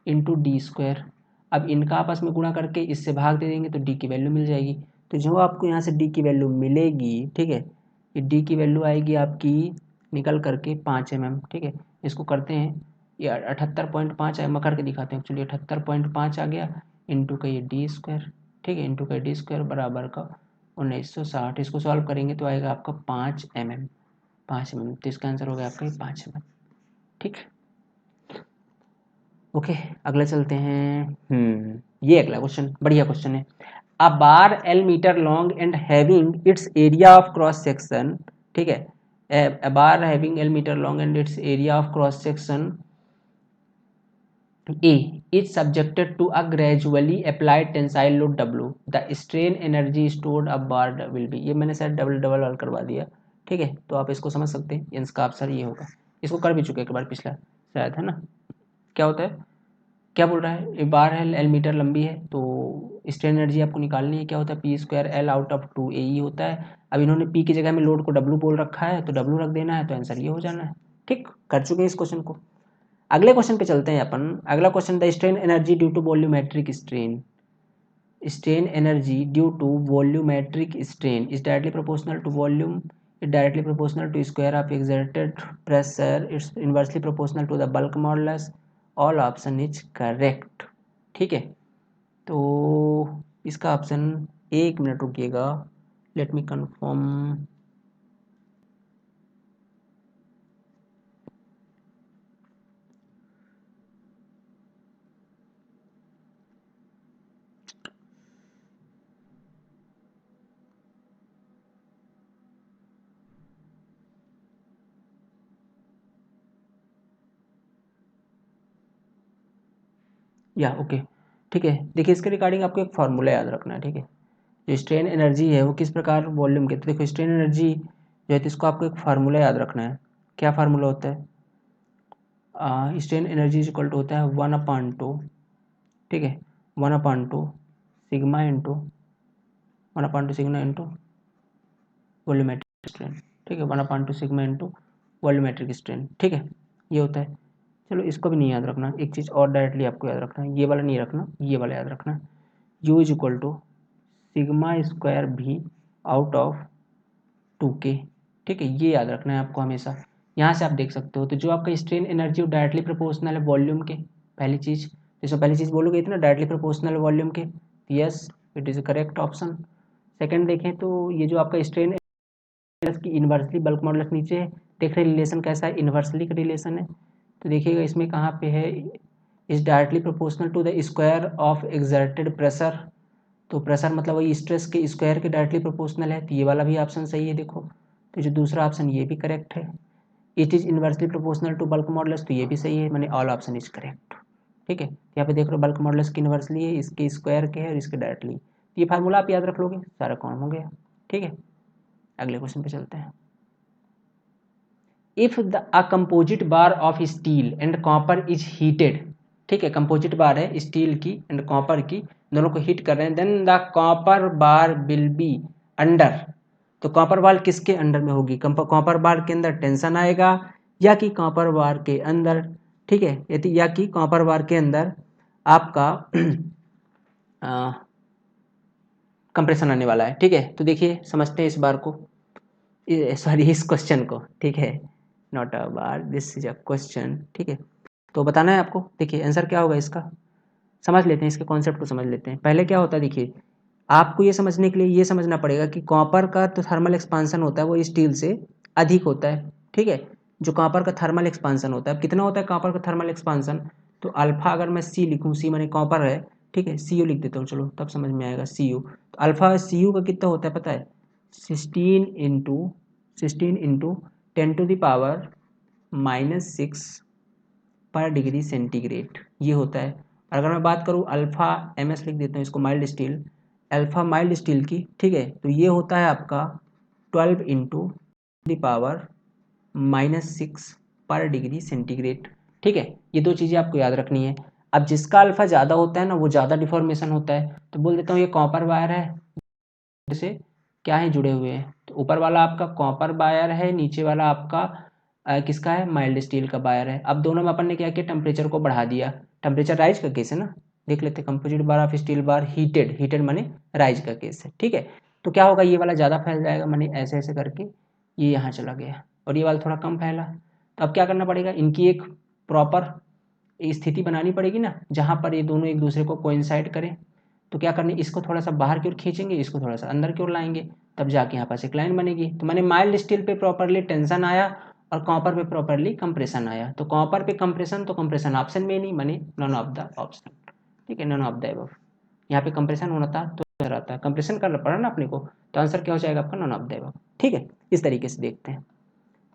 इंटू डी स्क्वायर। अब इनका आपस में गुणा करके इससे भाग दे देंगे तो डी की वैल्यू मिल जाएगी। तो जो आपको यहाँ से डी की वैल्यू मिलेगी, ठीक है, ये डी की वैल्यू आएगी आपकी निकल करके 5 mm, ठीक है। इसको करते हैं, ये 78.5 मैं करके दिखाते हैं एक्चुअली, 78.5 आ गया, इंटू का ये डी स्क्वायर, ठीक है, इंटू का डी स्क्वायर बराबर का 1960। इसको सॉल्व करेंगे तो आएगा आपका 5 mm, 5 mm। तो इसका आंसर हो गया आपका 5 mm, ठीक। ओके, अगला चलते हैं। ये अगला क्वेश्चन बढ़िया क्वेश्चन है। A bar L metre long and having its area of cross section, ठीक है, a bar having L meter long and its area of cross section A is subjected to a gradually applied tensile load W. The strain energy stored up bar will be, ये मैंने शायद double double वाल करवा दिया, ठीक है। तो आप इसको समझ सकते हैं, इसका आंसर ये होगा। इसको कर भी चुके एक बार पिछला शायद, है ना। क्या होता है, क्या बोल रहा है, एक बार है एल मीटर लंबी है, तो स्ट्रेन एनर्जी आपको निकालनी है, क्या होता है P square L out of 2 ए होता है। अब इन्होंने पी की जगह में लोड को डब्लू बोल रखा है, तो डब्लू रख देना है, तो आंसर ये हो जाना है, ठीक। कर चुके हैं इस क्वेश्चन को। अगले क्वेश्चन पे चलते हैं अपन। अगला question, the strain energy due to volumetric strain, strain energy due to volumetric strain is directly proportional to volume, it directly proportional to square of exerted pressure, it's inversely proportional to the bulk modulus, all option is correct। ठीक है, तो इसका option, एक minute रुकिएगा, let me confirm. या okay, ठीक है, देखिए इसके रिगार्डिंग आपको एक फार्मूला याद रखना है। ठीक है, जो स्ट्रेन एनर्जी है वो किस प्रकार वॉल्यूम के, तो देखो स्ट्रेन एनर्जी जो है तो इसको आपको एक फार्मूला याद रखना है। क्या फार्मूला होता है? स्ट्रेन एनर्जी इक्वल टू होता है 1/2, ठीक है, 1/2 sigma into 1/2 sigma into volumetric strain. ठीक है, 1/2 सिग्मा इंटू वॉल्यूमेट्रिक स्ट्रेन। ठीक है, ये होता है। चलो इसको भी नहीं याद रखना, एक चीज़ और डायरेक्टली आपको याद रखना है, ये वाला नहीं रखना, ये वाला याद रखना। U is equal to sigma square भी आउट ऑफ 2K। ठीक है, ये याद रखना है आपको हमेशा। यहाँ से आप देख सकते हो, तो जो आपका स्ट्रेन एनर्जी डायरेक्टली प्रोपोर्शनल है वॉल्यूम के, पहली चीज़, जैसे पहली चीज़ बोलोगे इतना डायरेक्टली प्रोपोर्शनल वॉल्यूम के, yes it is correct option. Second देखें तो ये जो आपका स्ट्रेन की इन्वर्सली बल्क मॉडुलस नीचे है, देख रहे रिलेशन कैसा है, इन्वर्सली का रिलेशन है। तो देखिएगा इसमें कहाँ पे है, is directly proportional to the square of exerted pressure, तो प्रेशर मतलब वही स्ट्रेस के स्क्वायर के डायरेक्टली प्रोपोर्शनल है, तो ये वाला भी ऑप्शन सही है। देखो तो जो दूसरा ऑप्शन ये भी करेक्ट है। It is inversely proportional to bulk modulus, तो ये भी सही है, मैंने ऑल ऑप्शन इज करेक्ट। ठीक है, यहाँ पे देख रहे हो बल्क मॉडुलस की इन्वर्सली है, इसके स्क्वायर के है और इसके डायरेक्टली, ये फार्मूला आप याद रख लोगे, सारा काम हो गया। ठीक है, अगले क्वेश्चन पे चलते हैं। If the a composite bar of steel and copper is heated, ठीक है, कंपोजिट बार है स्टील की एंड कॉपर की, दोनों को हीट कर रहे हैं, then the copper bar will be under, तो कॉपर बार किसके अंडर में होगी, कॉपर बार के अंदर टेंशन आएगा या कि कॉपर बार के अंदर, ठीक है, यदि या कि कॉपर बार के अंदर आपका कंप्रेशन आने वाला है। ठीक है, तो देखिए समझते हैं इस बार को, सॉरी इस क्वेश्चन को। ठीक है, not a bar, this is a question. ठीक है, तो बताना है आपको, देखिए आंसर क्या होगा इसका, समझ लेते हैं, इसके कॉन्सेप्ट को समझ लेते हैं। पहले क्या होता है, देखिए आपको ये समझने के लिए ये समझना पड़ेगा कि कॉपर का तो थर्मल एक्सपांसन होता है वो स्टील से अधिक होता है। ठीक है, जो कॉपर का थर्मल एक्सपांसन होता है, अब कितना होता है कॉपर का थर्मल एक्सपांसन, तो अल्फा अगर मैं सी लिखूँ, सी माने कॉपर है, ठीक है, सी यू लिख देता हूँ, चलो तब समझ में आएगा सी यू, तो अल्फा सी यू का कितना होता है पता है, 16 इंटू 10⁻⁻6 पर डिग्री सेंटीग्रेड, ये होता है। और अगर मैं बात करूँ अल्फ़ा एम एस लिख देता हूँ इसको, mild steel, alpha mild steel की, ठीक है, तो ये होता है आपका 12 × 10⁻⁻6 पर डिग्री सेंटीग्रेड। ठीक है, ये दो चीज़ें आपको याद रखनी है। अब जिसका अल्फ़ा ज़्यादा होता है ना वो ज़्यादा डिफॉर्मेशन होता है, तो बोल देता हूँ ये कॉपर वायर है, जैसे क्या है जुड़े हुए हैं, तो ऊपर वाला आपका कॉपर वायर है, नीचे वाला आपका किसका है, माइल्ड स्टील का वायर है। अब दोनों में अपन ने क्या किया, टेम्परेचर को बढ़ा दिया, टेम्परेचर राइज का केस है ना, देख लेते हैं, composite bar of steel bar heated, heated माने राइज का केस है। ठीक है, तो क्या होगा, ये वाला ज़्यादा फैल जाएगा, माने ऐसे ऐसे करके ये यहाँ चला गया और ये वाला थोड़ा कम फैला, तो अब क्या करना पड़ेगा, इनकी एक प्रॉपर स्थिति बनानी पड़ेगी ना, जहाँ पर ये दोनों एक दूसरे को कोइंसाइड करें। तो क्या करनी, इसको थोड़ा सा बाहर की ओर खींचेंगे, इसको थोड़ा सा अंदर की ओर लाएंगे, तब जाके यहाँ पास एक लाइन बनेगी। तो मैंने माइल्ड स्टील पे प्रॉपरली टेंशन आया और कॉपर पे प्रॉपरली कंप्रेशन आया, तो कॉपर पे कंप्रेशन, तो कंप्रेशन ऑप्शन में नहीं, माने नॉन ऑफ द ऑप्शन। ठीक है, नॉन ऑफ द एबव, यहाँ पे कंप्रेशन होना था तो रहता है, कंप्रेशन करना पड़ा ना अपने को, तो आंसर क्या हो जाएगा आपका, नॉन ऑफ द एबव। ठीक है, इस तरीके से देखते हैं।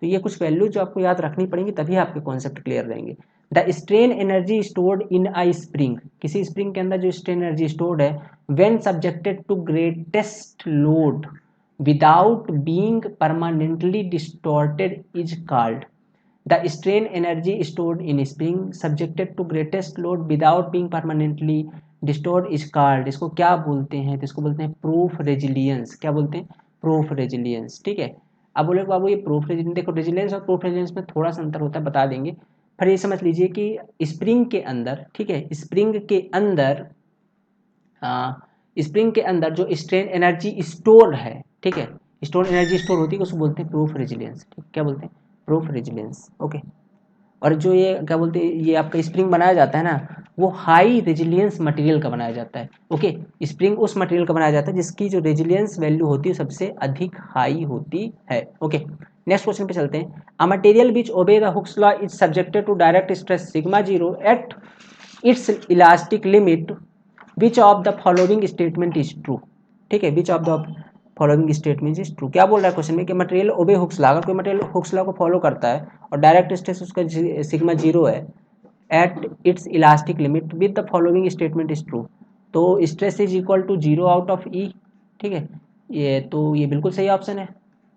तो ये कुछ वैल्यू जो आपको याद रखनी पड़ेंगी, तभी आपके कॉन्सेप्ट क्लियर रहेंगे। The strain energy stored in a spring, किसी स्प्रिंग के अंदर जो स्ट्रेन एनर्जी स्टोर्ड है, when subjected to greatest load without being permanently distorted is called, the strain energy stored in spring subjected to greatest load without being permanently distort is called, इसको क्या बोलते हैं, तो इसको बोलते हैं प्रूफ रेजिलियंस। क्या बोलते हैं, प्रूफ रेजिलियंस। ठीक है, अब बोले बाबू ये प्रूफ रेजिलियंस, देखो रेजिलियंस और प्रूफ रेजिलियंस में थोड़ा सा अंतर होता है, बता देंगे। फिर ये समझ लीजिए कि स्प्रिंग के अंदर, ठीक है, स्प्रिंग के अंदर स्प्रिंग के अंदर जो स्ट्रेन एनर्जी स्टोर है, ठीक है, स्टोर एनर्जी स्टोर होती है उसको बोलते हैं प्रूफ रेजिलियंस। क्या बोलते हैं? Proof resilience. ओके। और जो ये क्या बोलते हैं, ये आपका स्प्रिंग बनाया जाता है ना, वो हाई रेजिलियंस मटेरियल का बनाया जाता है। ओके। स्प्रिंग उस मटेरियल का बनाया जाता है जिसकी जो रेजिलियंस वैल्यू होती है सबसे अधिक हाई होती है। ओके। नेक्स्ट क्वेश्चन पे चलते हैं। अ material which obey the Hooke's law is subjected to direct stress sigma zero at its elastic limit, which of the following statement is true. ठीक है, which of the following statement is true. क्या बोल रहा है question में कि material obey Hooke's law, अगर कोई मटेरियल हुक्स लॉ को फॉलो करता है और डायरेक्ट स्ट्रेस उसका सिग्मा जीरो है at its elastic limit with the following statement is true, तो stress is equal to zero out of E. ठीक है, ये तो ये बिल्कुल सही ऑप्शन है।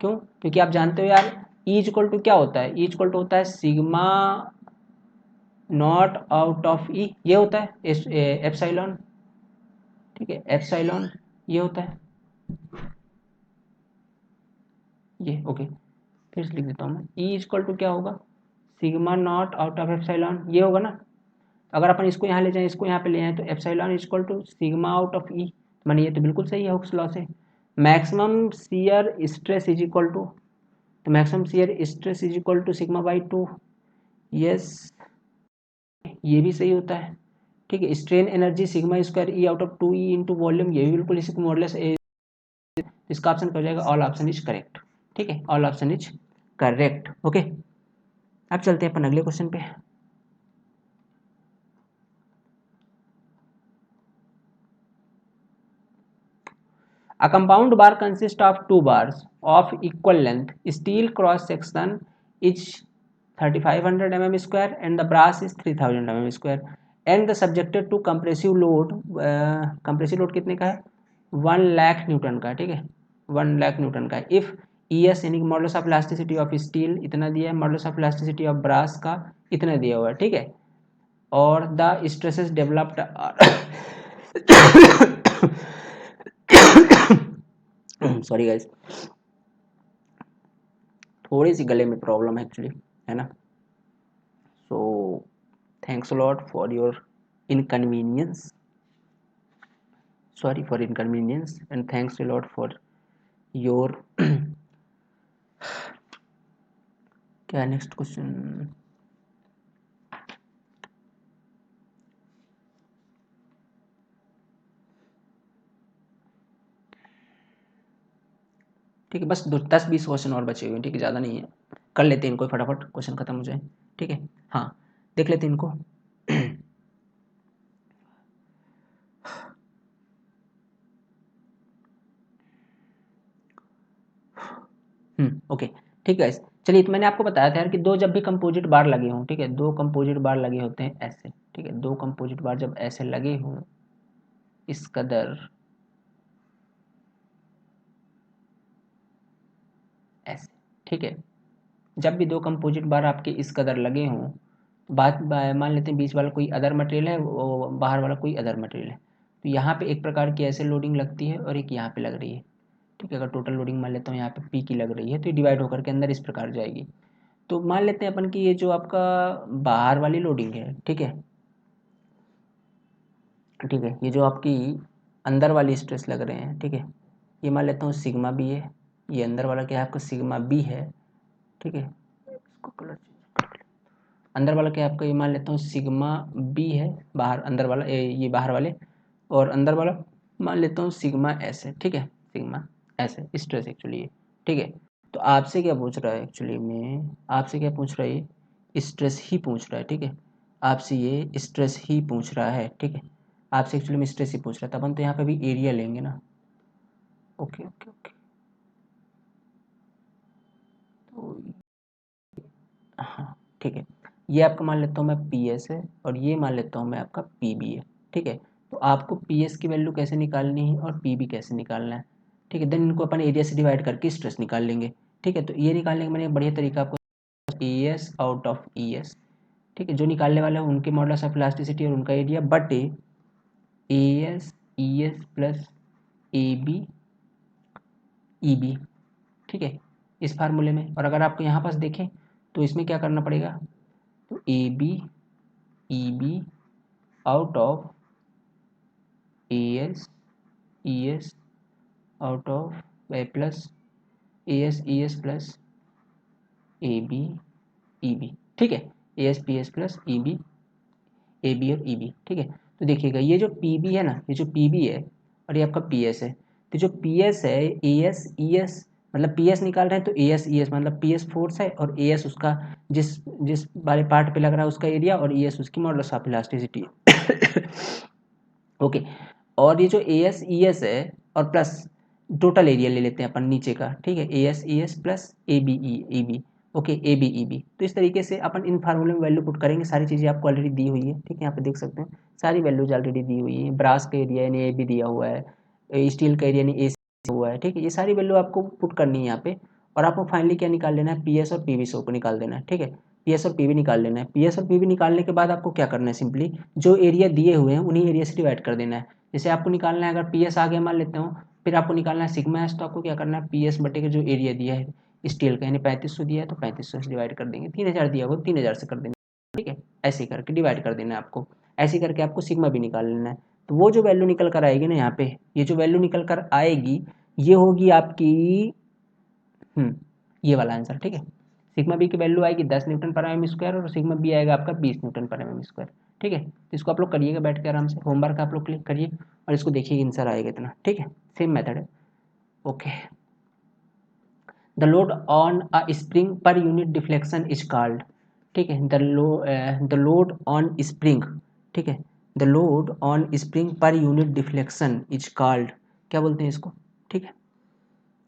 क्यों? क्योंकि आप जानते हो यार ई इज इक्वल टू क्या होता है, ई इज इक्वल टू होता है सिग्मा नॉट आउट ऑफ ई, ये होता है एप्सिलॉन। ठीक है, एप्सिलॉन ये होता है ये। ओके, फिर से लिख देता हूँ मैं, ई इज इक्वल टू क्या होगा, sigma not out of epsilon, ये होगा ना। अगर अपन इसको यहाँ ले जाएं, इसको यहाँ पे ले आए, तो epsilon is equal to sigma out of E, माने ये तो बिल्कुल सही है हुक्स लॉ से। Maximum shear stress is equal to, तो maximum shear stress is equal to sigma by two. Yes, ये भी सही होता है। ठीक है, strain energy sigma square E out of two E into volume, ये भी बिल्कुल इसी को मॉडलेस, इसका ऑप्शन हो जाएगा ऑल ऑप्शन इज करेक्ट। ठीक है, all option is correct. Okay, अब चलते हैं अपन अगले क्वेश्चन पे। A compound bar consists of two bars of equal length. Steel cross section is 3500 mm square and the brass is 3000 mm square and the subjected to compressive load, compressive load कितने का है, 1 lakh newton का। ठीक है, 1 lakh newton का। If ES यानी कि modulus of elasticity of steel इतना दिया है, modulus of elasticity of brass का इतना दिया हुआ है। ठीक है, और the stresses developed sorry guys, थोड़ी सी गले में प्रॉब्लम है एक्चुअली, है ना। So thanks a lot for your inconvenience, sorry for inconvenience and thanks a lot for your क्या नेक्स्ट क्वेश्चन। ठीक है, बस 10-20 क्वेश्चन और बचे हुए हैं। ठीक है, ज़्यादा नहीं है, कर लेते हैं इनको फटाफट, क्वेश्चन खत्म हो जाए। ठीक है, हाँ देख लेते हैं इनको। ओके, ठीक है। चलिए, तो मैंने आपको बताया था यार कि दो जब भी कंपोजिट बार लगे हों, ठीक है, दो कंपोजिट बार लगे होते हैं ऐसे। ठीक है, दो कंपोजिट बार जब ऐसे लगे हों इस कदर, ऐसे, ठीक है, जब भी दो कंपोजिट बार आपके इस कदर लगे हों, बात मान लेते हैं बीच वाला कोई अदर मटेरियल है, वो बाहर वाला कोई अदर मटेरियल है, तो यहाँ पे एक प्रकार की ऐसे लोडिंग लगती है और एक यहाँ पे लग रही है। ठीक है, अगर टोटल लोडिंग मान लेता हूँ यहाँ पे पी की लग रही है, तो ये डिवाइड होकर के अंदर इस प्रकार जाएगी। तो मान लेते हैं अपन कि ये जो आपका बाहर वाली लोडिंग है, ठीक है, ठीक है, ये जो आपकी अंदर वाली स्ट्रेस लग रहे हैं, ठीक है, ये मान लेता हूँ सिग्मा बी है, ये अंदर वाला क्या है आपका सिग्मा बी है। ठीक है, इसको कलर अंदर वाला क्या है आपका, ये मान लेता हूँ सिग्मा बी है, बाहर अंदर वाला ये बाहर वाले, और अंदर वाला मान लेता हूँ सिग्मा एस है। ठीक है, सिग्मा एस है स्ट्रेस एक्चुअली ये। ठीक है, तो आपसे क्या पूछ रहा है एक्चुअली में, आपसे क्या पूछ रहा है, ये स्ट्रेस ही पूछ रहा है। ठीक है, आपसे ये स्ट्रेस ही पूछ रहा है। ठीक है, आपसे एक्चुअली में स्ट्रेस ही पूछ रहा है, तब हम तो यहाँ पे भी एरिया लेंगे ना। ओके ओके ओके, तो हाँ ठीक है, ये आपका मान लेता हूँ मैं पी एस है और ये मान लेता हूँ मैं आपका पी बी है। ठीक है, तो आपको पी एस की वैल्यू कैसे निकालनी है और पी बी कैसे निकालना है। ठीक है, देन इनको अपन एरिया से डिवाइड करके स्ट्रेस निकाल लेंगे। ठीक है, तो ये निकालने का मैंने एक बढ़िया तरीका आपको A S out of E S. ठीक है, जो निकालने वाले हैं उनके मॉडुलस ऑफ इलास्टिसिटी और उनका एरिया बटे A S E S plus A B E B. ठीक है, इस फार्मूले में, और अगर आपको यहाँ पास देखें तो इसमें क्या करना पड़ेगा, तो A B E B out of A S E S out of plus A S plus A B E B, ठीक है, A S P S plus E B A B और ई बी, ठीक है। तो देखिएगा ये जो P B है ना, ये जो पी बी है और ये आपका पी एस है, तो जो पी एस है ए एस ई एस, मतलब पी एस निकाल रहे हैं तो ए एस ई एस मतलब पी एस फोर्स है और ए एस उसका जिस जिस वाले पार्ट पे लग रहा है उसका एरिया और ई एस उसकी मॉडुलस ऑफ इलास्टिसिटी है। ओके, और ये जो ए एस ई एस है और प्लस टोटल एरिया ले लेते हैं अपन नीचे का, ठीक है, A S E S plus A B E B, okay, A B E B. तो इस तरीके से अपन इन फार्मूले में वैल्यू पुट करेंगे, सारी चीज़ें आपको ऑलरेडी दी हुई है, ठीक है, यहाँ पे देख सकते हैं सारी वैल्यूज ऑलरेडी दी हुई है, ब्रास का एरिया यानी ए बी दिया हुआ है, स्टील का एरिया यानी ए हुआ है, ठीक है, ये सारी वैल्यू आपको पुट करनी है यहाँ पे। और आपको फाइनली क्या निकाल लेना है, पी एस और पी वी को निकाल देना है, ठीक है, पी एस और पी वी निकाल लेना है। पी एस और पी वी निकालने के बाद आपको क्या करना है, सिंपली जो एरिया दिए हुए हैं उन्हीं एरिया से डिवाइड कर देना है। जैसे आपको निकालना है, अगर पी एस आगे मान लेते हो, फिर आपको निकालना है सिग्मा एस, तो आपको क्या करना है, पी एस बटे का जो एरिया दिया है स्टील का यानी 3500 दिया है तो 3500 से डिवाइड कर देंगे, 3000 दिया होगा 3000 से कर देंगे, ठीक है, ऐसे करके डिवाइड कर देना है आपको। ऐसे करके आपको सिग्मा भी निकाल लेना है। तो वो जो वैल्यू निकल कर आएगी ना यहाँ पे, ये जो वैल्यू निकल कर आएगी ये होगी आपकी ये वाला आंसर, ठीक है। सिग्मा बी की वैल्यू आएगी 10 न्यूटन पर एम स्क्वायर और सिग्मा बी आएगा आपका 20 न्यूटन पर एम स्क्वायर, ठीक है। तो इसको आप लोग करिएगा बैठ के आराम से, होमवर्क आप लोग क्लिक करिए और इसको देखिए आंसर आएगा इतना, ठीक है, सेम मेथड है। Okay, the load on a spring per unit deflection is called, ठीक है, द लोड ऑन स्प्रिंग, ठीक है, the load on spring per unit deflection is called, क्या बोलते हैं इसको, ठीक है,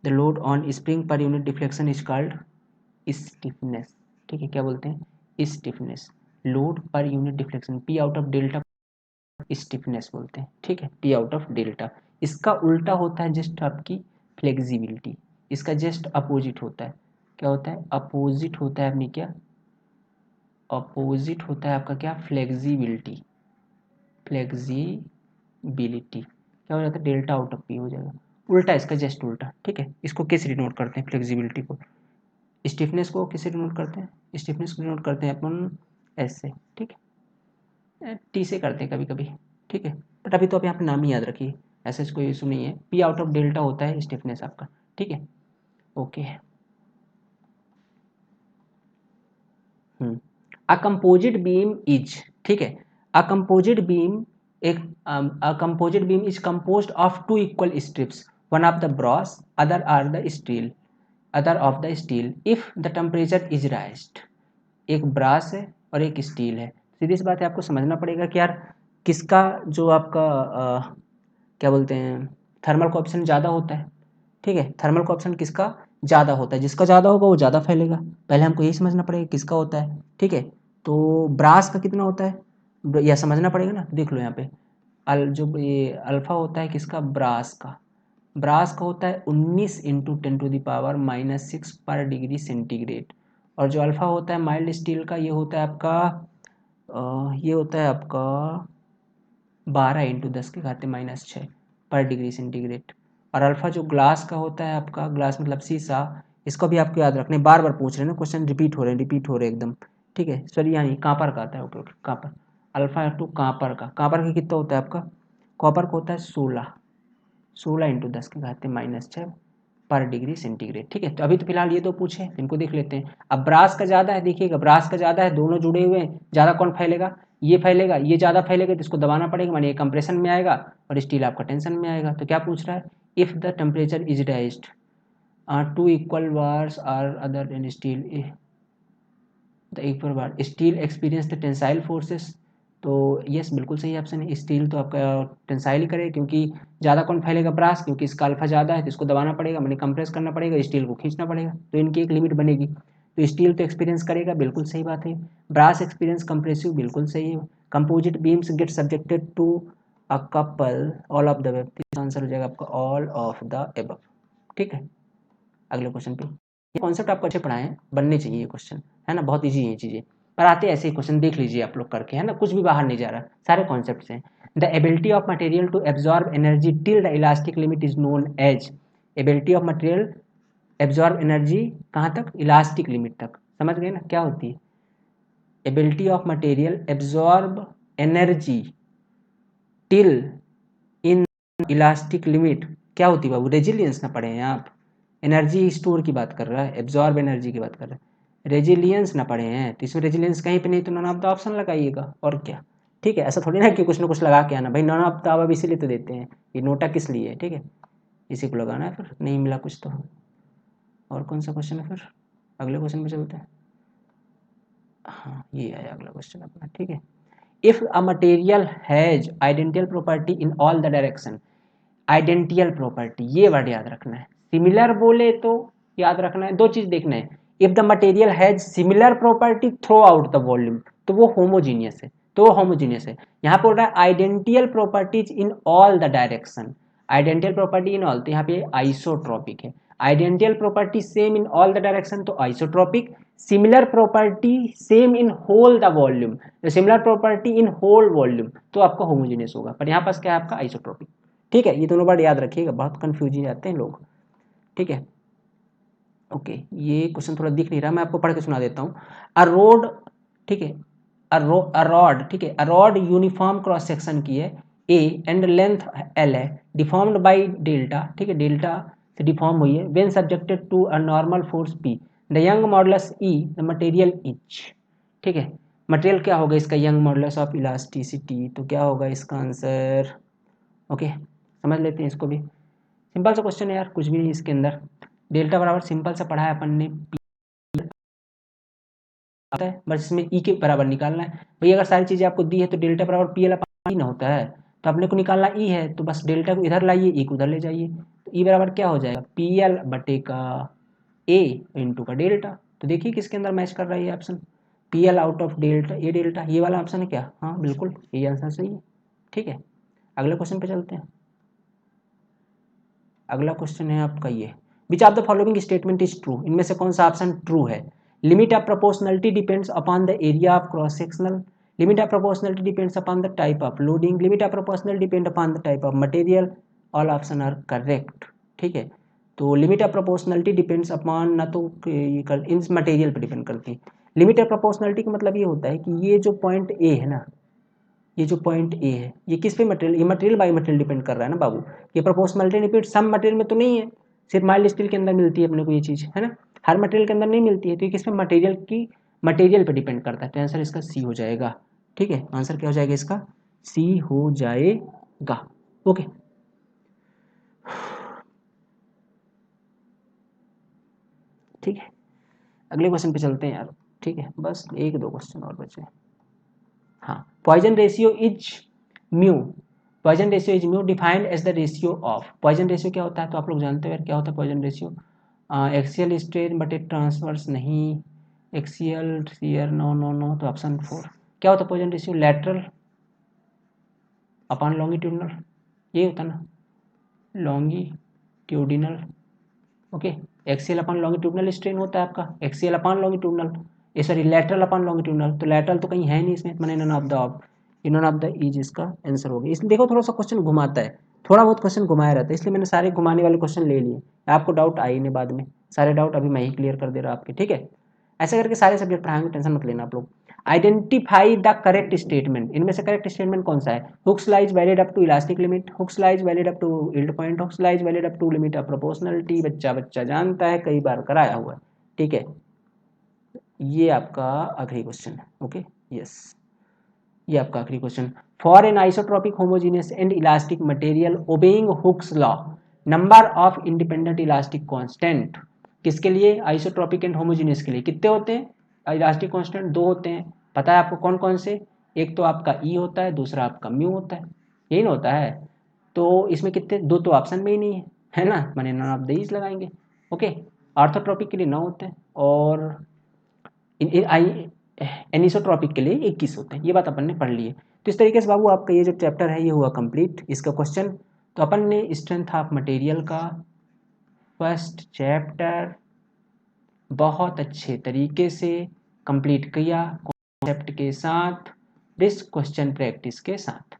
the load on spring per unit deflection is called stiffness, ठीक है, क्या बोलते हैं, stiffness, load per unit deflection, P out of delta stiffness बोलते हैं, ठीक है, पी आउट ऑफ डेल्टा। इसका उल्टा होता है जस्ट आपकी फ्लेक्सिबिलिटी, इसका जस्ट अपोजिट होता है, क्या होता है, अपोजिट होता है अपनी क्या, अपोजिट होता है आपका क्या, फ्लेक्सिबिलिटी, फ्लेक्सिबिलिटी क्या हो जाता है, डेल्टा आउट ऑफ पी हो जाएगा, उल्टा इसका जस्ट उल्टा, ठीक है। इसको किस डिनोट करते हैं, फ्लेक्सिबिलिटी को, स्टिफनेस को किससे डिनोट करते हैं, स्टिफनेस को डिनोट करते हैं अपन एस से, ठीक है, टी से करते हैं कभी कभी, ठीक है, बट अभी तो आप यहाँ पे नाम ही याद रखिए, ऐसे कोई इशू नहीं है, पी आउट ऑफ डेल्टा होता है स्टिफनेस आपका, ठीक है। Okay, a composite beam is, ठीक है, अ कंपोजिट बीम एक a composite beam is composed of two equal strips, one of the brass other are the steel, other of the steel if the temperature is raised, एक brass है और एक steel है। सीधी सी बात है, आपको समझना पड़ेगा कि यार किसका जो आपका क्या बोलते हैं, थर्मल कोएफिशिएंट ज़्यादा होता है, ठीक है, थर्मल कोएफिशिएंट किसका ज़्यादा होता है, जिसका ज़्यादा होगा वो ज़्यादा फैलेगा, पहले हमको यही समझना पड़ेगा किसका होता है, ठीक है। तो ब्रास का कितना होता है, यह समझना पड़ेगा ना, देख लो यहाँ पे जो ये अल्फा होता है किसका, ब्रास का, ब्रास का होता है 19 इंटू 10⁻⁻6 पर डिग्री सेंटीग्रेड, और जो अल्फा होता है माइल्ड स्टील का ये होता है आपका ये होता है आपका 12 इंटू 10⁻⁻6 पर डिग्री सेंटीग्रेड। और अल्फा जो ग्लास का होता है आपका, ग्लास मतलब शीशा, इसको भी आपको याद रखने, बार बार पूछ रहे हैं ना क्वेश्चन, रिपीट हो रहे एकदम, ठीक है, सॉरी यानी कांपर का आता है, ओके ओके, कांपर, अल्फा टू कांपर का, कांपर का कितना होता है आपका, कॉपर का होता है 16 इंटू 10⁻⁻6 पर डिग्री सेंटीग्रेड, ठीक है। तो अभी तो फिलहाल ये दो पूछे, इनको देख लेते हैं। अब ब्रास का ज़्यादा है, देखिएगा ब्रास का ज़्यादा है, दोनों जुड़े हुए हैं, ज़्यादा कौन फैलेगा, ये फैलेगा, ये ज़्यादा फैलेगा तो इसको दबाना पड़ेगा, माने ये कंप्रेशन में आएगा और स्टील आपका टेंशन में आएगा। तो क्या पूछ रहा है, if the temperature is raised two equal bars are other in steel, the equal bar steel experience the tensile forces, तो यस बिल्कुल सही ऑप्शन है, स्टील तो आपका टेंसाइल ही करेगा, क्योंकि ज़्यादा कौन फैलेगा, ब्रास, क्योंकि इसका अल्फा ज़्यादा है तो इसको दबाना पड़ेगा, मैंने कंप्रेस करना पड़ेगा, स्टील को खींचना पड़ेगा, तो इनकी एक लिमिट बनेगी, तो स्टील तो एक्सपीरियंस करेगा, बिल्कुल सही बात है। ब्रास एक्सपीरियंस कंप्रेसिव, बिल्कुल सही है। Composite beams get subjected to a couple all of the above, answer हो जाएगा आपका ऑल ऑफ द अबव, ठीक है। अगले क्वेश्चन पे, ये कॉन्सेप्ट आपको अच्छे पढ़ाए हैं, बनने चाहिए ये क्वेश्चन, है ना, बहुत ईजी है ये चीज़ें, पर आते ऐसे ही क्वेश्चन, देख लीजिए आप लोग करके, है ना, कुछ भी बाहर नहीं जा रहा, सारे कॉन्सेप्ट हैं। The ability of material to absorb energy till the elastic limit is known as, ability of material absorb energy कहाँ तक, इलास्टिक लिमिट तक, समझ गए ना क्या होती है, ability of material absorb energy till in elastic limit क्या होती है बाबू? रेजिलियंस ना पढ़े हैं आप? एनर्जी स्टोर की बात कर रहा है, एब्जॉर्ब एनर्जी की बात कर रहा है, रेजिलियंस ना पढ़े हैं, तो इसमें रेजिलियंस कहीं पे नहीं, तो नॉन ऑफ द ऑप्शन लगाइएगा और क्या। ठीक है, ऐसा थोड़ी ना कि कुछ ना कुछ लगा के आना भाई, नॉन ऑफ द अब इसीलिए तो देते हैं, ये नोटा किस लिए है, ठीक है, इसी को लगाना है, फिर नहीं मिला कुछ तो। और कौन सा क्वेश्चन है फिर? अगले क्वेश्चन पे चलते हैं। हाँ, ये है अगला क्वेश्चन अपना, ठीक है। If a material has identical property in all the direction, identical property ये वर्ड याद रखना है। सिमिलर बोले तो याद रखना है, दो चीज देखना है, if the material has similar property through out the volume, तो वो होमोजीनियस है, तो वो होमोजीनियस है। यहाँ पे बोल रहा है identical properties in all the direction, identical property in all, तो यहाँ पे आइसोट्रॉपिक है। Identical property same in all the direction तो isotropic, similar property same in whole the volume, similar property in whole volume तो आपका homogeneous होगा, पर यहाँ पास क्या है आपका आइसोट्रॉपिक। ठीक है, ये दोनों वर्ड याद रखिएगा, बहुत कंफ्यूज जाते हैं लोग। ठीक है, ओके, ये क्वेश्चन थोड़ा दिख नहीं रहा, मैं आपको पढ़ के सुना देता हूँ। अ रोड, ठीक है, अ रॉड, ठीक है, a rod uniform cross section की है ए एंड लेंथ एल है, डिफॉर्म्ड बाई डेल्टा, ठीक है, डेल्टा से डिफॉर्म हुई है, when subjected to a normal force P, the Young modulus E, the material each. ठीक है, मटेरियल क्या होगा इसका? यंग मॉडुलस ऑफ इलास्टिसिटी, तो क्या होगा इसका आंसर? ओके, समझ लेते हैं इसको भी, सिंपल सा क्वेश्चन है यार, कुछ भी नहीं इसके अंदर। डेल्टा बराबर सिंपल सा पढ़ा है अपन ने, आता है, बस इसमें ई के बराबर निकालना है भाई। अगर सारी चीज़ें आपको दी है तो डेल्टा बराबर पी एल अपॉन ई ना होता है, तो अपने को निकालना ई है, तो बस डेल्टा को इधर लाइए, ई को उधर ले जाइए, तो ई बराबर क्या हो जाएगा? पी एल बटे का ए इंटू का डेल्टा। तो देखिए किसके अंदर मैच कर रहा है ये option, P L out of delta A delta, ये वाला ऑप्शन है क्या? हाँ बिल्कुल, ये आंसर सही है। ठीक है, अगले क्वेश्चन पे चलते हैं। अगला क्वेश्चन है आपका ये, which of the following statement is true, इनमें से कौन सा ऑप्शन ट्रू है? Limit of proportionality depends upon the area of cross sectional, limit of proportionality depends upon the type of loading, limit of proportional depend upon the type of material, all option are correct. ठीक है, तो limit of proportionality depends upon, ना तो इन material पर depend करती है। Limit of proportionality का मतलब ये होता है कि ये जो पॉइंट ए है ना, ये जो पॉइंट ए है, ये किस पे मटेरियल, ये मटेरियल बाई मटेरियल डिपेंड कर रहा है ना बाबू। ये प्रोपोर्शनलिटी रिपीट सब मटेरियल में तो नहीं है, सिर्फ माइल्ड स्टील के अंदर मिलती है अपने को ये चीज़, है ना, हर मटेरियल के अंदर नहीं मिलती है, तो ये किस पे, मटेरियल की, मटेरियल पे डिपेंड करता है, तो आंसर इसका सी हो जाएगा। ठीक है, आंसर क्या हो जाएगा इसका? सी हो जाएगा। ओके, ठीक है, अगले क्वेश्चन पे चलते हैं यार। ठीक है, बस एक दो क्वेश्चन और बचे। हाँ, Poisson ratio is mu, Poisson ratio is mu defined as the ratio of, Poisson ratio क्या होता है? तो आप लोग जानते हो यार क्या होता है पॉइजन रेशियो? एक्सियल स्ट्रेन बटे ट्रांसवर्स नहीं, axial shear no no no, तो ऑप्शन 4 क्या होता है Poisson ratio? Lateral upon longitudinal, ये होता है ना, longitudinal. Okay, axial upon longitudinal strain होता है आपका, एक्सियल अपॉन लॉन्गिट्यूडनल, ये सॉरी लैटरल अपॉन लॉन्गिट्यूडनल, तो लैटरल तो कहीं है नहीं इसमें, मैंने none of the of, none of the is इसका आंसर हो गया। इसलिए देखो थोड़ा सा क्वेश्चन घुमाता है, थोड़ा बहुत क्वेश्चन घुमाया रहता है, इसलिए मैंने सारे घुमाने वाले क्वेश्चन ले लिए, आपको डाउट आए नहीं बाद में, सारे डाउट अभी मैं ही क्लियर कर दे रहा आपके। ठीक है, ऐसे करके सारे सब्जेक्ट पढ़ाएंगे, टेंशन मत लेना आप लोग। आइडेंटिफाई द करेक्ट स्टेटमेंट, इनमें से करेक्ट स्टेटमेंट कौन सा है? Hooke's lies valid up to elastic limit, Hooke's lies valid up to yield point, Hooke's lies valid up to limit of proportionality, बच्चा बच्चा जानता है, कई बार कराया हुआ है। ठीक है, ये आपका आखिरी क्वेश्चन है। ओके, यस, ये आपका आखिरी question. For an isotropic homogeneous and elastic material obeying Hooke's law, number of independent elastic constant, किसके लिए? आइसोट्रोपिक एंड होमोजीनियस के लिए कितने होते हैं इलास्टिक कांस्टेंट? दो होते हैं, पता है आपको कौन कौन से? एक तो आपका ई होता है, दूसरा आपका म्यू होता है, यही ना होता है। तो इसमें कितने, दो तो ऑप्शन में ही नहीं है ना, मैंने नॉन ऑफ द इज लगाएंगे। ओके, ऑर्थोट्रोपिक के लिए 9 होते हैं, और एनिसोट्रॉपिक के लिए 21 होते हैं, ये बात अपन ने पढ़ ली है। तो इस तरीके से बाबू आपका ये जो चैप्टर है ये हुआ कंप्लीट, इसका क्वेश्चन, तो अपन ने स्ट्रेंथ ऑफ मटेरियल का फर्स्ट चैप्टर बहुत अच्छे तरीके से कंप्लीट किया, कॉन्सेप्ट के साथ, दिस क्वेश्चन प्रैक्टिस के साथ।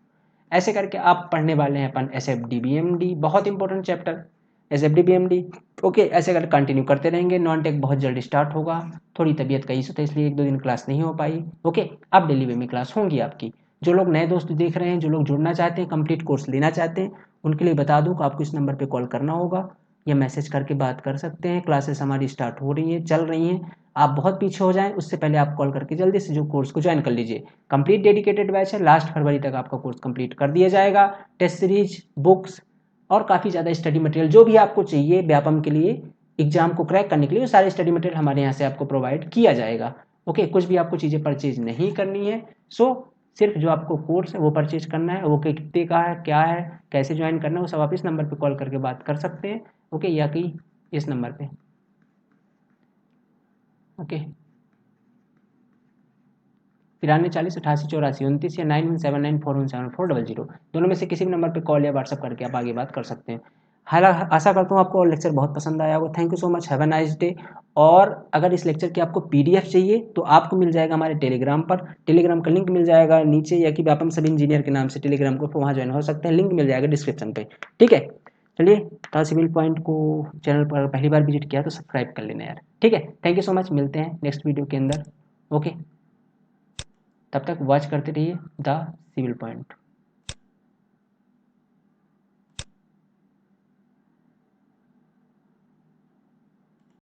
ऐसे करके आप पढ़ने वाले हैं अपन S F D B M D, बहुत important chapter S F D B M D. Okay, ऐसे करके कंटिन्यू करते रहेंगे, नॉन टेक बहुत जल्द स्टार्ट होगा, थोड़ी तबीयत का इशू था इसलिए एक दो दिन क्लास नहीं हो पाई। ओके, अब डेली वे में क्लास होंगी आपकी। जो लोग नए दोस्त देख रहे हैं, जो लोग जुड़ना चाहते हैं, कंप्लीट कोर्स लेना चाहते हैं, उनके लिए बता दूं कि आपको इस नंबर पे कॉल करना होगा या मैसेज करके बात कर सकते हैं। क्लासेस हमारी स्टार्ट हो रही हैं, चल रही हैं। आप बहुत पीछे हो जाएं उससे पहले आप कॉल करके जल्दी से जो कोर्स को ज्वाइन कर लीजिए। कंप्लीट डेडिकेटेड बैच है, लास्ट फरवरी तक आपका कोर्स कंप्लीट कर दिया जाएगा। टेस्ट सीरीज, बुक्स और काफ़ी ज़्यादा स्टडी मटेरियल जो भी आपको चाहिए व्यापम के लिए, एग्जाम को क्रैक करने के लिए, वो सारे स्टडी मटेरियल हमारे यहाँ से आपको प्रोवाइड किया जाएगा। ओके, कुछ भी आपको चीज़ें परचेज नहीं करनी है। सो सिर्फ जो आपको कोर्स है वो परचेज करना है। वो कितने का है, क्या है, कैसे ज्वाइन करना है, वो सब आप इस नंबर पे कॉल करके बात कर सकते हैं। ओके, या कि इस नंबर पे। ओके, 93 40 88 84 29 या 9179417400, दोनों में से किसी भी नंबर पे कॉल या व्हाट्सअप करके आप आगे बात कर सकते हैं। हालांकि आशा करता हूँ आपको लेक्चर बहुत पसंद आया होगा। Thank you so much, have a nice day. और अगर इस लेक्चर की आपको पीडीएफ चाहिए तो आपको मिल जाएगा हमारे टेलीग्राम पर। टेलीग्राम का लिंक मिल जाएगा नीचे, या कि व्यापम सब इंजीनियर के नाम से टेलीग्राम को वहाँ ज्वाइन हो सकते हैं। लिंक मिल जाएगा डिस्क्रिप्शन पे। ठीक है, चलिए, सिविल पॉइंट को चैनल पर पहली बार विजिट किया तो सब्सक्राइब कर लेना यार। ठीक है, थैंक यू सो मच, मिलते हैं नेक्स्ट वीडियो के अंदर। ओके, तब तक वॉच करते रहिए द सिविल पॉइंट।